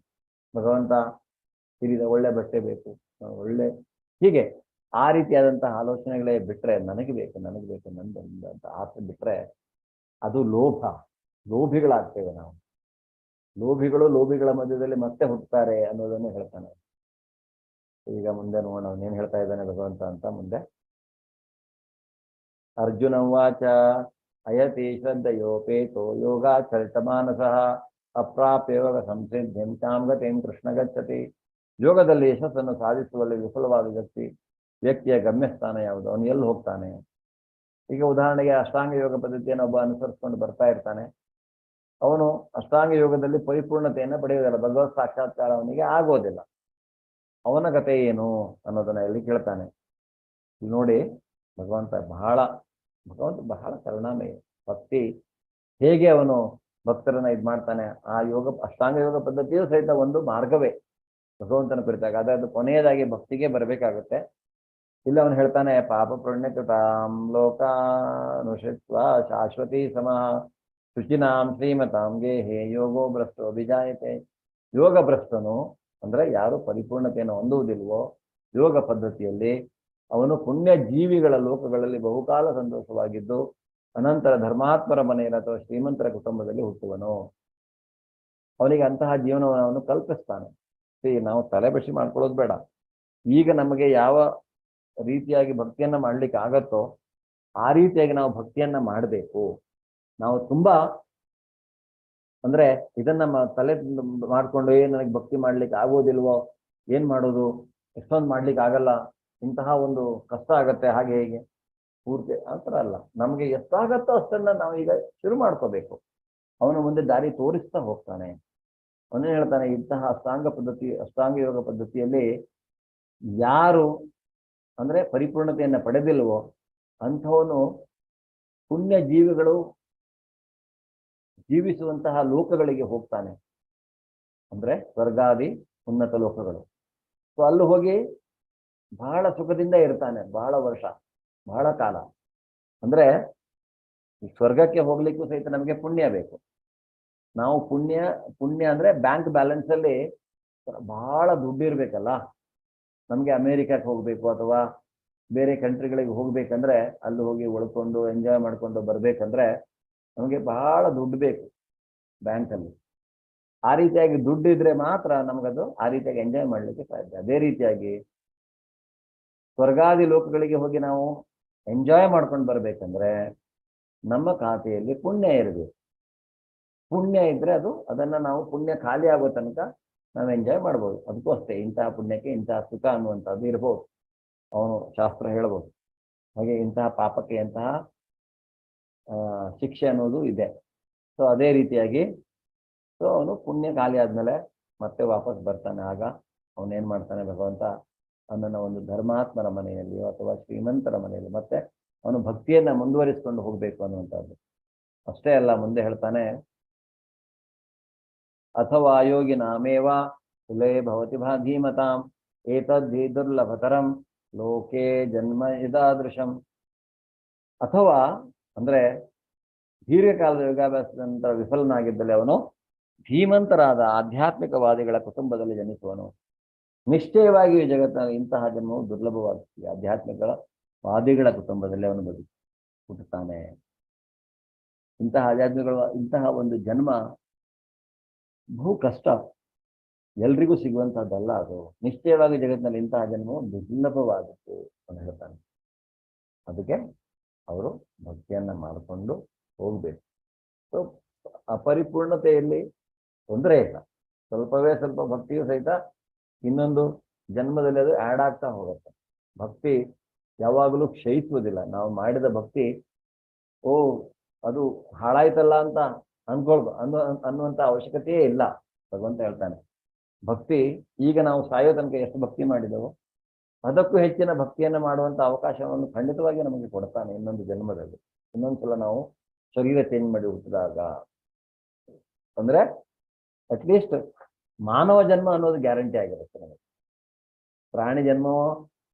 ಭಗವಂತ ಹಿರಿದ ಒಳ್ಳೆ ಬಟ್ಟೆ ಬೇಕು, ಒಳ್ಳೆ ಹೀಗೆ ಆ ರೀತಿಯಾದಂತಹ ಆಲೋಚನೆಗಳೇ ಬಿಟ್ರೆ, ನನಗೆ ಬೇಕು ನಂದು ಅಂತ ಆಸೆ ಬಿಟ್ರೆ ಅದು ಲೋಭ. ಲೋಭಿಗಳಾಗ್ತೇವೆ ನಾವು. ಲೋಭಿಗಳ ಮಧ್ಯದಲ್ಲಿ ಮತ್ತೆ ಹುಟ್ಟುತ್ತಾರೆ ಅನ್ನೋದನ್ನು ಹೇಳ್ತಾನೆ. ಈಗ ಮುಂದೆ ನೋಡೋಣ ಅವನೇನ್ ಹೇಳ್ತಾ ಇದ್ದಾನೆ ಭಗವಂತ ಅಂತ. ಮುಂದೆ ಅರ್ಜುನ ವಾಚ ಅಯತಿ ಶ್ರದ್ಧಯೋಪೇತೋ ಯೋಗಾಚರಿತ ಮಾನಸಃ ಅಪ್ರಾಪ್ಯ ಯೋಗ ಸಂಸಿದ್ಧಿಂ ಕಾಮಗತಿಂ ಕೃಷ್ಣ ಗಚ್ಚತಿ. ಯೋಗದಲ್ಲಿ ಯಶಸ್ಸನ್ನು ಸಾಧಿಸುವಲ್ಲಿ ವಿಫಲವಾದ ವ್ಯಕ್ತಿಯ ಗಮ್ಯಸ್ಥಾನ ಯಾವುದು? ಅವನು ಎಲ್ಲಿ ಹೋಗ್ತಾನೆ? ಈಗ ಉದಾಹರಣೆಗೆ ಅಷ್ಟಾಂಗ ಯೋಗ ಪದ್ಧತಿಯನ್ನು ಒಬ್ಬ ಅನುಸರಿಸ್ಕೊಂಡು ಬರ್ತಾ ಇರ್ತಾನೆ. ಅವನು ಅಷ್ಟಾಂಗ ಯೋಗದಲ್ಲಿ ಪರಿಪೂರ್ಣತೆಯನ್ನು ಪಡೆಯುವುದಿಲ್ಲ, ಭಗವತ್ ಸಾಕ್ಷಾತ್ಕಾರ ಅವನಿಗೆ ಆಗೋದಿಲ್ಲ. ಅವನ ಕಥೆ ಏನು ಅನ್ನೋದನ್ನ ಇಲ್ಲಿ ಕೇಳ್ತಾನೆ. ನೋಡಿ, ಭಗವಂತ ಬಹಳ ಕರುಣಾಮಯಿ. ಭಕ್ತಿ ಹೇಗೆ ಅವನು ಭಕ್ತರನ್ನ ಮಾಡ್ತಾನೆ. ಆ ಅಷ್ಟಾಂಗ ಯೋಗ ಪದ್ಧತಿಯೂ ಸಹಿತ ಒಂದು ಮಾರ್ಗವೇ ಭಗವಂತನ ಕುರಿತಾಗ. ಅದು ಕೊನೆಯದಾಗಿ ಭಕ್ತಿಗೆ ಬರಬೇಕಾಗುತ್ತೆ. ಇಲ್ಲಿ ಅವನು ಹೇಳ್ತಾನೆ, ಪಾಪ ಪುಣ್ಯಕೃತಾಂ ಲೋಕಾನುಷಿತ್ವ ಶಾಶ್ವತಿ ಸಮಃ ಶುಚಿನಾಂ ಶ್ರೀಮತಾಂ ಗೇಹೇ ಯೋಗೋ ಭ್ರಷ್ಟೋ ವಿಜಾಯತೆ. ಯೋಗ ಭ್ರಷ್ಟನು ಅಂದ್ರೆ ಯಾರು ಪರಿಪೂರ್ಣತೆಯನ್ನು ಹೊಂದುವುದಿಲ್ವೋ ಯೋಗ ಪದ್ಧತಿಯಲ್ಲಿ, ಅವನು ಪುಣ್ಯ ಜೀವಿಗಳ ಲೋಕಗಳಲ್ಲಿ ಬಹುಕಾಲ ಸಂತೋಷವಾಗಿದ್ದು ಅನಂತರ ಧರ್ಮಾತ್ಮರ ಮನೆಯಲ್ಲಿ ಅಥವಾ ಶ್ರೀಮಂತರ ಕುಟುಂಬದಲ್ಲಿ ಹುಟ್ಟುವನು. ಅವನಿಗೆ ಅಂತಹ ಜೀವನವನ್ನು ಅವನು ಕಲ್ಪಿಸ್ತಾನೆ. ನಾವು ತಲೆಬಸಿ ಮಾಡ್ಕೊಳ್ಳೋದು ಬೇಡ. ಈಗ ನಮಗೆ ಯಾವ ರೀತಿಯಾಗಿ ಭಕ್ತಿಯನ್ನ ಮಾಡ್ಲಿಕ್ಕೆ ಆಗತ್ತೋ ಆ ರೀತಿಯಾಗಿ ನಾವು ಭಕ್ತಿಯನ್ನ ಮಾಡಬೇಕು. ನಾವು ತುಂಬಾ ಅಂದ್ರೆ ಇದನ್ನ ತಲೆ ಮಾಡ್ಕೊಂಡು ನನಗೆ ಭಕ್ತಿ ಮಾಡ್ಲಿಕ್ಕೆ ಆಗೋದಿಲ್ವೋ, ಏನ್ ಮಾಡೋದು, ಎಷ್ಟೊಂದು ಮಾಡ್ಲಿಕ್ಕೆ ಆಗಲ್ಲ, ಇಂತಹ ಒಂದು ಕಷ್ಟ ಆಗತ್ತೆ, ಹಾಗೆ ಹೇಗೆ ಪೂರ್ತಿ ಆ ಥರ ಅಲ್ಲ. ನಮಗೆ ಎಷ್ಟಾಗತ್ತೋ ಅಷ್ಟನ್ನ ನಾವು ಈಗ ಶುರು ಮಾಡ್ಕೋಬೇಕು. ಅವನು ಮುಂದೆ ದಾರಿ ತೋರಿಸ್ತಾ ಹೋಗ್ತಾನೆ. ಅವನೇ ಹೇಳ್ತಾನೆ, ಇಂತಹ ಅಷ್ಟಾಂಗ ಯೋಗ ಪದ್ಧತಿಯಲ್ಲಿ ಯಾರು ಅಂದ್ರೆ ಪರಿಪೂರ್ಣತೆಯನ್ನ ಪಡೆದಿಲ್ವೋ ಅಂಥವನು ಪುಣ್ಯ ಜೀವಿಗಳು ಜೀವಿಸುವಂತಹ ಲೋಕಗಳಿಗೆ ಹೋಗ್ತಾನೆ. ಅಂದ್ರೆ ಸ್ವರ್ಗಾದಿ ಉನ್ನತ ಲೋಕಗಳು. ಸೊ ಅಲ್ಲಿ ಹೋಗಿ ಬಹಳ ಸುಖದಿಂದ ಇರ್ತಾನೆ, ಬಹಳ ವರ್ಷ, ಬಹಳ ಕಾಲ. ಅಂದ್ರೆ ಸ್ವರ್ಗಕ್ಕೆ ಹೋಗ್ಲಿಕ್ಕೂ ಸಹಿತ ನಮಗೆ ಪುಣ್ಯ ಬೇಕು. ನಾವು ಪುಣ್ಯ ಅಂದ್ರೆ ಬ್ಯಾಂಕ್ ಬ್ಯಾಲೆನ್ಸ್ ಅಲ್ಲಿ ಬಹಳ ದುಡ್ಡು ಇರ್ಬೇಕಲ್ಲ. ನಮ್ಗೆ ಅಮೇರಿಕಕ್ಕೆ ಹೋಗ್ಬೇಕು ಅಥವಾ ಬೇರೆ ಕಂಟ್ರಿಗಳಿಗೆ ಹೋಗ್ಬೇಕಂದ್ರೆ ಅಲ್ಲಿ ಹೋಗಿ ಉಳ್ಕೊಂಡು ಎಂಜಾಯ್ ಮಾಡ್ಕೊಂಡು ಬರ್ಬೇಕಂದ್ರೆ ನಮಗೆ ಬಹಳ ದುಡ್ಡು ಬೇಕು ಬ್ಯಾಂಕಲ್ಲಿ. ಆ ರೀತಿಯಾಗಿ ದುಡ್ಡು ಇದ್ರೆ ಮಾತ್ರ ನಮಗದು ಆ ರೀತಿಯಾಗಿ ಎಂಜಾಯ್ ಮಾಡ್ಲಿಕ್ಕೆ ಸಾಧ್ಯ. ಅದೇ ರೀತಿಯಾಗಿ ಸ್ವರ್ಗಾದಿ ಲೋಕಗಳಿಗೆ ಹೋಗಿ ನಾವು ಎಂಜಾಯ್ ಮಾಡ್ಕೊಂಡು ಬರ್ಬೇಕಂದ್ರೆ ನಮ್ಮ ಖಾತೆಯಲ್ಲಿ ಪುಣ್ಯ ಇರಬೇಕು. ಪುಣ್ಯ ಇದ್ರೆ ಅದನ್ನ ನಾವು ಪುಣ್ಯ ಖಾಲಿ ಆಗೋ ತನಕ ನಾವು ಎಂಜಾಯ್ ಮಾಡ್ಬೋದು. ಅದಕ್ಕೂ ಅಷ್ಟೇ, ಇಂತಹ ಪುಣ್ಯಕ್ಕೆ ಇಂತಹ ಸುಖ ಅನ್ನುವಂಥದ್ದು ಇರ್ಬೋದು, ಅವನು ಶಾಸ್ತ್ರ ಹೇಳ್ಬೋದು. ಹಾಗೆ ಇಂತಹ ಪಾಪಕ್ಕೆ ಎಂತಹ ಶಿಕ್ಷೆ ಅನ್ನೋದು ಇದೆ. ಸೊ ಅದೇ ರೀತಿಯಾಗಿ ಸೊ ಅವನು ಪುಣ್ಯ ಖಾಲಿ ಆದ್ಮೇಲೆ ಮತ್ತೆ ವಾಪಸ್ ಬರ್ತಾನೆ. ಆಗ ಅವನೇನ್ ಮಾಡ್ತಾನೆ, ಭಗವಂತ ಅವನನ್ನ ಒಂದು ಧರ್ಮಾತ್ಮರ ಮನೆಯಲ್ಲಿಯೋ ಅಥವಾ ಶ್ರೀಮಂತರ ಮನೆಯಲ್ಲಿ ಮತ್ತೆ ಅವನು ಭಕ್ತಿಯನ್ನ ಮುಂದುವರಿಸಿಕೊಂಡು ಹೋಗ್ಬೇಕು ಅನ್ನುವಂಥದ್ದು. ಅಷ್ಟೇ ಅಲ್ಲ, ಮುಂದೆ ಹೇಳ್ತಾನೆ, ಅಥವಾ ಯೋಗಿನಾಮೇವ ಕುಲೇ ಭವತಿ ಧೀಮತಾಂ ಏತದ್ಧಿ ದುರ್ಲಭತರಂ ಲೋಕೆ ಜನ್ಮ ಇದಾದೃಶಂ. ಅಥವಾ ಅಂದ್ರೆ ದೀರ್ಘಕಾಲದ ಯೋಗಾಭ್ಯಾಸದ ನಂತರ ವಿಫಲನಾಗಿದ್ದಲ್ಲಿ ಅವನು ಧೀಮಂತರಾದ ಆಧ್ಯಾತ್ಮಿಕವಾದಿಗಳ ಕುಟುಂಬದಲ್ಲಿ ಜನಿಸುವನು. ನಿಶ್ಚಯವಾಗಿ ಈ ಜಗತ್ತಿನ ಇಂತಹ ಜನ್ಮವು ದುರ್ಲಭವಾಗುತ್ತದೆ. ಆಧ್ಯಾತ್ಮಿಕ ವಾದಿಗಳ ಕುಟುಂಬದಲ್ಲಿ ಅವನು ಹುಟ್ಟುತ್ತಾನೆ. ಇಂತಹ ಒಂದು ಜನ್ಮ ಬಹು ಕಷ್ಟ, ಎಲ್ರಿಗೂ ಸಿಗುವಂತಹದ್ದಲ್ಲ. ಅದು ನಿಶ್ಚಯವಾಗಿ ಜಗತ್ತಿನಲ್ಲಿ ಇಂತಹ ಜನ್ಮವು ದುರ್ಲಭವಾದದ್ದು ಅಂತ ಹೇಳ್ತಾನೆ. ಅದಕ್ಕೆ ಅವರು ಭಕ್ತಿಯನ್ನ ಮಾಡಿಕೊಂಡು ಹೋಗ್ಬೇಕು. ಸೊ ಅಪರಿಪೂರ್ಣತೆಯಲ್ಲಿ ತೊಂದರೆ ಇಲ್ಲ, ಸ್ವಲ್ಪವೇ ಸ್ವಲ್ಪ ಭಕ್ತಿಯು ಸಹಿತ ಇನ್ನೊಂದು ಜನ್ಮದಲ್ಲಿ ಅದು ಆ್ಯಡ್ ಆಗ್ತಾ ಹೋಗುತ್ತೆ. ಭಕ್ತಿ ಯಾವಾಗಲೂ ಕ್ಷಯಿಸುವುದಿಲ್ಲ. ನಾವು ಮಾಡಿದ ಭಕ್ತಿ ಅದು ಹಾಳಾಯ್ತಲ್ಲ ಅಂತ ಅನ್ನುವಂಥ ಅವಶ್ಯಕತೆಯೇ ಇಲ್ಲ. ಭಗವಂತ ಹೇಳ್ತಾನೆ, ಭಕ್ತಿ ಈಗ ನಾವು ಸಾಯೋ ತನಕ ಎಷ್ಟು ಭಕ್ತಿ ಮಾಡಿದೆವೋ ಅದಕ್ಕೂ ಹೆಚ್ಚಿನ ಭಕ್ತಿಯನ್ನು ಮಾಡುವಂಥ ಅವಕಾಶವನ್ನು ಖಂಡಿತವಾಗಿ ನಮಗೆ ಕೊಡ್ತಾನೆ ಇನ್ನೊಂದು ಜನ್ಮದಲ್ಲಿ. ಇನ್ನೊಂದ್ಸಲ ನಾವು ಶರೀರ ಚೇಂಜ್ ಮಾಡಿ ಹುಟ್ಟಿದಾಗ, ಅಂದ್ರೆ ಅಟ್ಲೀಸ್ಟ್ ಮಾನವ ಜನ್ಮ ಅನ್ನೋದು ಗ್ಯಾರಂಟಿ ಆಗಿರುತ್ತೆ ನಮಗೆ. ಪ್ರಾಣಿ ಜನ್ಮವೋ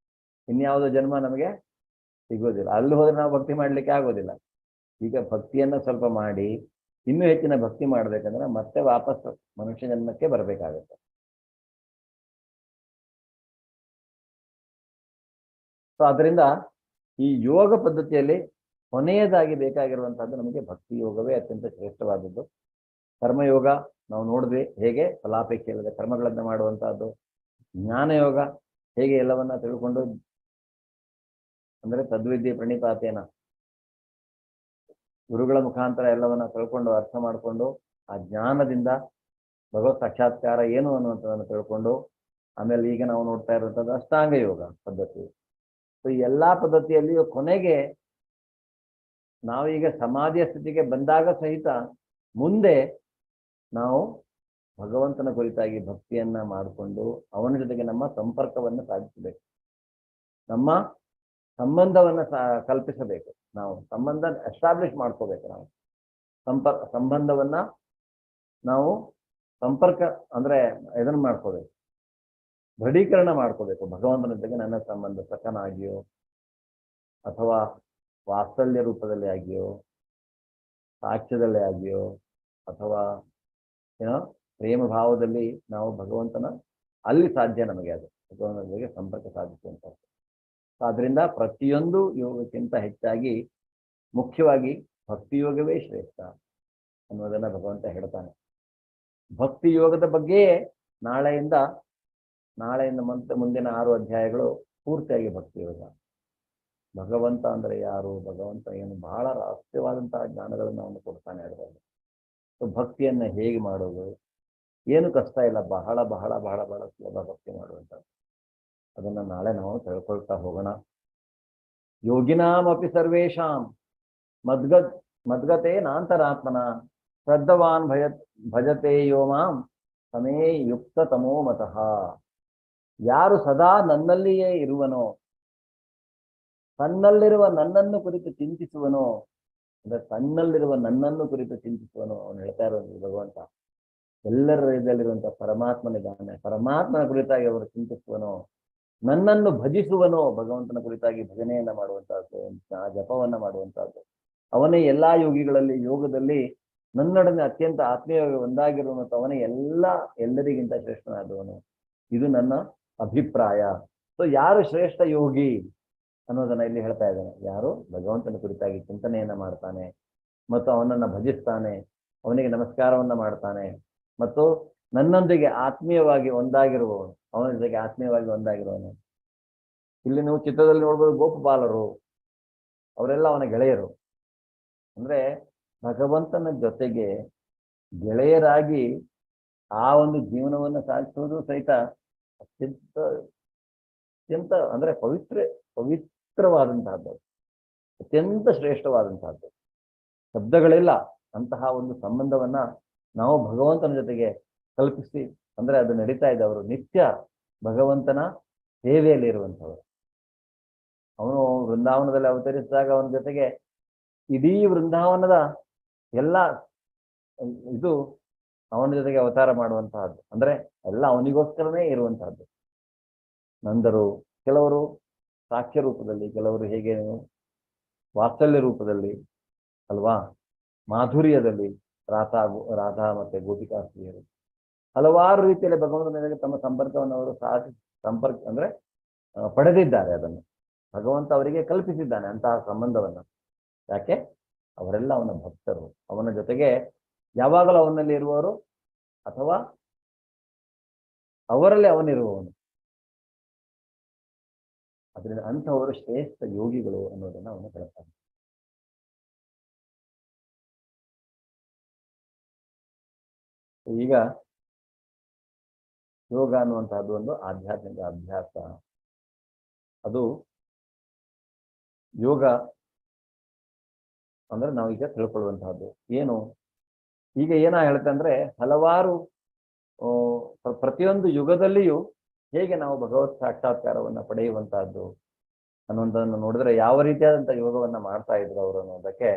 ಇನ್ಯಾವುದೋ ಜನ್ಮ ನಮಗೆ ಸಿಗೋದಿಲ್ಲ. ಅಲ್ಲಿ ಹೋದ್ರೆ ನಾವು ಭಕ್ತಿ ಮಾಡ್ಲಿಕ್ಕೆ ಆಗೋದಿಲ್ಲ. ಈಗ ಭಕ್ತಿಯನ್ನ ಸ್ವಲ್ಪ ಮಾಡಿ ಇನ್ನೂ ಹೆಚ್ಚಿನ ಭಕ್ತಿ ಮಾಡ್ಬೇಕಂದ್ರೆ ಮತ್ತೆ ವಾಪಸ್ ಮನುಷ್ಯ ಜನ್ಮಕ್ಕೆ ಬರಬೇಕಾಗುತ್ತೆ. ಸೊ ಅದರಿಂದ ಈ ಯೋಗ ಪದ್ಧತಿಯಲ್ಲಿ ಕೊನೆಯದಾಗಿ ಬೇಕಾಗಿರುವಂತಹದ್ದು ನಮಗೆ ಭಕ್ತಿ ಯೋಗವೇ ಅತ್ಯಂತ ಶ್ರೇಷ್ಠವಾದದ್ದು. ಕರ್ಮಯೋಗ ನಾವು ನೋಡಿದ್ವಿ, ಹೇಗೆ ಫಲಾಪೇಕ್ಷೆ ಇಲ್ಲದೆ ಕರ್ಮಗಳನ್ನ ಮಾಡುವಂತಹದ್ದು. ಜ್ಞಾನಯೋಗ ಹೇಗೆ ಎಲ್ಲವನ್ನ ತಿಳ್ಕೊಂಡು, ಅಂದ್ರೆ ತದ್ವಿದ್ಯೆ ಪ್ರಣಿಪಾತೇನ, ಗುರುಗಳ ಮುಖಾಂತರ ಎಲ್ಲವನ್ನ ತಿಳ್ಕೊಂಡು ಅರ್ಥ ಮಾಡಿಕೊಂಡು ಆ ಜ್ಞಾನದಿಂದ ಭಗವತ್ ಸಾಕ್ಷಾತ್ಕಾರ ಏನು ಅನ್ನುವಂಥದ್ದನ್ನು ತಿಳ್ಕೊಂಡು, ಆಮೇಲೆ ಈಗ ನಾವು ನೋಡ್ತಾ ಇರುವಂಥದ್ದು ಅಷ್ಟಾಂಗ ಯೋಗ ಪದ್ಧತಿ. ಸೊ ಈ ಎಲ್ಲಾ ಪದ್ಧತಿಯಲ್ಲಿಯೂ ಕೊನೆಗೆ ನಾವೀಗ ಸಮಾಧಿಯ ಸ್ಥಿತಿಗೆ ಬಂದಾಗ ಸಹಿತ ಮುಂದೆ ನಾವು ಭಗವಂತನ ಕುರಿತಾಗಿ ಭಕ್ತಿಯನ್ನ ಮಾಡಿಕೊಂಡು ಅವನ ಜೊತೆಗೆ ನಮ್ಮ ಸಂಪರ್ಕವನ್ನು ಸಾಧಿಸಬೇಕು, ನಮ್ಮ ಸಂಬಂಧವನ್ನ ಕಲ್ಪಿಸಬೇಕು. ನಾವು ಸಂಬಂಧ ಎಸ್ಟಾಬ್ಲಿಷ್ ಮಾಡ್ಕೋಬೇಕು. ನಾವು ಸಂಬಂಧವನ್ನ ನಾವು ಸಂಪರ್ಕ ಅಂದ್ರೆ ಇದನ್ನು ಮಾಡ್ಕೋಬೇಕು, ದೃಢೀಕರಣ ಮಾಡ್ಕೋಬೇಕು. ಭಗವಂತನ ಜೊತೆಗೆ ನನ್ನ ಸಂಬಂಧ ಸಖನಾಗಿಯೋ ಅಥವಾ ವಾತ್ಸಲ್ಯ ರೂಪದಲ್ಲಿ ಆಗಿಯೋ, ಸಾಕ್ಷ್ಯದಲ್ಲೇ ಆಗಿಯೋ, ಅಥವಾ ಪ್ರೇಮ ಭಾವದಲ್ಲಿ ನಾವು ಭಗವಂತನ ಅಲ್ಲಿ ಸಾಧ್ಯ ನಮಗೆ ಅದು ಭಗವಂತನ ಜೊತೆಗೆ ಸಂಪರ್ಕ ಸಾಧಿಸುವಂಥದ್ದು. ಆದ್ರಿಂದ ಪ್ರತಿಯೊಂದು ಯೋಗಕ್ಕಿಂತ ಹೆಚ್ಚಾಗಿ ಮುಖ್ಯವಾಗಿ ಭಕ್ತಿ ಯೋಗವೇ ಶ್ರೇಷ್ಠ ಅನ್ನೋದನ್ನ ಭಗವಂತ ಹೇಳ್ತಾನೆ. ಭಕ್ತಿ ಯೋಗದ ಬಗ್ಗೆಯೇ ನಾಳೆಯಿಂದ ಮುಂದಿನ 6 ಅಧ್ಯಾಯಗಳು ಪೂರ್ತಿಯಾಗಿ ಭಕ್ತಿ ಯೋಗ. ಭಗವಂತ ಅಂದ್ರೆ ಯಾರು, ಭಗವಂತ ಏನು, ಬಹಳ ರಹಸ್ಯವಾದಂತಹ ಜ್ಞಾನಗಳನ್ನು ಅವನು ಕೊಡ್ತಾನೆ ಅದರಲ್ಲಿ. ಸೊ ಭಕ್ತಿಯನ್ನ ಹೇಗೆ ಮಾಡೋದು, ಏನು ಕಷ್ಟ ಇಲ್ಲ, ಬಹಳ ಬಹಳ ಬಹಳ ಬಹಳ ಸುಲಭ ಭಕ್ತಿ ಮಾಡುವಂಥದ್ದು. ಅದನ್ನ ನಾಳೆ ನಾವು ತಿಳ್ಕೊಳ್ತಾ ಹೋಗೋಣ. ಯೋಗಿನಾಮಪಿ ಸರ್ವೇಷಾಂ ಮದ್ಗತೆ ನಾಂತರಾತ್ಮನ ಶ್ರದ್ಧವಾನ್ ಭಜತೆ ಯೋ ಮಾಂ ಸಮೇ ಯುಕ್ತ ತಮೋ ಮತಃ. ಯಾರು ಸದಾ ನನ್ನಲ್ಲಿಯೇ ಇರುವನೋ, ತನ್ನಲ್ಲಿರುವ ನನ್ನನ್ನು ಕುರಿತು ಚಿಂತಿಸುವನೋ, ಅಂದ್ರೆ ತನ್ನಲ್ಲಿರುವ ನನ್ನನ್ನು ಕುರಿತು ಚಿಂತಿಸುವನೋ, ಅವನು ಹೇಳ್ತಾ ಇರೋದು ಭಗವಂತ ಎಲ್ಲರ ಹೃದಯದಲ್ಲಿರುವಂತಹ ಪರಮಾತ್ಮನಿದ್ದಾನೆ. ಪರಮಾತ್ಮನ ಕುರಿತಾಗಿ ಅವರು ಚಿಂತಿಸುವನೋ, ನನ್ನನ್ನು ಭಜಿಸುವನೋ, ಭಗವಂತನ ಕುರಿತಾಗಿ ಭಜನೆಯನ್ನ ಮಾಡುವಂತಹದ್ದು, ಜಪವನ್ನ ಮಾಡುವಂತಹದ್ದು. ಅವನೇ ಎಲ್ಲಾ ಯೋಗದಲ್ಲಿ ನನ್ನೊಡನೆ ಅತ್ಯಂತ ಆತ್ಮೀಯವಾಗಿ ಒಂದಾಗಿರುವ ಮತ್ತು ಅವನೇ ಎಲ್ಲರಿಗಿಂತ ಶ್ರೇಷ್ಠನಾದವನು. ಇದು ನನ್ನ ಅಭಿಪ್ರಾಯ. ಸೊ ಯಾರು ಶ್ರೇಷ್ಠ ಯೋಗಿ ಅನ್ನೋದನ್ನ ಇಲ್ಲಿ ಹೇಳ್ತಾ ಇದ್ದಾನೆ. ಯಾರು ಭಗವಂತನ ಕುರಿತಾಗಿ ಚಿಂತನೆಯನ್ನ ಮಾಡ್ತಾನೆ ಮತ್ತು ಅವನನ್ನ ಭಜಿಸ್ತಾನೆ, ಅವನಿಗೆ ನಮಸ್ಕಾರವನ್ನ ಮಾಡ್ತಾನೆ ಮತ್ತು ನನ್ನೊಂದಿಗೆ ಆತ್ಮೀಯವಾಗಿ ಒಂದಾಗಿರುವವನು, ಅವನ ಜೊತೆಗೆ ಆತ್ಮೀಯವಾಗಿ ಒಂದಾಗಿರುವವನು. ಇಲ್ಲಿ ನೀವು ಚಿತ್ರದಲ್ಲಿ ನೋಡ್ಬೋದು, ಗೋಪಬಾಲರು ಅವರೆಲ್ಲ ಅವನ ಗೆಳೆಯರು. ಅಂದ್ರೆ ಭಗವಂತನ ಜೊತೆಗೆ ಗೆಳೆಯರಾಗಿ ಆ ಒಂದು ಜೀವನವನ್ನು ಸಾಗಿಸುವುದು ಸಹಿತ ಅತ್ಯಂತ ಅಂದ್ರೆ ಪವಿತ್ರವಾದಂತಹದ್ದು, ಅತ್ಯಂತ ಶ್ರೇಷ್ಠವಾದಂತಹದ್ದು. ಶಬ್ದಗಳಿಲ್ಲ, ಅಂತಹ ಒಂದು ಸಂಬಂಧವನ್ನ ನಾವು ಭಗವಂತನ ಜೊತೆಗೆ ಕಲ್ಪಿಸಿ, ಅಂದ್ರೆ ಅದು ನಡೀತಾ ಇದೆ. ಅವರು ನಿತ್ಯ ಭಗವಂತನ ಸೇವೆಯಲ್ಲಿ ಇರುವಂಥವರು. ಅವನು ವೃಂದಾವನದಲ್ಲಿ ಅವತರಿಸಿದಾಗ ಅವನ ಜೊತೆಗೆ ಇಡೀ ವೃಂದಾವನದ ಎಲ್ಲ ಇದು ಅವನ ಜೊತೆಗೆ ಅವತಾರ ಮಾಡುವಂತಹದ್ದು, ಅಂದ್ರೆ ಎಲ್ಲ ಅವನಿಗೋಸ್ಕರನೇ ಇರುವಂತಹದ್ದು. ನಂದರು ಕೆಲವರು ಸಾಕ್ಷ್ಯ ರೂಪದಲ್ಲಿ, ಕೆಲವರು ಹೇಗೆ ವಾತ್ಸಲ್ಯ ರೂಪದಲ್ಲಿ ಅಲ್ವಾ, ಮಾಧುರ್ಯದಲ್ಲಿ ರಾಧಾ ಮತ್ತೆ ಗೋಪಿಕಾಸ್ತ್ರೀಯರು ಹಲವಾರು ರೀತಿಯಲ್ಲಿ ಭಗವಂತನ ಜೊತೆಗೆ ತಮ್ಮ ಸಂಪರ್ಕವನ್ನು ಅವರು ಸಂಪರ್ಕ ಅಂದ್ರೆ ಪಡೆದಿದ್ದಾರೆ. ಅದನ್ನು ಭಗವಂತ ಅವರಿಗೆ ಕಲ್ಪಿಸಿದ್ದಾನೆ ಅಂತಹ ಸಂಬಂಧವನ್ನು. ಯಾಕೆ? ಅವರೆಲ್ಲ ಅವನ ಭಕ್ತರು, ಅವನ ಜೊತೆಗೆ ಯಾವಾಗಲೂ ಅವನಲ್ಲಿ ಇರುವವರು ಅಥವಾ ಅವರಲ್ಲಿ ಅವನಿರುವವನು. ಅದರಿಂದ ಅಂಥವರು ಶ್ರೇಷ್ಠ ಯೋಗಿಗಳು ಅನ್ನೋದನ್ನ ಅವನು ಹೇಳ್ತಾನೆ. ಈಗ ಯೋಗ ಅನ್ನುವಂತಹದ್ದು ಒಂದು ಆಧ್ಯಾತ್ಮಿಕ ಅಭ್ಯಾಸ. ಅದು ಯೋಗ ಅಂದ್ರೆ ನಾವೀಗ ತಿಳ್ಕೊಳ್ಳುವಂತಹದ್ದು ಏನು. ಈಗ ಹೇಳ್ತೆ ಅಂದ್ರೆ ಹಲವಾರು ಪ್ರತಿಯೊಂದು ಯುಗದಲ್ಲಿಯೂ ಹೇಗೆ ನಾವು ಭಗವತ್ ಸಾಕ್ಷಾತ್ಕಾರವನ್ನ ಪಡೆಯುವಂತಹದ್ದು ಅನ್ನುವಂಥದ್ದನ್ನು ನೋಡಿದ್ರೆ ಯಾವ ರೀತಿಯಾದಂತಹ ಯೋಗವನ್ನ ಮಾಡ್ತಾ ಇದ್ರು ಅವರು ಅನ್ನೋದಕ್ಕೆ,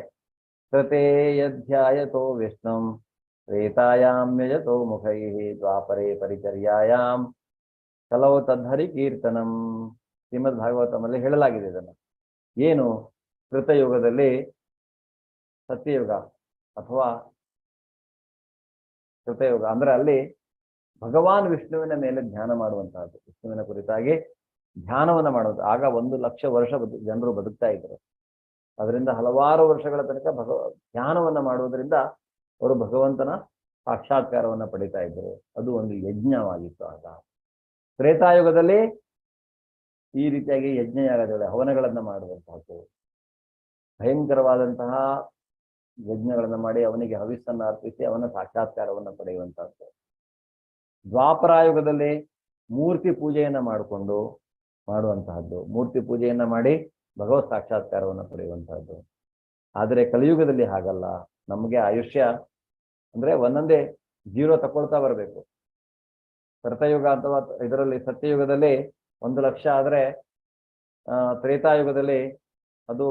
ತೃತೀಯಾಧ್ಯಾಯತೋ ವಿಷ್ಣುಂ ತ್ರೇತಾಯಾಂ ಯಜತೋ ಮುಖೈಃ ದ್ವಾಪರೇ ಪರಿಚರ್ಯಾಯಾಂ ಕಲೌ ತದ್ಹರಿ ಕೀರ್ತನಂ. ಶ್ರೀಮದ್ ಭಾಗವತಮಲ್ಲಿ ಹೇಳಲಾಗಿದೆ ಇದನ್ನು. ಏನು? ಕೃತಯುಗದಲ್ಲಿ ಸತ್ಯಯುಗ ಅಥವಾ ಕೃತಯುಗ ಅಂದ್ರೆ ಅಲ್ಲಿ ಭಗವಾನ್ ವಿಷ್ಣುವಿನ ಮೇಲೆ ಧ್ಯಾನ ಮಾಡುವಂತಹದ್ದು, ವಿಷ್ಣುವಿನ ಕುರಿತಾಗಿ ಧ್ಯಾನವನ್ನ ಮಾಡುವುದು. ಆಗ 1,00,000 ವರ್ಷ ಜನರು ಬದುಕ್ತಾ ಇದ್ರು. ಅದರಿಂದ ಹಲವಾರು ವರ್ಷಗಳ ತನಕ ಧ್ಯಾನವನ್ನ ಮಾಡುವುದರಿಂದ ಅವರು ಭಗವಂತನ ಸಾಕ್ಷಾತ್ಕಾರವನ್ನ ಪಡಿತಾ ಇದ್ರು. ಅದು ಒಂದು ಯಜ್ಞವಾಗಿತ್ತು. ಆಗ ತ್ರೇತಾಯುಗದಲ್ಲಿ ಈ ರೀತಿಯಾಗಿ ಯಜ್ಞಯಾಗದಲ್ಲಿ ಹವನಗಳನ್ನ ಮಾಡುವಂತಹದ್ದು, ಭಯಂಕರವಾದಂತಹ ಯಜ್ಞಗಳನ್ನ ಮಾಡಿ ಅವನಿಗೆ ಹವಿಸ್ಸನ್ನು ಅರ್ಪಿಸಿ ಅವನ ಸಾಕ್ಷಾತ್ಕಾರವನ್ನು ಪಡೆಯುವಂತಹದ್ದು. ದ್ವಾಪರಾಯುಗದಲ್ಲಿ ಮೂರ್ತಿ ಪೂಜೆಯನ್ನ ಮಾಡಿಕೊಂಡು ಮಾಡುವಂತಹದ್ದು, ಮೂರ್ತಿ ಪೂಜೆಯನ್ನ ಮಾಡಿ ಭಗವತ್ ಸಾಕ್ಷಾತ್ಕಾರವನ್ನು ಪಡೆಯುವಂತಹದ್ದು. ಆದರೆ ಕಲಿಯುಗದಲ್ಲಿ ಹಾಗಲ್ಲ. ನಮಗೆ ಆಯುಷ್ಯ ಅಂದ್ರೆ ಒಂದೊಂದೇ ಜೀರೋ ತಕೊಳ್ತಾ ಬರಬೇಕು. ಕೃತಯುಗ ಅಥವಾ ಇದರಲ್ಲಿ ಸತ್ಯಯುಗದಲ್ಲಿ 1,00,000 ಆದ್ರೆ ತ್ರೇತಾಯುಗದಲ್ಲಿ ಅದು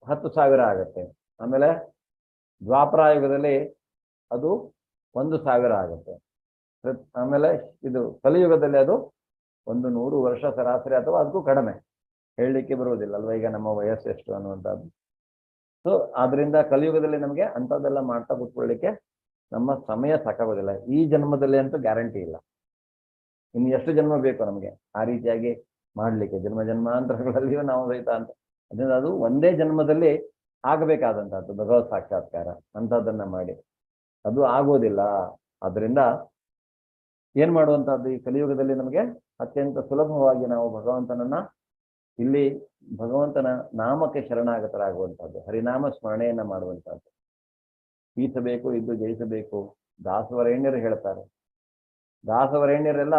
10,000 ಆಗತ್ತೆ. ಆಮೇಲೆ ದ್ವಾಪರಾಯುಗದಲ್ಲಿ ಅದು 1,000 ಆಗತ್ತೆ. ಆಮೇಲೆ ಇದು ಕಲಿಯುಗದಲ್ಲಿ ಅದು 100 ವರ್ಷ ಸರಾಸರಿ ಅಥವಾ ಅದಕ್ಕೂ ಕಡಿಮೆ, ಹೇಳಲಿಕ್ಕೆ ಬರುವುದಿಲ್ಲ ಅಲ್ವಾ ಈಗ ನಮ್ಮ ವಯಸ್ಸು ಎಷ್ಟು ಅನ್ನುವಂಥದ್ದು. ಸೊ ಆದ್ರಿಂದ ಕಲಿಯುಗದಲ್ಲಿ ನಮಗೆ ಅಂಥದ್ದೆಲ್ಲ ಮಾಡ್ತಾ ಕೂತ್ಕೊಳ್ಳಿಕ್ಕೆ ನಮ್ಮ ಸಮಯ ಸಾಕಾಗೋದಿಲ್ಲ. ಈ ಜನ್ಮದಲ್ಲಿ ಅಂತೂ ಗ್ಯಾರಂಟಿ ಇಲ್ಲ, ಇನ್ನು ಎಷ್ಟು ಜನ್ಮ ಬೇಕು ನಮಗೆ ಆ ರೀತಿಯಾಗಿ ಮಾಡ್ಲಿಕ್ಕೆ. ಜನ್ಮಾಂತರಗಳಲ್ಲಿಯೂ ನಾವು ಸಹಿತ ಅಂತ ಅದರಿಂದ ಅದು ಒಂದೇ ಜನ್ಮದಲ್ಲಿ ಆಗಬೇಕಾದಂತಹದ್ದು ಭಗವತ್ ಸಾಕ್ಷಾತ್ಕಾರ ಅಂಥದ್ದನ್ನ ಮಾಡಿ ಅದು ಆಗೋದಿಲ್ಲ. ಆದ್ರಿಂದ ಏನ್ ಮಾಡುವಂತಹದ್ದು ಈ ಕಲಿಯುಗದಲ್ಲಿ ನಮಗೆ ಅತ್ಯಂತ ಸುಲಭವಾಗಿ ನಾವು ಭಗವಂತನನ್ನ ಇಲ್ಲಿ ಭಗವಂತನ ನಾಮಕ್ಕೆ ಶರಣಾಗತರಾಗುವಂತಹದ್ದು, ಹರಿನಾಮ ಸ್ಮರಣೆಯನ್ನ ಮಾಡುವಂತಹದ್ದು. ಈಸಬೇಕು ಇದ್ದು ಜಯಿಸಬೇಕು ದಾಸವರೇಣ್ಯರು ಹೇಳ್ತಾರೆ. ದಾಸವರೇಣ್ಯರೆಲ್ಲ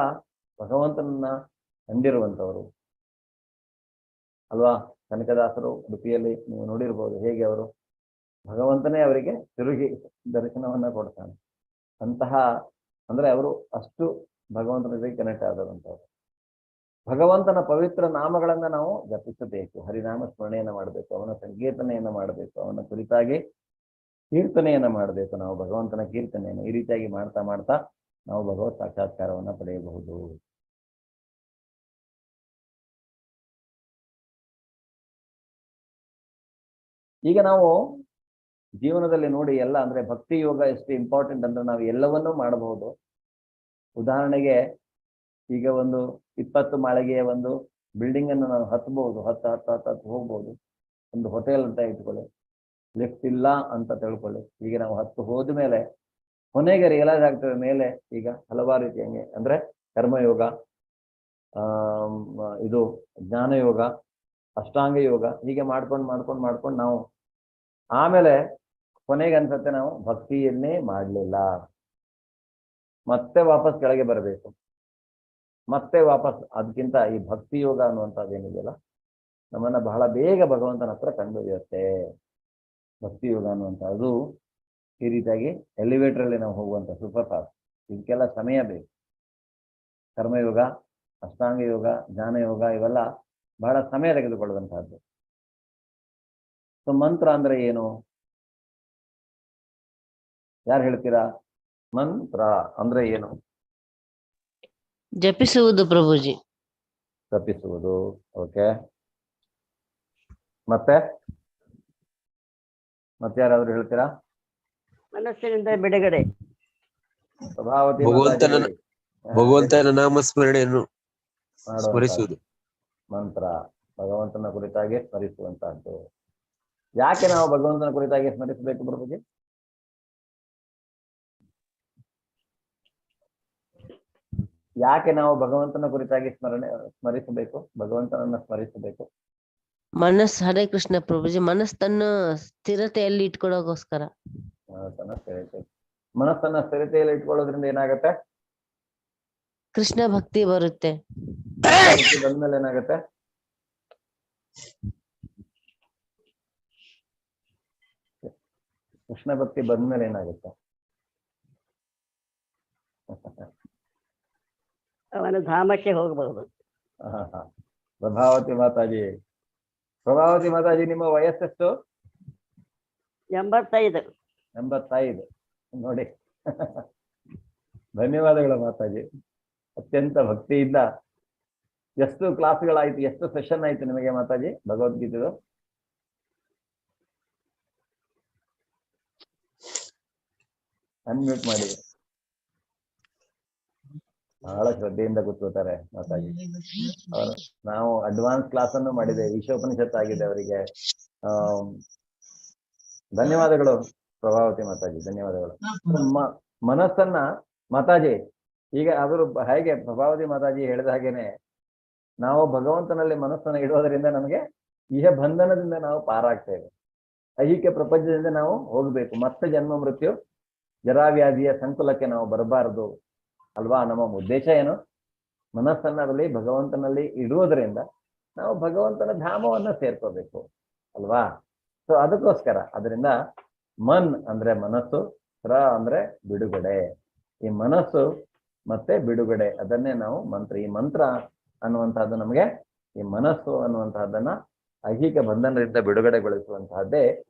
ಭಗವಂತನನ್ನ ಕಂಡಿರುವಂಥವರು ಅಲ್ವಾ. ಕನಕದಾಸರು ಉಡುಪಿಯಲ್ಲಿ ನೀವು ನೋಡಿರ್ಬೋದು ಹೇಗೆ ಅವರು ಭಗವಂತನೇ ಅವರಿಗೆ ತಿರುಗಿ ದರ್ಶನವನ್ನ ಕೊಡ್ತಾನೆ. ಅಂತಹ ಅಂದ್ರೆ ಅವರು ಅಷ್ಟು ಭಗವಂತನ ಜೊತೆಗೆ ಕನೆಕ್ಟ್ ಆದಂಥವ್ರು. ಭಗವಂತನ ಪವಿತ್ರ ನಾಮಗಳನ್ನ ನಾವು ಜಪಿಸಬೇಕು, ಹರಿನಾಮ ಸ್ಮರಣೆಯನ್ನ ಮಾಡಬೇಕು, ಅವನ ಸಂಕೀರ್ತನೆಯನ್ನ ಮಾಡಬೇಕು, ಅವನ ಕುರಿತಾಗಿ ಕೀರ್ತನೆಯನ್ನ ಮಾಡಬೇಕು. ನಾವು ಭಗವಂತನ ಕೀರ್ತನೆಯನ್ನು ಈ ರೀತಿಯಾಗಿ ಮಾಡ್ತಾ ಮಾಡ್ತಾ ನಾವು ಭಗವತ್ ಸಾಕ್ಷಾತ್ಕಾರವನ್ನ ಪಡೆಯಬಹುದು. ಈಗ ನಾವು ಜೀವನದಲ್ಲಿ ನೋಡಿ ಎಲ್ಲ ಅಂದ್ರೆ ಭಕ್ತಿ ಯೋಗ ಎಷ್ಟು ಇಂಪಾರ್ಟೆಂಟ್ ಅಂದ್ರೆ ನಾವು ಎಲ್ಲವನ್ನೂ ಮಾಡಬಹುದು. ಉದಾಹರಣೆಗೆ ಈಗ ಒಂದು 20 ಮಾಳಿಗೆಯ ಒಂದು ಬಿಲ್ಡಿಂಗ್ ಅನ್ನು ನಾವು ಹತ್ತಬಹುದು, ಹತ್ತು ಹೋಗ್ಬೋದು. ಒಂದು ಹೋಟೆಲ್ ಅಂತ ಇಟ್ಕೊಳ್ಳಿ, ಲಿಫ್ಟ್ ಇಲ್ಲ ಅಂತ ತಿಳ್ಕೊಳ್ಳಿ. ಈಗ ನಾವು 10 ಹೋದ ಮೇಲೆ ಕೊನೆಗೆ ರಿಯಲೈಸ್ ಆಗ್ತದೆ ಮೇಲೆ ಈಗ ಹಲವಾರು ರೀತಿ ಹಂಗೆ ಅಂದ್ರೆ ಕರ್ಮಯೋಗ, ಇದು ಜ್ಞಾನಯೋಗ, ಅಷ್ಟಾಂಗ ಯೋಗ ಹೀಗೆ ಮಾಡ್ಕೊಂಡು ನಾವು ಆಮೇಲೆ ಕೊನೆಗೆ ಅನ್ಸತ್ತೆ ನಾವು ಭಕ್ತಿಯನ್ನೇ ಮಾಡಲಿಲ್ಲ, ಮತ್ತೆ ವಾಪಸ್ ಕೆಳಗೆ ಬರಬೇಕು, ಮತ್ತೆ ವಾಪಸ್. ಅದಕ್ಕಿಂತ ಈ ಭಕ್ತಿ ಯೋಗ ಅನ್ನುವಂಥದ್ದು ಏನಿದೆಯಲ್ಲ ನಮ್ಮನ್ನ ಬಹಳ ಬೇಗ ಭಗವಂತನ ಹತ್ರ ಕಂಡೊಯ್ಯುತ್ತೆ. ಭಕ್ತಿ ಯೋಗ ಅನ್ನುವಂಥ ಅದು ಈ ರೀತಿಯಾಗಿ ಎಲಿವೇಟರ್ ಅಲ್ಲಿ ನಾವು ಹೋಗುವಂಥ ಸೂಪರ್ ಫಾಸ್ಟ್. ಇದಕ್ಕೆಲ್ಲ ಸಮಯ ಬೇಕು. ಕರ್ಮಯೋಗ, ಅಷ್ಟಾಂಗ ಯೋಗ, ಜ್ಞಾನ ಯೋಗ ಇವೆಲ್ಲ ಬಹಳ ಸಮಯ ತೆಗೆದುಕೊಳ್ಳುವಂತಹದ್ದು. ಸೊ ಮಂತ್ರ ಅಂದ್ರೆ ಏನು? ಯಾರು ಹೇಳ್ತೀರಾ? ಮಂತ್ರ ಅಂದ್ರೆ ಏನು? ಜಪಿಸುವುದು ಪ್ರಭುಜಿ. ತಪ್ಪಿಸುವುದು. ಓಕೆ, ಮತ್ತೆ ಯಾರಾದ್ರೂ ಹೇಳ್ತೀರಾ? ಮನಸ್ಸಿನಿಂದ ಬಿಡುಗಡೆ. ಪ್ರಭಾವತಿ ಭಗವಂತನ ಮಾತಾಜಿ ಹೇಳಿ. ಭಗವಂತನ ನಾಮಸ್ಮರಣೆಯನ್ನು ಮಾಡುವಂತಹದ್ದು ಸ್ಮರಿಸುವುದು. ಮಂತ್ರ ಭಗವಂತನ ಕುರಿತಾಗಿ ಸ್ಮರಿಸುವಂತಹದ್ದು. ಯಾಕೆ ನಾವು ಭಗವಂತನ ಕುರಿತಾಗಿ ಸ್ಮರಿಸಬೇಕು ಪ್ರಭುಜಿ? ಯಾಕೆ ನಾವು ಭಗವಂತನ ಕುರಿತಾಗಿ ಸ್ಮರಿಸಬೇಕು? ಭಗವಂತನನ್ನ ಸ್ಮರಿಸಬೇಕು. ಮನಸ್ಸು, ಹರೇ ಕೃಷ್ಣ ಪ್ರಭುಜಿ, ಮನಸ್ಸನ್ನು ಸ್ಥಿರತೆಯಲ್ಲಿ ಇಟ್ಕೊಳ್ಳೋಗೋಸ್ಕರ. ಮನಸ್ಸನ್ನ ಸ್ಥಿರತೆಯಲ್ಲಿ ಇಟ್ಕೊಳ್ಳೋದ್ರಿಂದ ಏನಾಗತ್ತೆ? ಕೃಷ್ಣ ಭಕ್ತಿ ಬರುತ್ತೆ. ಬಂದ್ಮೇಲೆ ಏನಾಗತ್ತೆ? ಕೃಷ್ಣ ಭಕ್ತಿ ಬಂದ್ಮೇಲೆ ಏನಾಗುತ್ತೆ? ಅವನ ಧಾಮಕ್ಕೆ ಹೋಗಬಹುದು. ಪ್ರಭಾವತಿ ಮಾತಾಜಿ, ನಿಮ್ಮ ವಯಸ್ಸೆಷ್ಟು? 85. 85. ನೋಡಿ, ಧನ್ಯವಾದಗಳು ಮಾತಾಜಿ. ಅತ್ಯಂತ ಭಕ್ತಿಯಿಂದ. ಎಷ್ಟು ಕ್ಲಾಸ್ಗಳಾಯ್ತು, ಎಷ್ಟು ಸೆಷನ್ ಆಯ್ತು ನಿಮಗೆ ಮಾತಾಜಿ ಭಗವದ್ಗೀತೆದು? ಅನ್ಮ್ಯೂಟ್ ಮಾಡಿ. ಬಹಳ ಶ್ರದ್ಧೆಯಿಂದ ಕೂತ್ಕೋತಾರೆ ಮಾತಾಜಿ. ನಾವು ಅಡ್ವಾನ್ಸ್ ಕ್ಲಾಸ್ ಅನ್ನು ಮಾಡಿದೆ, ಈಶೋಪನಿಷತ್ ಆಗಿದೆ ಅವರಿಗೆ. ಧನ್ಯವಾದಗಳು ಪ್ರಭಾವತಿ ಮಾತಾಜಿ, ಧನ್ಯವಾದಗಳು. ಮನಸ್ಸನ್ನ ಮಾತಾಜಿ, ಈಗ ಅವರು ಹೇಗೆ ಪ್ರಭಾವತಿ ಮಾತಾಜಿ ಹೇಳಿದ ಹಾಗೇನೆ ನಾವು ಭಗವಂತನಲ್ಲಿ ಮನಸ್ಸನ್ನು ಇಡೋದರಿಂದ ನಮಗೆ ಇಹ ಬಂಧನದಿಂದ ನಾವು ಪಾರಾಗ್ತೇವೆ. ಐಹಿಕ ಪ್ರಪಂಚದಿಂದ ನಾವು ಹೋಗ್ಬೇಕು. ಮತ್ತೆ ಜನ್ಮ ಮೃತ್ಯು ಜರಾವ್ಯಾಧಿಯ ಸಂಕುಲಕ್ಕೆ ನಾವು ಬರಬಾರದು ಅಲ್ವಾ? ನಮ್ಮ ಉದ್ದೇಶ ಏನು? ಮನಸ್ಸನ್ನ ಅದರಲ್ಲಿ ಭಗವಂತನಲ್ಲಿ ಇಡುವುದರಿಂದ ನಾವು ಭಗವಂತನ ಧಾಮವನ್ನ ಸೇರ್ಕೋಬೇಕು ಅಲ್ವಾ? ಸೊ ಅದಕ್ಕೋಸ್ಕರ ಅದರಿಂದ ಮನ್ ಅಂದ್ರೆ ಮನಸ್ಸು, ರ ಅಂದ್ರೆ ಬಿಡುಗಡೆ. ಈ ಮನಸ್ಸು ಮತ್ತೆ ಬಿಡುಗಡೆ ಅದನ್ನೇ ನಾವು ಮಂತ್ರ. ಈ ಮಂತ್ರ ಅನ್ನುವಂತಹದ್ದು ನಮಗೆ ಈ ಮನಸ್ಸು ಅನ್ನುವಂತಹದ್ದನ್ನ ಐಹಿಕ ಬಂಧನದಿಂದ ಬಿಡುಗಡೆಗೊಳಿಸುವಂತಹದ್ದೇ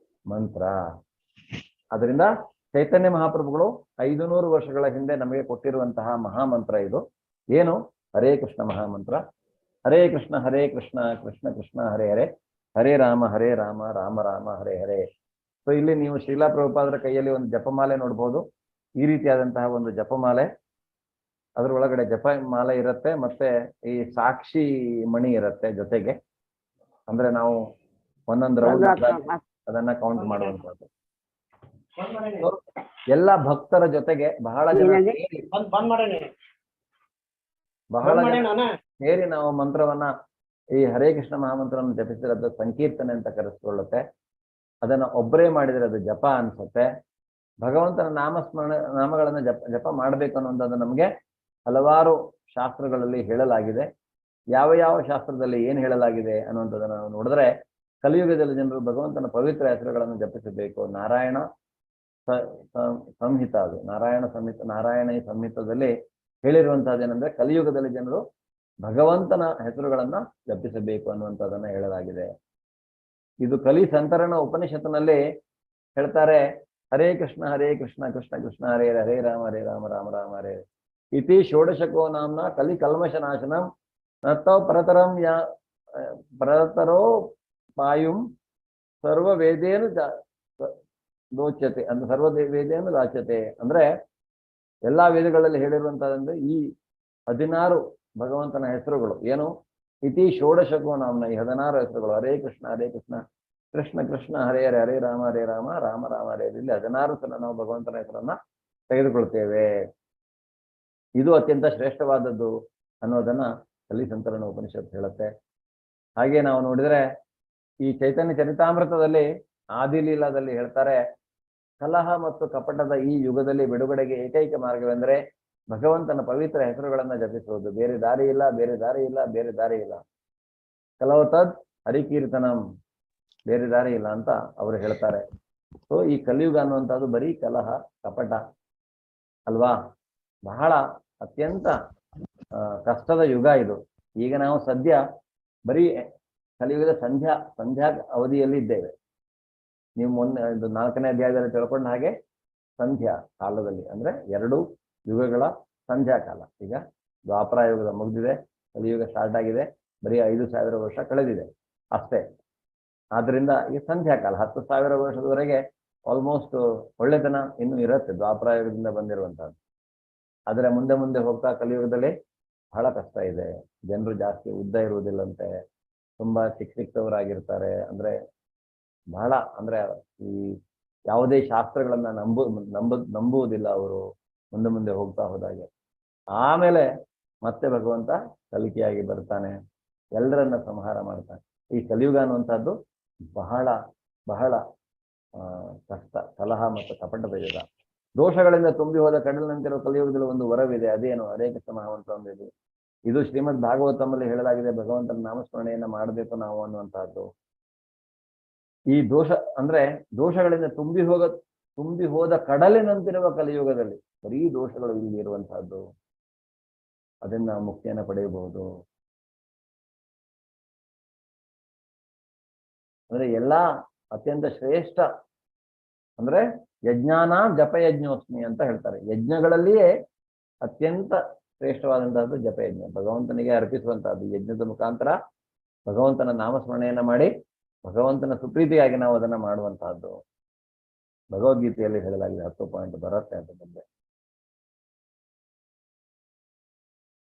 ಮಂತ್ರ. ಅದರಿಂದ ಚೈತನ್ಯ ಮಹಾಪ್ರಭುಗಳು 500 ವರ್ಷಗಳ ಹಿಂದೆ ನಮಗೆ ಕೊಟ್ಟಿರುವಂತಹ ಮಹಾಮಂತ್ರ ಇದು. ಏನು? ಹರೇ ಕೃಷ್ಣ ಮಹಾಮಂತ್ರ. ಹರೇ ಕೃಷ್ಣ ಕೃಷ್ಣ ಕೃಷ್ಣ ಹರೇ ಹರೇ, ಹರೇ ರಾಮ ರಾಮ ರಾಮ ಹರೇ ಹರೇ. ಸೊ ಇಲ್ಲಿ ನೀವು ಶ್ರೀಲಾ ಪ್ರಭುಪಾದರ ಕೈಯಲ್ಲಿ ಒಂದು ಜಪಮಾಲೆ ನೋಡ್ಬೋದು. ಈ ರೀತಿಯಾದಂತಹ ಒಂದು ಜಪಮಾಲೆ, ಅದ್ರ ಒಳಗಡೆ ಜಪಮಾಲೆ ಇರುತ್ತೆ, ಮತ್ತೆ ಈ ಸಾಕ್ಷಿ ಮಣಿ ಇರುತ್ತೆ ಜೊತೆಗೆ. ಅಂದ್ರೆ ನಾವು ಒಂದೊಂದು ರೌಂಡ್ ಅದನ್ನ ಕೌಂಟ್ ಮಾಡುವಂತದ್ದು. ಎಲ್ಲ ಭಕ್ತರ ಜೊತೆಗೆ ಬಹಳ ಜನ ಸೇರಿ ನಾವು ಮಂತ್ರವನ್ನ, ಈ ಹರೇ ಕೃಷ್ಣ ಮಹಾಮಂತ್ರವನ್ನು ಜಪಿಸಿದ್ರೆ ಅದು ಸಂಕೀರ್ತನೆ ಅಂತ ಕರೆಸ್ಕೊಳ್ಳುತ್ತೆ. ಅದನ್ನ ಒಬ್ಬರೇ ಮಾಡಿದ್ರೆ ಅದು ಜಪ ಅನ್ಸುತ್ತೆ. ಭಗವಂತನ ನಾಮಗಳನ್ನ ಜಪ ಮಾಡ್ಬೇಕು ಅನ್ನೋದು ನಮಗೆ ಹಲವಾರು ಶಾಸ್ತ್ರಗಳಲ್ಲಿ ಹೇಳಲಾಗಿದೆ. ಯಾವ ಯಾವ ಶಾಸ್ತ್ರದಲ್ಲಿ ಏನ್ ಹೇಳಲಾಗಿದೆ ಅನ್ನುವಂಥದ್ದನ್ನು ನಾವು ನೋಡಿದ್ರೆ, ಕಲಿಯುಗದಲ್ಲಿ ಜನರು ಭಗವಂತನ ಪವಿತ್ರ ಹೆಸರುಗಳನ್ನು ಜಪಿಸಬೇಕು. ನಾರಾಯಣ ಸಂಹಿತ, ಅದು ನಾರಾಯಣ ಸಂಹಿತದಲ್ಲಿ ಹೇಳಿರುವಂತಹದ್ದೇನೆಂದ್ರೆ ಕಲಿಯುಗದಲ್ಲಿ ಜನರು ಭಗವಂತನ ಹೆಸರುಗಳನ್ನ ಜಪಿಸಬೇಕು ಅನ್ನುವಂಥದ್ದನ್ನ ಹೇಳಲಾಗಿದೆ. ಇದು ಕಲಿ ಸಂತರಣ ಉಪನಿಷತ್ತಿನಲ್ಲಿ ಹೇಳ್ತಾರೆ, ಹರೇ ಕೃಷ್ಣ ಕೃಷ್ಣ ಕೃಷ್ಣ ಹರೇ ಹರೇ ರಾಮ ರಾಮ ರಾಮ ಹರೇ ಇತಿ ಷೋಡಶಕೋ ನಾಮ್ನ ಕಲಿ ಕಲ್ಮಶ ನಾಶನಂ ನತ್ತೋ ಪರತರೋ ಪಾಯುಂ ಸರ್ವ ವೇದೇನು ದೋಚ್ಯತೆ ಅಂದ್ರೆ ಸರ್ವ ವೇದೇನು ದಾಚ್ಯತೆ. ಅಂದ್ರೆ ಎಲ್ಲಾ ವೇದಗಳಲ್ಲಿ ಹೇಳಿರುವಂತಹದ್ದು ಈ 16 ಭಗವಂತನ ಹೆಸರುಗಳು. ಏನು? ಇತಿ ಷೋಡಶಕೋ ನಾಮ್ನ, ಈ 16 ಹೆಸರುಗಳು. ಹರೇ ಕೃಷ್ಣ ಕೃಷ್ಣ ಕೃಷ್ಣ ಹರೇ ಹರೇ, ಹರೇ ರಾಮ ರಾಮ ರಾಮ ಹರೇ. ಇಲ್ಲಿ 16 ಸಲ ನಾವು ಭಗವಂತನ ಹೆಸರನ್ನ ತೆಗೆದುಕೊಳ್ತೇವೆ. ಇದು ಅತ್ಯಂತ ಶ್ರೇಷ್ಠವಾದದ್ದು ಅನ್ನೋದನ್ನ ಕಲಿ ಸಂತರಣ ಉಪನಿಷತ್ತು ಹೇಳುತ್ತೆ. ಹಾಗೆ ನಾವು ನೋಡಿದ್ರೆ ಈ ಚೈತನ್ಯ ಚರಿತಾಮೃತದಲ್ಲಿ ಆದಿಲೀಲಾದಲ್ಲಿ ಹೇಳ್ತಾರೆ, ಕಲಹ ಮತ್ತು ಕಪಟದ ಈ ಯುಗದಲ್ಲಿ ಬಿಡುಗಡೆಗೆ ಏಕೈಕ ಮಾರ್ಗವೆಂದರೆ ಭಗವಂತನ ಪವಿತ್ರ ಹೆಸರುಗಳನ್ನ ಜಪಿಸುವುದು. ಬೇರೆ ದಾರಿ ಇಲ್ಲ. ಕಲವತದ್ ಹರಿಕೀರ್ತನಂ, ಬೇರೆ ದಾರಿ ಇಲ್ಲ ಅಂತ ಅವರು ಹೇಳ್ತಾರೆ. ಸೊ ಈ ಕಲಿಯುಗ ಅನ್ನುವಂಥದ್ದು ಬರೀ ಕಲಹ ಕಪಟ ಅಲ್ವಾ, ಬಹಳ ಅತ್ಯಂತ ಕಷ್ಟದ ಯುಗ ಇದು. ಈಗ ನಾವು ಸದ್ಯ ಬರೀ ಕಲಿಯುಗದ ಸಂಧ್ಯಾ ಅವಧಿಯಲ್ಲಿ ಇದ್ದೇವೆ. ನೀವು ಮೊನ್ನೆ 4ನೇ ಅಧ್ಯಾಯದಲ್ಲಿ ತಿಳ್ಕೊಂಡ ಹಾಗೆ ಸಂಧ್ಯಾ ಕಾಲದಲ್ಲಿ, ಅಂದ್ರೆ 2 ಯುಗಗಳ ಸಂಧ್ಯಾ ಕಾಲ. ಈಗ ದ್ವಾಪರ ಯುಗದ ಮುಗಿದಿದೆ, ಕಲಿಯುಗ ಸ್ಟಾರ್ಟ್ ಆಗಿದೆ, ಬರೀ 5,000 ವರ್ಷ ಕಳೆದಿದೆ ಅಷ್ಟೇ. ಆದ್ರಿಂದ ಈ ಸಂಧ್ಯಾ ಕಾಲ 10,000 ವರ್ಷದವರೆಗೆ ಆಲ್ಮೋಸ್ಟ್ ಒಳ್ಳೆತನ ಇನ್ನೂ ಇರುತ್ತೆ ದ್ವಾಪರ ಯುಗದಿಂದ ಬಂದಿರುವಂತಹದ್ದು. ಆದರೆ ಮುಂದೆ ಮುಂದೆ ಹೋಗ್ತಾ ಕಲಿಯುಗದಲ್ಲಿ ಬಹಳ ಕಷ್ಟ ಇದೆ. ಜನರು ಜಾಸ್ತಿ ಉದ್ದ ಇರುವುದಿಲ್ಲಂತೆ, ತುಂಬಾ ಚಿಕ್ಕವರಾಗಿರ್ತಾರೆ. ಅಂದ್ರೆ ಬಹಳ ಅಂದ್ರೆ ಈ ಯಾವುದೇ ಶಾಸ್ತ್ರಗಳನ್ನ ನಂಬುವುದಿಲ್ಲ ಅವರು ಮುಂದೆ ಮುಂದೆ ಹೋಗ್ತಾ ಹೋದಾಗೆ. ಆಮೇಲೆ ಮತ್ತೆ ಭಗವಂತ ಕಲಿಕೆಯಾಗಿ ಬರ್ತಾನೆ, ಎಲ್ಲರನ್ನ ಸಂಹಾರ ಮಾಡ್ತಾನೆ. ಈ ಕಲಿಯುಗ ಅನ್ನುವಂಥದ್ದು ಬಹಳ ಬಹಳ ಕಷ್ಟ, ಕಲಹ ಮತ್ತು ಕಪಟದ ಯುಗ. ದೋಷಗಳಿಂದ ತುಂಬಿ ಹೋದ ಕಡಲಿನಂತಿರುವ ಕಲಿಯುಗದಲ್ಲಿ ಒಂದು ವರವಿದೆ, ಅದೇನು? ಹರೇ ಕೃಷ್ಣ ಮಹಾಮಂತ್ರ ಒಂದಿದೆ. ಇದು ಶ್ರೀಮದ್ ಭಾಗವತಮಲ್ಲಿ ಹೇಳಲಾಗಿದೆ, ಭಗವಂತನ ನಾಮಸ್ಮರಣೆಯನ್ನ ಮಾಡಬೇಕು ನಾವು ಅನ್ನುವಂತಹದ್ದು. ಈ ದೋಷಗಳಿಂದ ತುಂಬಿ ಹೋದ ಕಡಲಿನಂತಿರುವ ಕಲಿಯುಗದಲ್ಲಿ ಬರೀ ದೋಷಗಳು ಇಲ್ಲಿ ಇರುವಂತಹದ್ದು. ಅದನ್ನ ನಾವು ಮುಕ್ತಿಯನ್ನು ಪಡೆಯಬಹುದು. ಅಂದ್ರೆ ಎಲ್ಲಾ ಅತ್ಯಂತ ಶ್ರೇಷ್ಠ ಅಂದ್ರೆ ಯಜ್ಞಾನ ಜಪಯಜ್ಞೋಸ್ಮಿ ಅಂತ ಹೇಳ್ತಾರೆ. ಯಜ್ಞಗಳಲ್ಲಿಯೇ ಅತ್ಯಂತ ಶ್ರೇಷ್ಠವಾದಂತಹದ್ದು ಜಪಯಜ್ಞ, ಭಗವಂತನಿಗೆ ಅರ್ಪಿಸುವಂತಹದ್ದು. ಯಜ್ಞದ ಮುಖಾಂತರ ಭಗವಂತನ ನಾಮಸ್ಮರಣೆಯನ್ನ ಮಾಡಿ ಭಗವಂತನ ಸುಪ್ರೀತಿಯಾಗಿ ನಾವು ಅದನ್ನ ಮಾಡುವಂತಹದ್ದು. ಭಗವದ್ಗೀತೆಯಲ್ಲಿ ಹೇಳಲಾಗಿದೆ, 10 ಪಾಯಿಂಟ್ ಬರುತ್ತೆ ಅಂತ ಬಂದೆ.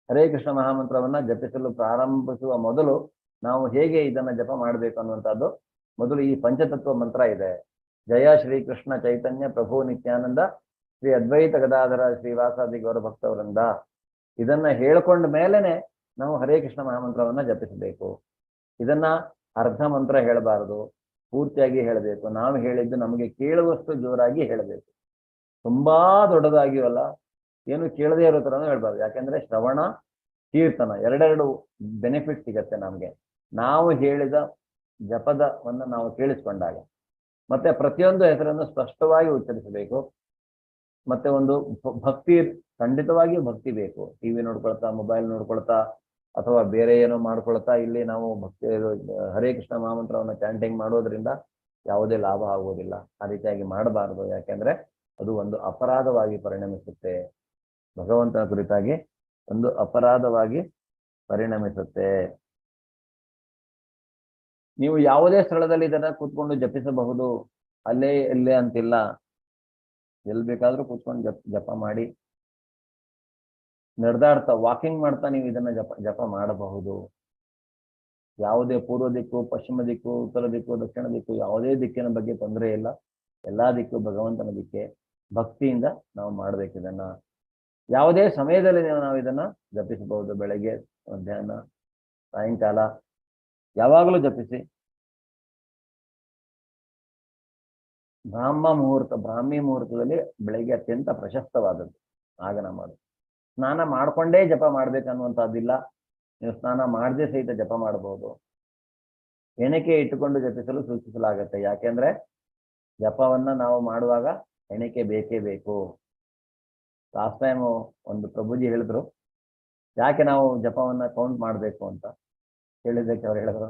ಹರೇ ಕೃಷ್ಣ ಮಹಾಮಂತ್ರವನ್ನ ಜಪಿಸಲು ಪ್ರಾರಂಭಿಸುವ ಮೊದಲು ನಾವು ಹೇಗೆ ಇದನ್ನ ಜಪ ಮಾಡಬೇಕು ಅನ್ನುವಂಥದ್ದು. ಮೊದಲು ಈ ಪಂಚತತ್ವ ಮಂತ್ರ ಇದೆ. ಜಯ ಶ್ರೀ ಕೃಷ್ಣ ಚೈತನ್ಯ ಪ್ರಭು ನಿತ್ಯಾನಂದ ಶ್ರೀ ಅದ್ವೈತ ಗದಾಧರ ಶ್ರೀವಾಸಾದಿ ಗೌರ ಭಕ್ತವರಿಂದ, ಇದನ್ನ ಹೇಳ್ಕೊಂಡ ಮೇಲೆನೆ ನಾವು ಹರೇ ಕೃಷ್ಣ ಮಹಾಮಂತ್ರವನ್ನ ಜಪಿಸಬೇಕು. ಇದನ್ನ ಅರ್ಧ ಮಂತ್ರ ಹೇಳಬಾರದು, ಪೂರ್ತಿಯಾಗಿ ಹೇಳಬೇಕು. ನಾವು ಹೇಳಿದ್ದು ನಮಗೆ ಕೇಳುವಷ್ಟು ಜೋರಾಗಿ ಹೇಳಬೇಕು, ತುಂಬಾ ದೊಡ್ಡದಾಗಿಯೂ ಅಲ್ಲ, ಏನು ಕೇಳದೇ ಇರೋ ಥರನೂ ಹೇಳ್ಬಾರ್ದು. ಯಾಕೆಂದ್ರೆ ಶ್ರವಣ ಕೀರ್ತನ ಎರಡೆರಡು ಬೆನಿಫಿಟ್ ಸಿಗತ್ತೆ ನಮಗೆ, ನಾವು ಹೇಳಿದ ಜಪದವನ್ನು ನಾವು ಕೇಳಿಸ್ಕೊಂಡಾಗ. ಮತ್ತೆ ಪ್ರತಿಯೊಂದು ಹೆಸರನ್ನು ಸ್ಪಷ್ಟವಾಗಿ ಉಚ್ಚರಿಸಬೇಕು. ಮತ್ತೆ ಒಂದು ಭಕ್ತಿ, ಖಂಡಿತವಾಗಿಯೂ ಭಕ್ತಿ ಬೇಕು. ಟಿವಿ ನೋಡ್ಕೊಳ್ತಾ, ಮೊಬೈಲ್ ನೋಡ್ಕೊಳ್ತಾ, ಅಥವಾ ಬೇರೆ ಏನೋ ಮಾಡ್ಕೊಳ್ತಾ ಇಲ್ಲಿ ನಾವು ಭಕ್ತಿ ಹರೇ ಕೃಷ್ಣ ಮಹಾಮಂತ್ರವನ್ನು ಚಾಂಟಿಂಗ್ ಮಾಡೋದ್ರಿಂದ ಯಾವುದೇ ಲಾಭ ಆಗುವುದಿಲ್ಲ. ಆ ರೀತಿಯಾಗಿ ಮಾಡಬಾರದು. ಯಾಕೆಂದ್ರೆ ಅದು ಒಂದು ಅಪರಾಧವಾಗಿ ಪರಿಣಮಿಸುತ್ತೆ, ಭಗವಂತನ ಕುರಿತಾಗಿ ಒಂದು ಅಪರಾಧವಾಗಿ ಪರಿಣಮಿಸುತ್ತೆ. ನೀವು ಯಾವುದೇ ಸ್ಥಳದಲ್ಲಿ ಇದನ್ನ ಕೂತ್ಕೊಂಡು ಜಪಿಸಬಹುದು, ಅಲ್ಲೇ ಇಲ್ಲೇ ಅಂತಿಲ್ಲ, ಎಲ್ಲಿ ಬೇಕಾದ್ರೂ ಕೂತ್ಕೊಂಡು ಜಪ ಮಾಡಿ. ನಡೆದಾಡ್ತಾ, ವಾಕಿಂಗ್ ಮಾಡ್ತಾ ನೀವು ಇದನ್ನ ಜಪ ಮಾಡಬಹುದು. ಯಾವುದೇ ಪೂರ್ವ ದಿಕ್ಕು, ಪಶ್ಚಿಮ ದಿಕ್ಕು, ಉತ್ತರ ದಿಕ್ಕು, ದಕ್ಷಿಣ ದಿಕ್ಕು, ಯಾವುದೇ ದಿಕ್ಕಿನ ಬಗ್ಗೆ ತೊಂದರೆ ಇಲ್ಲ. ಎಲ್ಲಾ ದಿಕ್ಕು ಭಗವಂತನ ದಿಕ್ಕೆ. ಭಕ್ತಿಯಿಂದ ನಾವು ಮಾಡ್ಬೇಕು ಇದನ್ನ. ಯಾವುದೇ ಸಮಯದಲ್ಲಿ ನಾವು ಇದನ್ನ ಜಪಿಸಬಹುದು. ಬೆಳಗ್ಗೆ, ಮಧ್ಯಾಹ್ನ, ಸಾಯಂಕಾಲ, ಯಾವಾಗಲೂ ಜಪಿಸಿ. ಬ್ರಾಹ್ಮಿ ಮುಹೂರ್ತದಲ್ಲಿ ಬೆಳಗ್ಗೆ ಅತ್ಯಂತ ಪ್ರಶಸ್ತವಾದದ್ದು ಆಗನ ಮಾಡು. ಸ್ನಾನ ಮಾಡ್ಕೊಂಡೇ ಜಪ ಮಾಡ್ಬೇಕನ್ನುವಂಥದ್ದಿಲ್ಲ, ನೀವು ಸ್ನಾನ ಮಾಡದೆ ಸಹಿತ ಜಪ ಮಾಡಬಹುದು. ಎಣಿಕೆ ಇಟ್ಟುಕೊಂಡು ಜಪಿಸಲು ಸೂಚಿಸಲಾಗತ್ತೆ. ಯಾಕೆಂದ್ರೆ ಜಪವನ್ನ ನಾವು ಮಾಡುವಾಗ ಎಣಿಕೆ ಬೇಕೇ ಬೇಕು. ಲಾಸ್ಟ್ ಟೈಮ್ ಒಂದು ಪ್ರಭುಜಿ ಹೇಳಿದ್ರು, ಯಾಕೆ ನಾವು ಜಪವನ್ನ ಕೌಂಟ್ ಮಾಡಬೇಕು ಅಂತ ಹೇಳಿದ್ದಕ್ಕೆ ಅವ್ರು ಹೇಳಿದ್ರು,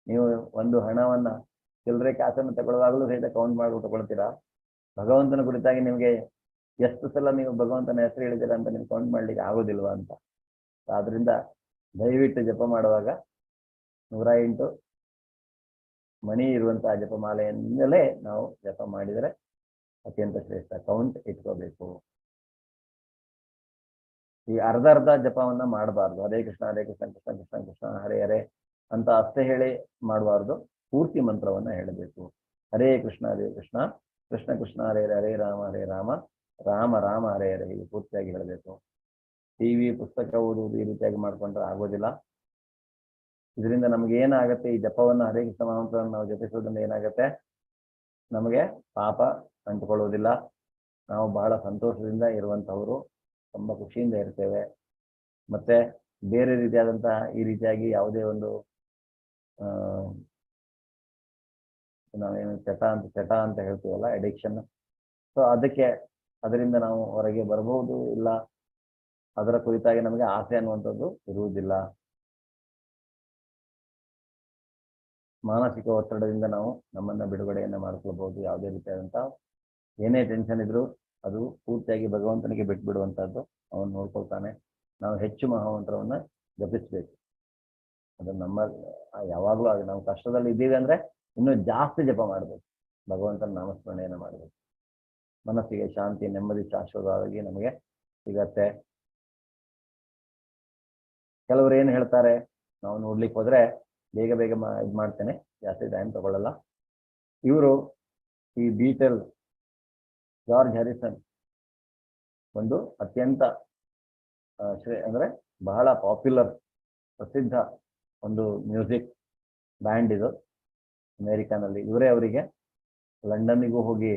ನೀವು ಒಂದು ಹಣವನ್ನ ಚಿಲ್ಲರೆ ಕಾಸನ್ನು ತಗೊಳ್ಳುವಾಗಲೂ ಸಹಿತ ಕೌಂಟ್ ಮಾಡ್ಬಿಟ್ಟು ತಗೊಳ್ತೀರಾ, ಭಗವಂತನ ಕುರಿತಾಗಿ ನಿಮಗೆ ಎಷ್ಟು ಸಲ ನೀವು ಭಗವಂತನ ಹೆಸರು ಹೇಳಿದ್ದೀರಾ ಅಂತ ನೀವು ಕೌಂಟ್ ಮಾಡ್ಲಿಕ್ಕೆ ಆಗೋದಿಲ್ವಾ ಅಂತ. ಆದ್ರಿಂದ ದಯವಿಟ್ಟು ಜಪ ಮಾಡುವಾಗ 108 ಮಣಿ ಇರುವಂತಹ ಜಪಮಾಲೆಯಿಂದಲೇ ನಾವು ಜಪ ಮಾಡಿದರೆ ಅತ್ಯಂತ ಶ್ರೇಷ್ಠ. ಕೌಂಟ್ ಇಟ್ಕೋಬೇಕು. ಈ ಅರ್ಧ ಜಪವನ್ನ ಮಾಡಬಾರ್ದು. ಹರೇ ಕೃಷ್ಣ ಕೃಷ್ಣ ಕೃಷ್ಣ ಕೃಷ್ಣ ಹರೇ ಹರೇ ಅಂತ ಅಷ್ಟೇ ಹೇಳಿ ಮಾಡಬಾರ್ದು, ಪೂರ್ತಿ ಮಂತ್ರವನ್ನ ಹೇಳಬೇಕು. ಹರೇ ಕೃಷ್ಣ ಕೃಷ್ಣ ಕೃಷ್ಣ ಹರೇ ಹರೇ ರಾಮ ರಾಮ ರಾಮ ಹರೇ ಹರೇ, ಹೀಗೆ ಪೂರ್ತಿಯಾಗಿ ಹೇಳಬೇಕು. ಟಿವಿ, ಪುಸ್ತಕ ಓದುವುದು ಈ ರೀತಿಯಾಗಿ ಮಾಡ್ಕೊಂಡ್ರೆ ಆಗೋದಿಲ್ಲ. ಇದರಿಂದ ನಮ್ಗೆ ಏನಾಗತ್ತೆ, ಈ ಜಪವನ್ನ ಹರೇ ಕೃಷ್ಣ ಮಹಾಮಂತ್ರವನ್ನು ನಾವು ಜಪಿಸೋದ್ರಿಂದ ಏನಾಗತ್ತೆ, ನಮಗೆ ಪಾಪ ಅಂಟುಕೊಳ್ಳುವುದಿಲ್ಲ. ನಾವು ಬಹಳ ಸಂತೋಷದಿಂದ ಇರುವಂತಹವರು, ತುಂಬಾ ಖುಷಿಯಿಂದ ಇರ್ತೇವೆ. ಮತ್ತೆ ಬೇರೆ ರೀತಿಯಾದಂತಹ ಈ ರೀತಿಯಾಗಿ ಯಾವುದೇ ಒಂದು ನಾವೇನು ಚಟ ಅಂತ ಹೇಳ್ತೀವಲ್ಲ, ಅಡಿಕ್ಷನ್. ಸೊ ಅದರಿಂದ ನಾವು ಹೊರಗೆ ಬರಬಹುದು ಇಲ್ಲ, ಅದರ ಕುರಿತಾಗಿ ನಮಗೆ ಆಸೆ ಅನ್ನುವಂಥದ್ದು ಇರುವುದಿಲ್ಲ. ಮಾನಸಿಕ ಒತ್ತಡದಿಂದ ನಾವು ನಮ್ಮನ್ನ ಬಿಡುಗಡೆಯನ್ನ ಮಾಡ್ಕೊಳ್ಬಹುದು. ಯಾವುದೇ ರೀತಿಯಾದಂಥ ಏನೇ ಟೆನ್ಷನ್ ಇದ್ರೂ ಅದು ಪೂರ್ತಿಯಾಗಿ ಭಗವಂತನಿಗೆ ಬಿಟ್ಬಿಡುವಂಥದ್ದು, ಅವನು ನೋಡ್ಕೊಳ್ತಾನೆ. ನಾವು ಹೆಚ್ಚು ಮಹಾಮಂತ್ರವನ್ನ ಜಪಿಸ್ಬೇಕು. ಅದು ನಮ್ಮ ಯಾವಾಗಲೂ ಆಗಿ ನಾವು ಕಷ್ಟದಲ್ಲಿ ಇದ್ದೀವಿ ಅಂದ್ರೆ ಇನ್ನೂ ಜಾಸ್ತಿ ಜಪ ಮಾಡಬೇಕು, ಭಗವಂತನ ನಾಮಸ್ಮರಣೆಯನ್ನು ಮಾಡಬೇಕು. ಮನಸ್ಸಿಗೆ ಶಾಂತಿ, ನೆಮ್ಮದಿ ಶಾಶ್ವತವಾಗಿ ನಮಗೆ ಸಿಗತ್ತೆ. ಕೆಲವರು ಏನು ಹೇಳ್ತಾರೆ, ನಾವು ನೋಡ್ಲಿಕ್ಕೆ ಹೋದ್ರೆ ಬೇಗ ಇದು ಮಾಡ್ತೇನೆ, ಜಾಸ್ತಿ ಟೈಮ್ ತಗೊಳ್ಳಲ್ಲ. ಇವರು ಈ ಬೀಟಲ್ ಜಾರ್ಜ್ ಹ್ಯಾರಿಸನ್ ಒಂದು ಅತ್ಯಂತ ಅಂದ್ರೆ ಬಹಳ ಪಾಪ್ಯುಲರ್ ಪ್ರಸಿದ್ಧ ಒಂದು ಮ್ಯೂಸಿಕ್ ಬ್ಯಾಂಡ್ ಇದು ಅಮೇರಿಕಾನಲ್ಲಿ. ಇವರೇ ಅವರಿಗೆ ಲಂಡನ್ನಿಗೂ ಹೋಗಿ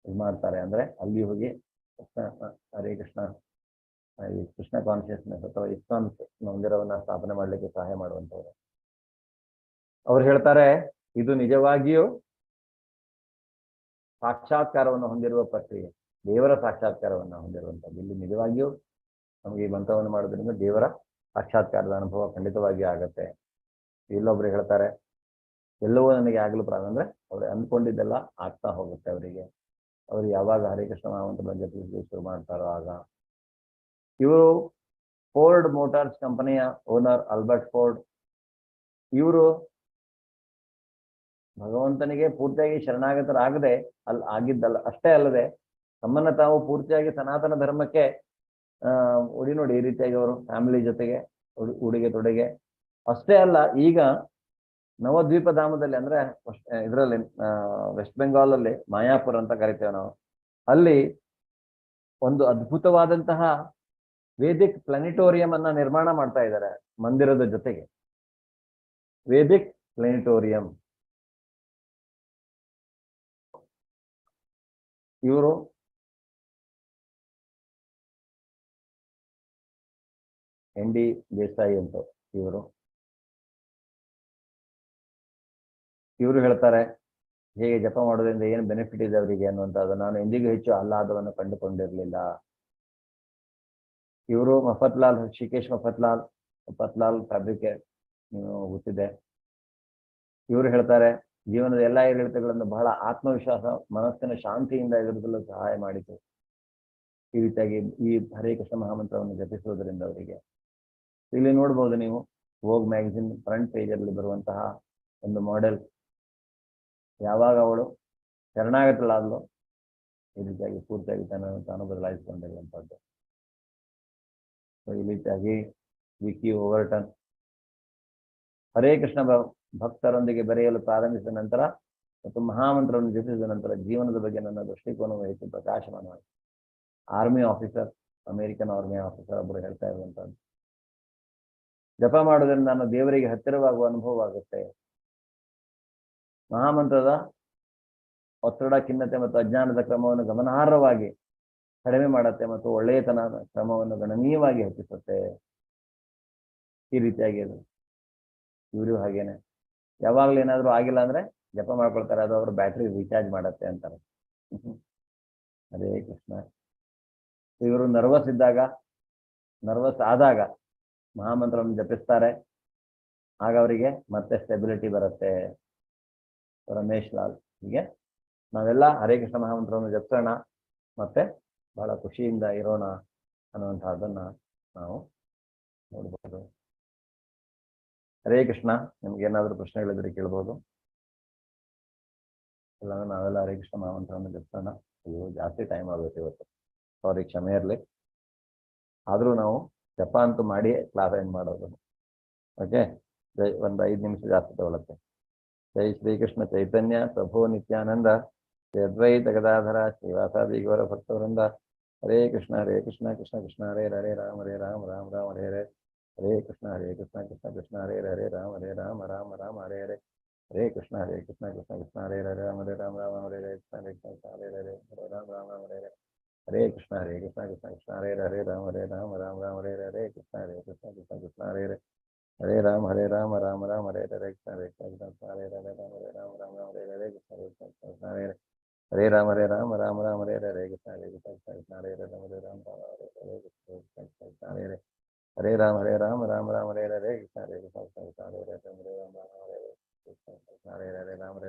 ಇದು ಮಾಡ್ತಾರೆ, ಅಂದ್ರೆ ಅಲ್ಲಿ ಹೋಗಿ ಹರೇ ಕೃಷ್ಣ, ಈ ಕೃಷ್ಣ ಕಾನ್ಶಿಯಸ್ನೆಸ್ ಅಥವಾ ಇಸ್ಕಾನ್ ಮಂದಿರವನ್ನ ಸ್ಥಾಪನೆ ಮಾಡಲಿಕ್ಕೆ ಸಹಾಯ ಮಾಡುವಂಥವ್ರು. ಅವ್ರು ಹೇಳ್ತಾರೆ, ಇದು ನಿಜವಾಗಿಯೂ ಸಾಕ್ಷಾತ್ಕಾರವನ್ನು ಹೊಂದಿರುವ ಪ್ರಕ್ರಿಯೆ, ದೇವರ ಸಾಕ್ಷಾತ್ಕಾರವನ್ನು ಹೊಂದಿರುವಂಥದ್ದು. ಇಲ್ಲಿ ನಿಜವಾಗಿಯೂ ನಮಗೆ ಈ ಮಂತ್ರವನ್ನು ಮಾಡೋದ್ರಿಂದ ದೇವರ ಸಾಕ್ಷಾತ್ಕಾರದ ಅನುಭವ ಖಂಡಿತವಾಗಿ ಆಗತ್ತೆ. ಇಲ್ಲೊಬ್ರು ಹೇಳ್ತಾರೆ, ಎಲ್ಲವೂ ನನಗೆ ಆಗಲು ಪ್ರಾರಂಭ ಅಂದ್ರೆ ಅವ್ರು ಅಂದ್ಕೊಂಡಿದ್ದೆಲ್ಲ ಆಗ್ತಾ ಹೋಗುತ್ತೆ ಅವರಿಗೆ. ಅವರು ಯಾವಾಗ ಹರೇ ಕೃಷ್ಣ ಮಹಾಮಂತ್ರ ಜಪಿಸಲು ಶುರು ಮಾಡ್ತಾರೋ ಆಗ. ಇವರು ಫೋರ್ಡ್ ಮೋಟಾರ್ಸ್ ಕಂಪನಿಯ ಓನರ್ ಆಲ್ಬರ್ಟ್ ಫೋರ್ಡ್. ಇವರು ಭಗವಂತನಿಗೆ ಪೂರ್ತಿಯಾಗಿ ಶರಣಾಗತರಾಗದೆ ಆಗಿದ್ದಲ್ಲ ಅಷ್ಟೇ ಅಲ್ಲದೆ, ತಮ್ಮನ್ನ ತಾವು ಪೂರ್ತಿಯಾಗಿ ಸನಾತನ ಧರ್ಮಕ್ಕೆ ನೋಡಿ ಈ ರೀತಿಯಾಗಿ ಅವರು ಫ್ಯಾಮಿಲಿ ಜೊತೆಗೆ ಉಡುಗೆ ತೊಡುಗೆ ಅಷ್ಟೇ ಅಲ್ಲ, ಈಗ ನವದ್ವೀಪ ಧಾಮದಲ್ಲಿ ಅಂದ್ರೆ ಇದರಲ್ಲಿ ವೆಸ್ಟ್ ಬೆಂಗಾಲ್ ಅಲ್ಲಿ ಮಾಯಾಪುರ್ ಅಂತ ಕರಿತೇವೆ ನಾವು, ಅಲ್ಲಿ ಒಂದು ಅದ್ಭುತವಾದಂತಹ ವೇದಿಕ್ ಪ್ಲಾನಿಟೋರಿಯಂ ಅನ್ನ ನಿರ್ಮಾಣ ಮಾಡ್ತಾ ಇದ್ದಾರೆ ಮಂದಿರದ ಜೊತೆಗೆ. Vedic planetarium. ಇವರು ND ದೇಸಾಯಿ ಅಂತ ಇವರು ಹೇಳ್ತಾರೆ, ಹೇಗೆ ಜಪ ಮಾಡೋದ್ರಿಂದ ಏನು ಬೆನಿಫಿಟ್ ಇದೆ ಅವರಿಗೆ ಅನ್ನುವಂಥದ್ದು ನಾನು ಎಂದಿಗೂ ಹೆಚ್ಚು ಆಹ್ಲಾದವನ್ನು ಕಂಡುಕೊಂಡಿರಲಿಲ್ಲ. ಇವರು ಮಫತ್ಲಾಲ್, ಶ್ರೀಕೇಶ್ ಮಫತ್ಲಾಲ್ ಫ್ಯಾಬ್ರಿಕೇಟ್, ನೀವು ಗೊತ್ತಿದೆ. ಇವರು ಹೇಳ್ತಾರೆ, ಜೀವನದ ಎಲ್ಲ ಏರಿಳಿತಗಳನ್ನು ಬಹಳ ಆತ್ಮವಿಶ್ವಾಸ, ಮನಸ್ಸಿನ ಶಾಂತಿಯಿಂದ ಎದುರಿಸಲು ಸಹಾಯ ಮಾಡಿತು ಈ ರೀತಿಯಾಗಿ ಈ ಹರೇ ಕೃಷ್ಣ ಮಹಾಮಂತ್ರವನ್ನು ಜಪಿಸುವುದರಿಂದ ಅವರಿಗೆ. ಇಲ್ಲಿ ನೋಡ್ಬೋದು ನೀವು, ವೋಗ್ ಮ್ಯಾಗಝಿನ್ ಫ್ರಂಟ್ ಪೇಜಲ್ಲಿ ಬರುವಂತಹ ಒಂದು ಮಾಡೆಲ್, ಯಾವಾಗ ಅವಳು ಶರಣಾಗತಳಾದ್ಲು ಈ ರೀತಿಯಾಗಿ ಪೂರ್ತಿಯಾಗಿ ತಾನು ಬದಲಾಯಿಸಿಕೊಂಡಿರುವಂಥದ್ದು. ಈ ರೀತಿಯಾಗಿ ವಿಕಿ ಓವರ್ಟನ್ ಹರೇ ಕೃಷ್ಣ ಭಕ್ತರೊಂದಿಗೆ ಬೆರೆಯಲು ಪ್ರಾರಂಭಿಸಿದ ನಂತರ ಮತ್ತು ಮಹಾಮಂತ್ರವನ್ನು ಜಪಿಸಿದ ನಂತರ ಜೀವನದ ಬಗ್ಗೆ ನನ್ನ ದೃಷ್ಟಿಕೋನವು ಹೆಚ್ಚು ಪ್ರಕಾಶಮಾನವಾಯಿತು. Army officer, American army officer ಒಬ್ಬರು ಹೇಳ್ತಾ ಇರುವಂಥದ್ದು, ಜಪ ಮಾಡೋದ್ರಿಂದ ನಾನು ದೇವರಿಗೆ ಹತ್ತಿರವಾಗುವ ಅನುಭವ ಆಗುತ್ತೆ. ಮಹಾಮಂತ್ರದ ಒತ್ತಡ, ಖಿನ್ನತೆ ಮತ್ತು ಅಜ್ಞಾನದ ಕ್ರಮವನ್ನು ಗಮನಾರ್ಹವಾಗಿ ಕಡಿಮೆ ಮಾಡುತ್ತೆ ಮತ್ತು ಒಳ್ಳೆಯತನದ ಕ್ರಮವನ್ನು ಗಣನೀಯವಾಗಿ ಹೆಚ್ಚಿಸುತ್ತೆ. ಈ ರೀತಿಯಾಗಿ ಅದು ಇವರು ಹಾಗೇನೆ ಯಾವಾಗಲೂ ಏನಾದರೂ ಆಗಿಲ್ಲ ಅಂದ್ರೆ ಜಪ ಮಾಡ್ಕೊಳ್ತಾರೆ, ಅದು ಅವ್ರ ಬ್ಯಾಟ್ರಿ ರೀಚಾರ್ಜ್ ಮಾಡತ್ತೆ ಅಂತಾರೆ. ಹರೇ ಕೃಷ್ಣ. ಇವರು ನರ್ವಸ್ ಆದಾಗ ಮಹಾಮಂತ್ರವನ್ನು ಜಪಿಸ್ತಾರೆ, ಆಗ ಅವರಿಗೆ ಮತ್ತೆ ಸ್ಟೆಬಿಲಿಟಿ ಬರುತ್ತೆ. ರಮೇಶ್ ಲಾಲ್. ಹೀಗೆ ನಾವೆಲ್ಲ ಹರೇ ಕೃಷ್ಣ ಮಹಾಮಂತ್ರವನ್ನು ಜಪಿಸೋಣ, ಮತ್ತೆ ಬಹಳ ಖುಷಿಯಿಂದ ಇರೋಣ ಅನ್ನುವಂಥದ್ದನ್ನ ನಾವು ನೋಡ್ಬೋದು. ಹರೇ ಕೃಷ್ಣ. ನಿಮ್ಗೆ ಏನಾದರೂ ಪ್ರಶ್ನೆಗಳಿದ್ರೆ ಕೇಳ್ಬೋದು. ಇಲ್ಲಾಂದ್ರೆ ನಾವೆಲ್ಲ ಹರೇ ಕೃಷ್ಣ ಮಹಾಮಂತ್ರವನ್ನು ಜಪಿಸೋಣ. ಅಯ್ಯೋ ಜಾಸ್ತಿ ಟೈಮ್ ಆಗುತ್ತೆ ಇವತ್ತು, ಸಾರಿ, ಕ್ಷಮೆ ಇರಲಿ. ಆದರೂ ನಾವು ಜಪ ಅಂತೂ ಮಾಡಿ ಕ್ಲಾಸ್ ಎಂಡ್ ಮಾಡೋದು. ಓಕೆ, ಒಂದು 5 ನಿಮಿಷ ಜಾಸ್ತಿ ತಗೊಳುತ್ತೆ. ಜೈ ಶ್ರೀಕೃಷ್ಣ ಚೈತನ್ಯ ಪ್ರಭು ನಿತ್ಯಾನಂದ, ಶ್ರೀ ಅದ್ವೈತ ಗದಾಧರ ಶ್ರೀವಾಸಾದಿ ಗೌರ ಭಕ್ತವೃಂದ. ಹರೇ ಕೃಷ್ಣ ಕೃಷ್ಣ ಕೃಷ್ಣ ಹರೇ ಹರೇ ರಾಮ ರಾಮ ರಾಮ ಹರೇ ಹರೇ. ಹರೇ ಕೃಷ್ಣ ಕೃಷ್ಣ ಕೃಷ್ಣ ಹರೇ ಹರೇ ರಾಮ ರಾಮ ರಾಮ ಹರೇ ಹರೇ. ಹರೇ ಕೃಷ್ಣ ಕೃಷ್ಣ ಕೃಷ್ಣ ಹರೇ ಹರೇ ರಾಮ ರಾಮ ಹರೇ ಹರೇ. ಹರೇ ಕೃಷ್ಣ ಹರೇ ಹರೇ ರಾಮ ರಾಮ ಹರೇ ಹರೇ. ಹರೇ ಕೃಷ್ಣ ಕೃಷ್ಣ ಕೃಷ್ಣ ಹರೇ ಹರೇ ರಾಮ ರಾಮ ರಾಮ ಹರೇ ಹರೇ. ಹರೇ ಕೃಷ್ಣ ಕೃಷ್ಣ ಕೃಷ್ಣ ಹರೇ ಹರೇ. हरे राम राम राम हरे हरे कृष्ण हरे कृष्ण हरे हरे राम राम हरे हरे कृष्ण हरे कृष्ण हरे राम राम हरे हरे कृष्ण हरे कृष्ण हरे हरे राम राम हरे हरे कृष्ण हरे हरे हरे राम हरे हरे कृष्ण हरे कृष्ण हरे हरे राम हरे कृष्ण हरे हरे राम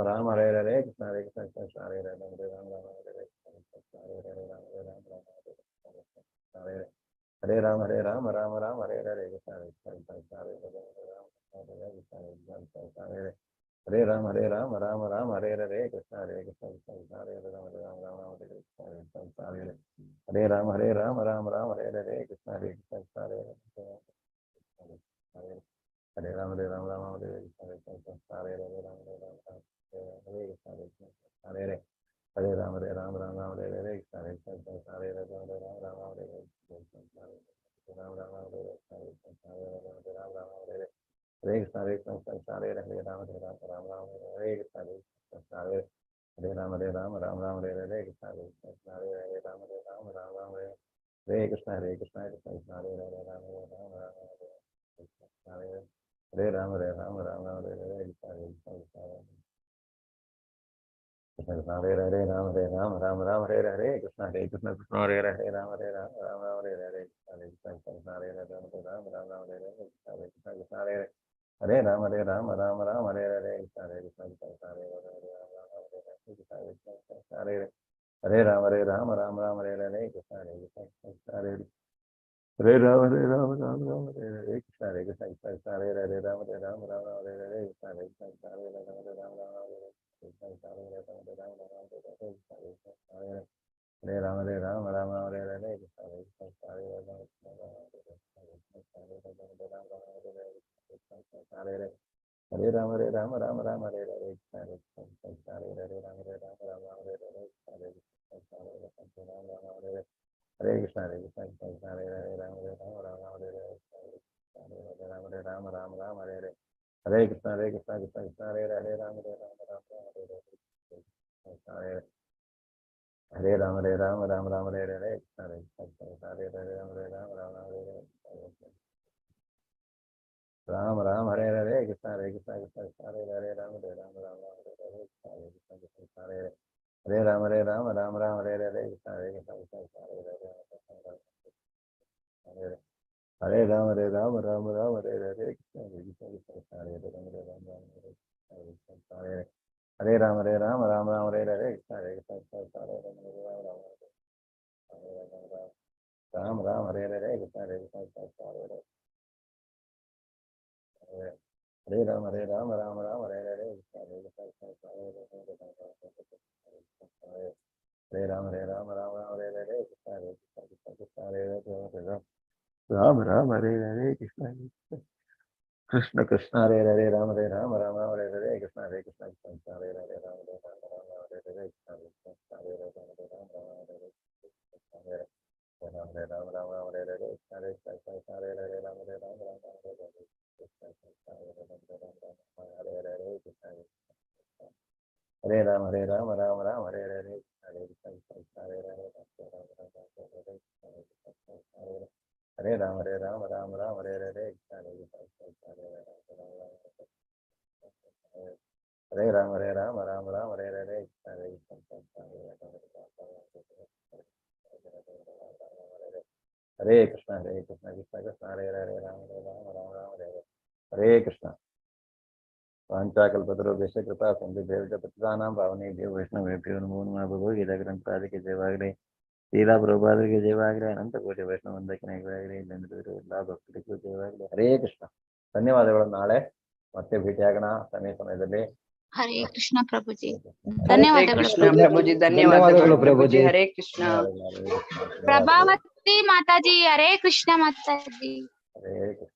राम हरे हरे कृष्ण हरे कृष्ण हरे हरे राम हरे हरे कृष्ण हरे हरे राम हरे हरे हरे राम हरे राम हरे हरे कृष्ण हरे कृष्ण हरे हरे हरे राम हरे राम हरे हरे कृष्ण हरे कृष्ण हरे हरे राम हरे कृष्ण हरे राम हरे राम हरे हरे कृष्ण हरे कृष्ण हरे हरे राम हरे राम हरे कृष्ण हरे कृष्ण हरे हरे राम हरे कृष्ण हरे हरे हरे राम हरे राम हरे हरे कृष्ण हरे कृष्ण हरे हरे राम हरे राम हरे कृष्ण हरे हरे कृष्ण हरे कृष्ण हरे हरे राम हरे राम हरे कृष्ण हरे कृष्ण हरे हरे राम हरे राम हरे हरे कृष्ण हरे कृष्ण हरे राम हरे राम हरे कृष्ण हरे कृष्ण हरे हरे राम हरे राम हरे राम हरे राम हरे हरे कृष्ण हरे कृष्ण हरे हरे राम हरे हरे कृष्ण हरे कृष्ण हरे हरे राम हरे राम हरे हरे कृष्ण हरे कृष्ण हरे हरे राम हरे राम हरे हरे कृष्ण हरे कृष्ण हरे हरे राम हरे राम हरे हरे कृष्ण हरे कृष्ण हरे हरे हरे राम हरे राम हरे हरे कृष्ण हरे कृष्ण हरे हरे राम हरे राम हरे हरे कृष्ण हरे कृष्ण हरे हरे राम हरे राम हरे हरे कृष्ण हरे कृष्ण हरे राम हरे राम हरे राम हरे राम हरे हरे कृष्ण हरे कृष्ण हरे हरे राम हरे राम हरे हरे कृष्ण हरे कृष्ण हरे हरे राम हरे राम हरे हरे कृष्ण हरे कृष्ण हरे कृष्ण हरे कृष्ण हरे हरे राम हरे राम हरे हरे राम हरे राम हरे हरे हरे कृष्ण कृष्ण कृष्ण हरे हरे राम हरे राम हरे हरे हरे राम हरे राम हरे हरे कृष्ण हरे कृष्ण हरे हरे राम हरे राम हरे हरे राम हरे हरे कृष्ण हरे कृष्ण हरे हरे राम हरे राम हरे हरे कृष्ण हरे कृष्ण हरे हरे राम हरे राम हरे हरे कृष्ण हरे कृष्ण हरे हरे राम हरे राम हरे हरे कृष्ण हरे कृष्ण हरे हरे राम हरे राम हरे राम हरे राम हरे हरे कृष्ण हरे कृष्ण हरे राम हरे हरे कृष्ण हरे कृष्ण हरे राम हरे राम हरे हरे कृष्ण हरे कृष्ण हरे राम हरे राम हरे हरे कृष्ण हरे कृष्ण हरे राम हरे हरे कृष्ण कृष्ण कृष्ण हरे हरे राम हरे राम हरे हरे कृष्ण हरे कृष्ण हरे हरे राम हरे हरे कृष्ण हरे हरे राम हरे राम हरे हरे कृष्ण हरे कृष्ण हरे हरे राम हरे राम हरे हरे कृष्ण हरे राम हरे राम हरे हरे हरे कृष्ण हरे हरे हरे राम हरे राम हरे हरे कृष्ण हरे हरे राम हरे राम हरे हरे कृष्ण हरे हरे कृष्ण कृष्ण कृष्ण हरे हरे राम हरे हरे कृष्ण पांचाकल्पतरुभ्यश्च कृपा सिन्धुभ्यश्च पतितानां पावनेभ्यो वैष्णवेभ्यो नमो नमः भगवद्गीता ग्रंथादिके जयवाग्रे श्रीला प्रभुपाद के जयवाग्रे अनंत कोटि वैष्णव वंदकने जयवाग्रे ಎಲ್ಲ ಭಕ್ತರಿಗೂ ಜಯವಾಗಲಿ ಹರೇ ಕೃಷ್ಣ ಧನ್ಯವಾದಗಳು ನಾಳೆ ಮತ್ತೆ ಭೇಟಿಯಾಗೋಣ ಸಮಯದಲ್ಲಿ ಹರೇ ಕೃಷ್ಣ ಪ್ರಭುಜಿ ಹರೇ ಧನ್ಯವಾದಗಳು ಕೃಷ್ಣ ಪ್ರಭುಜಿ ಧನ್ಯವಾದಗಳು ಪ್ರಭುಜಿ ಹರೇ ಕೃಷ್ಣ ಪ್ರಭಾವತಿ ಮಾತಾಜಿ ಹರೇ ಕೃಷ್ಣ ಮಾತಾಜಿ ಹರೇ ಕೃಷ್ಣ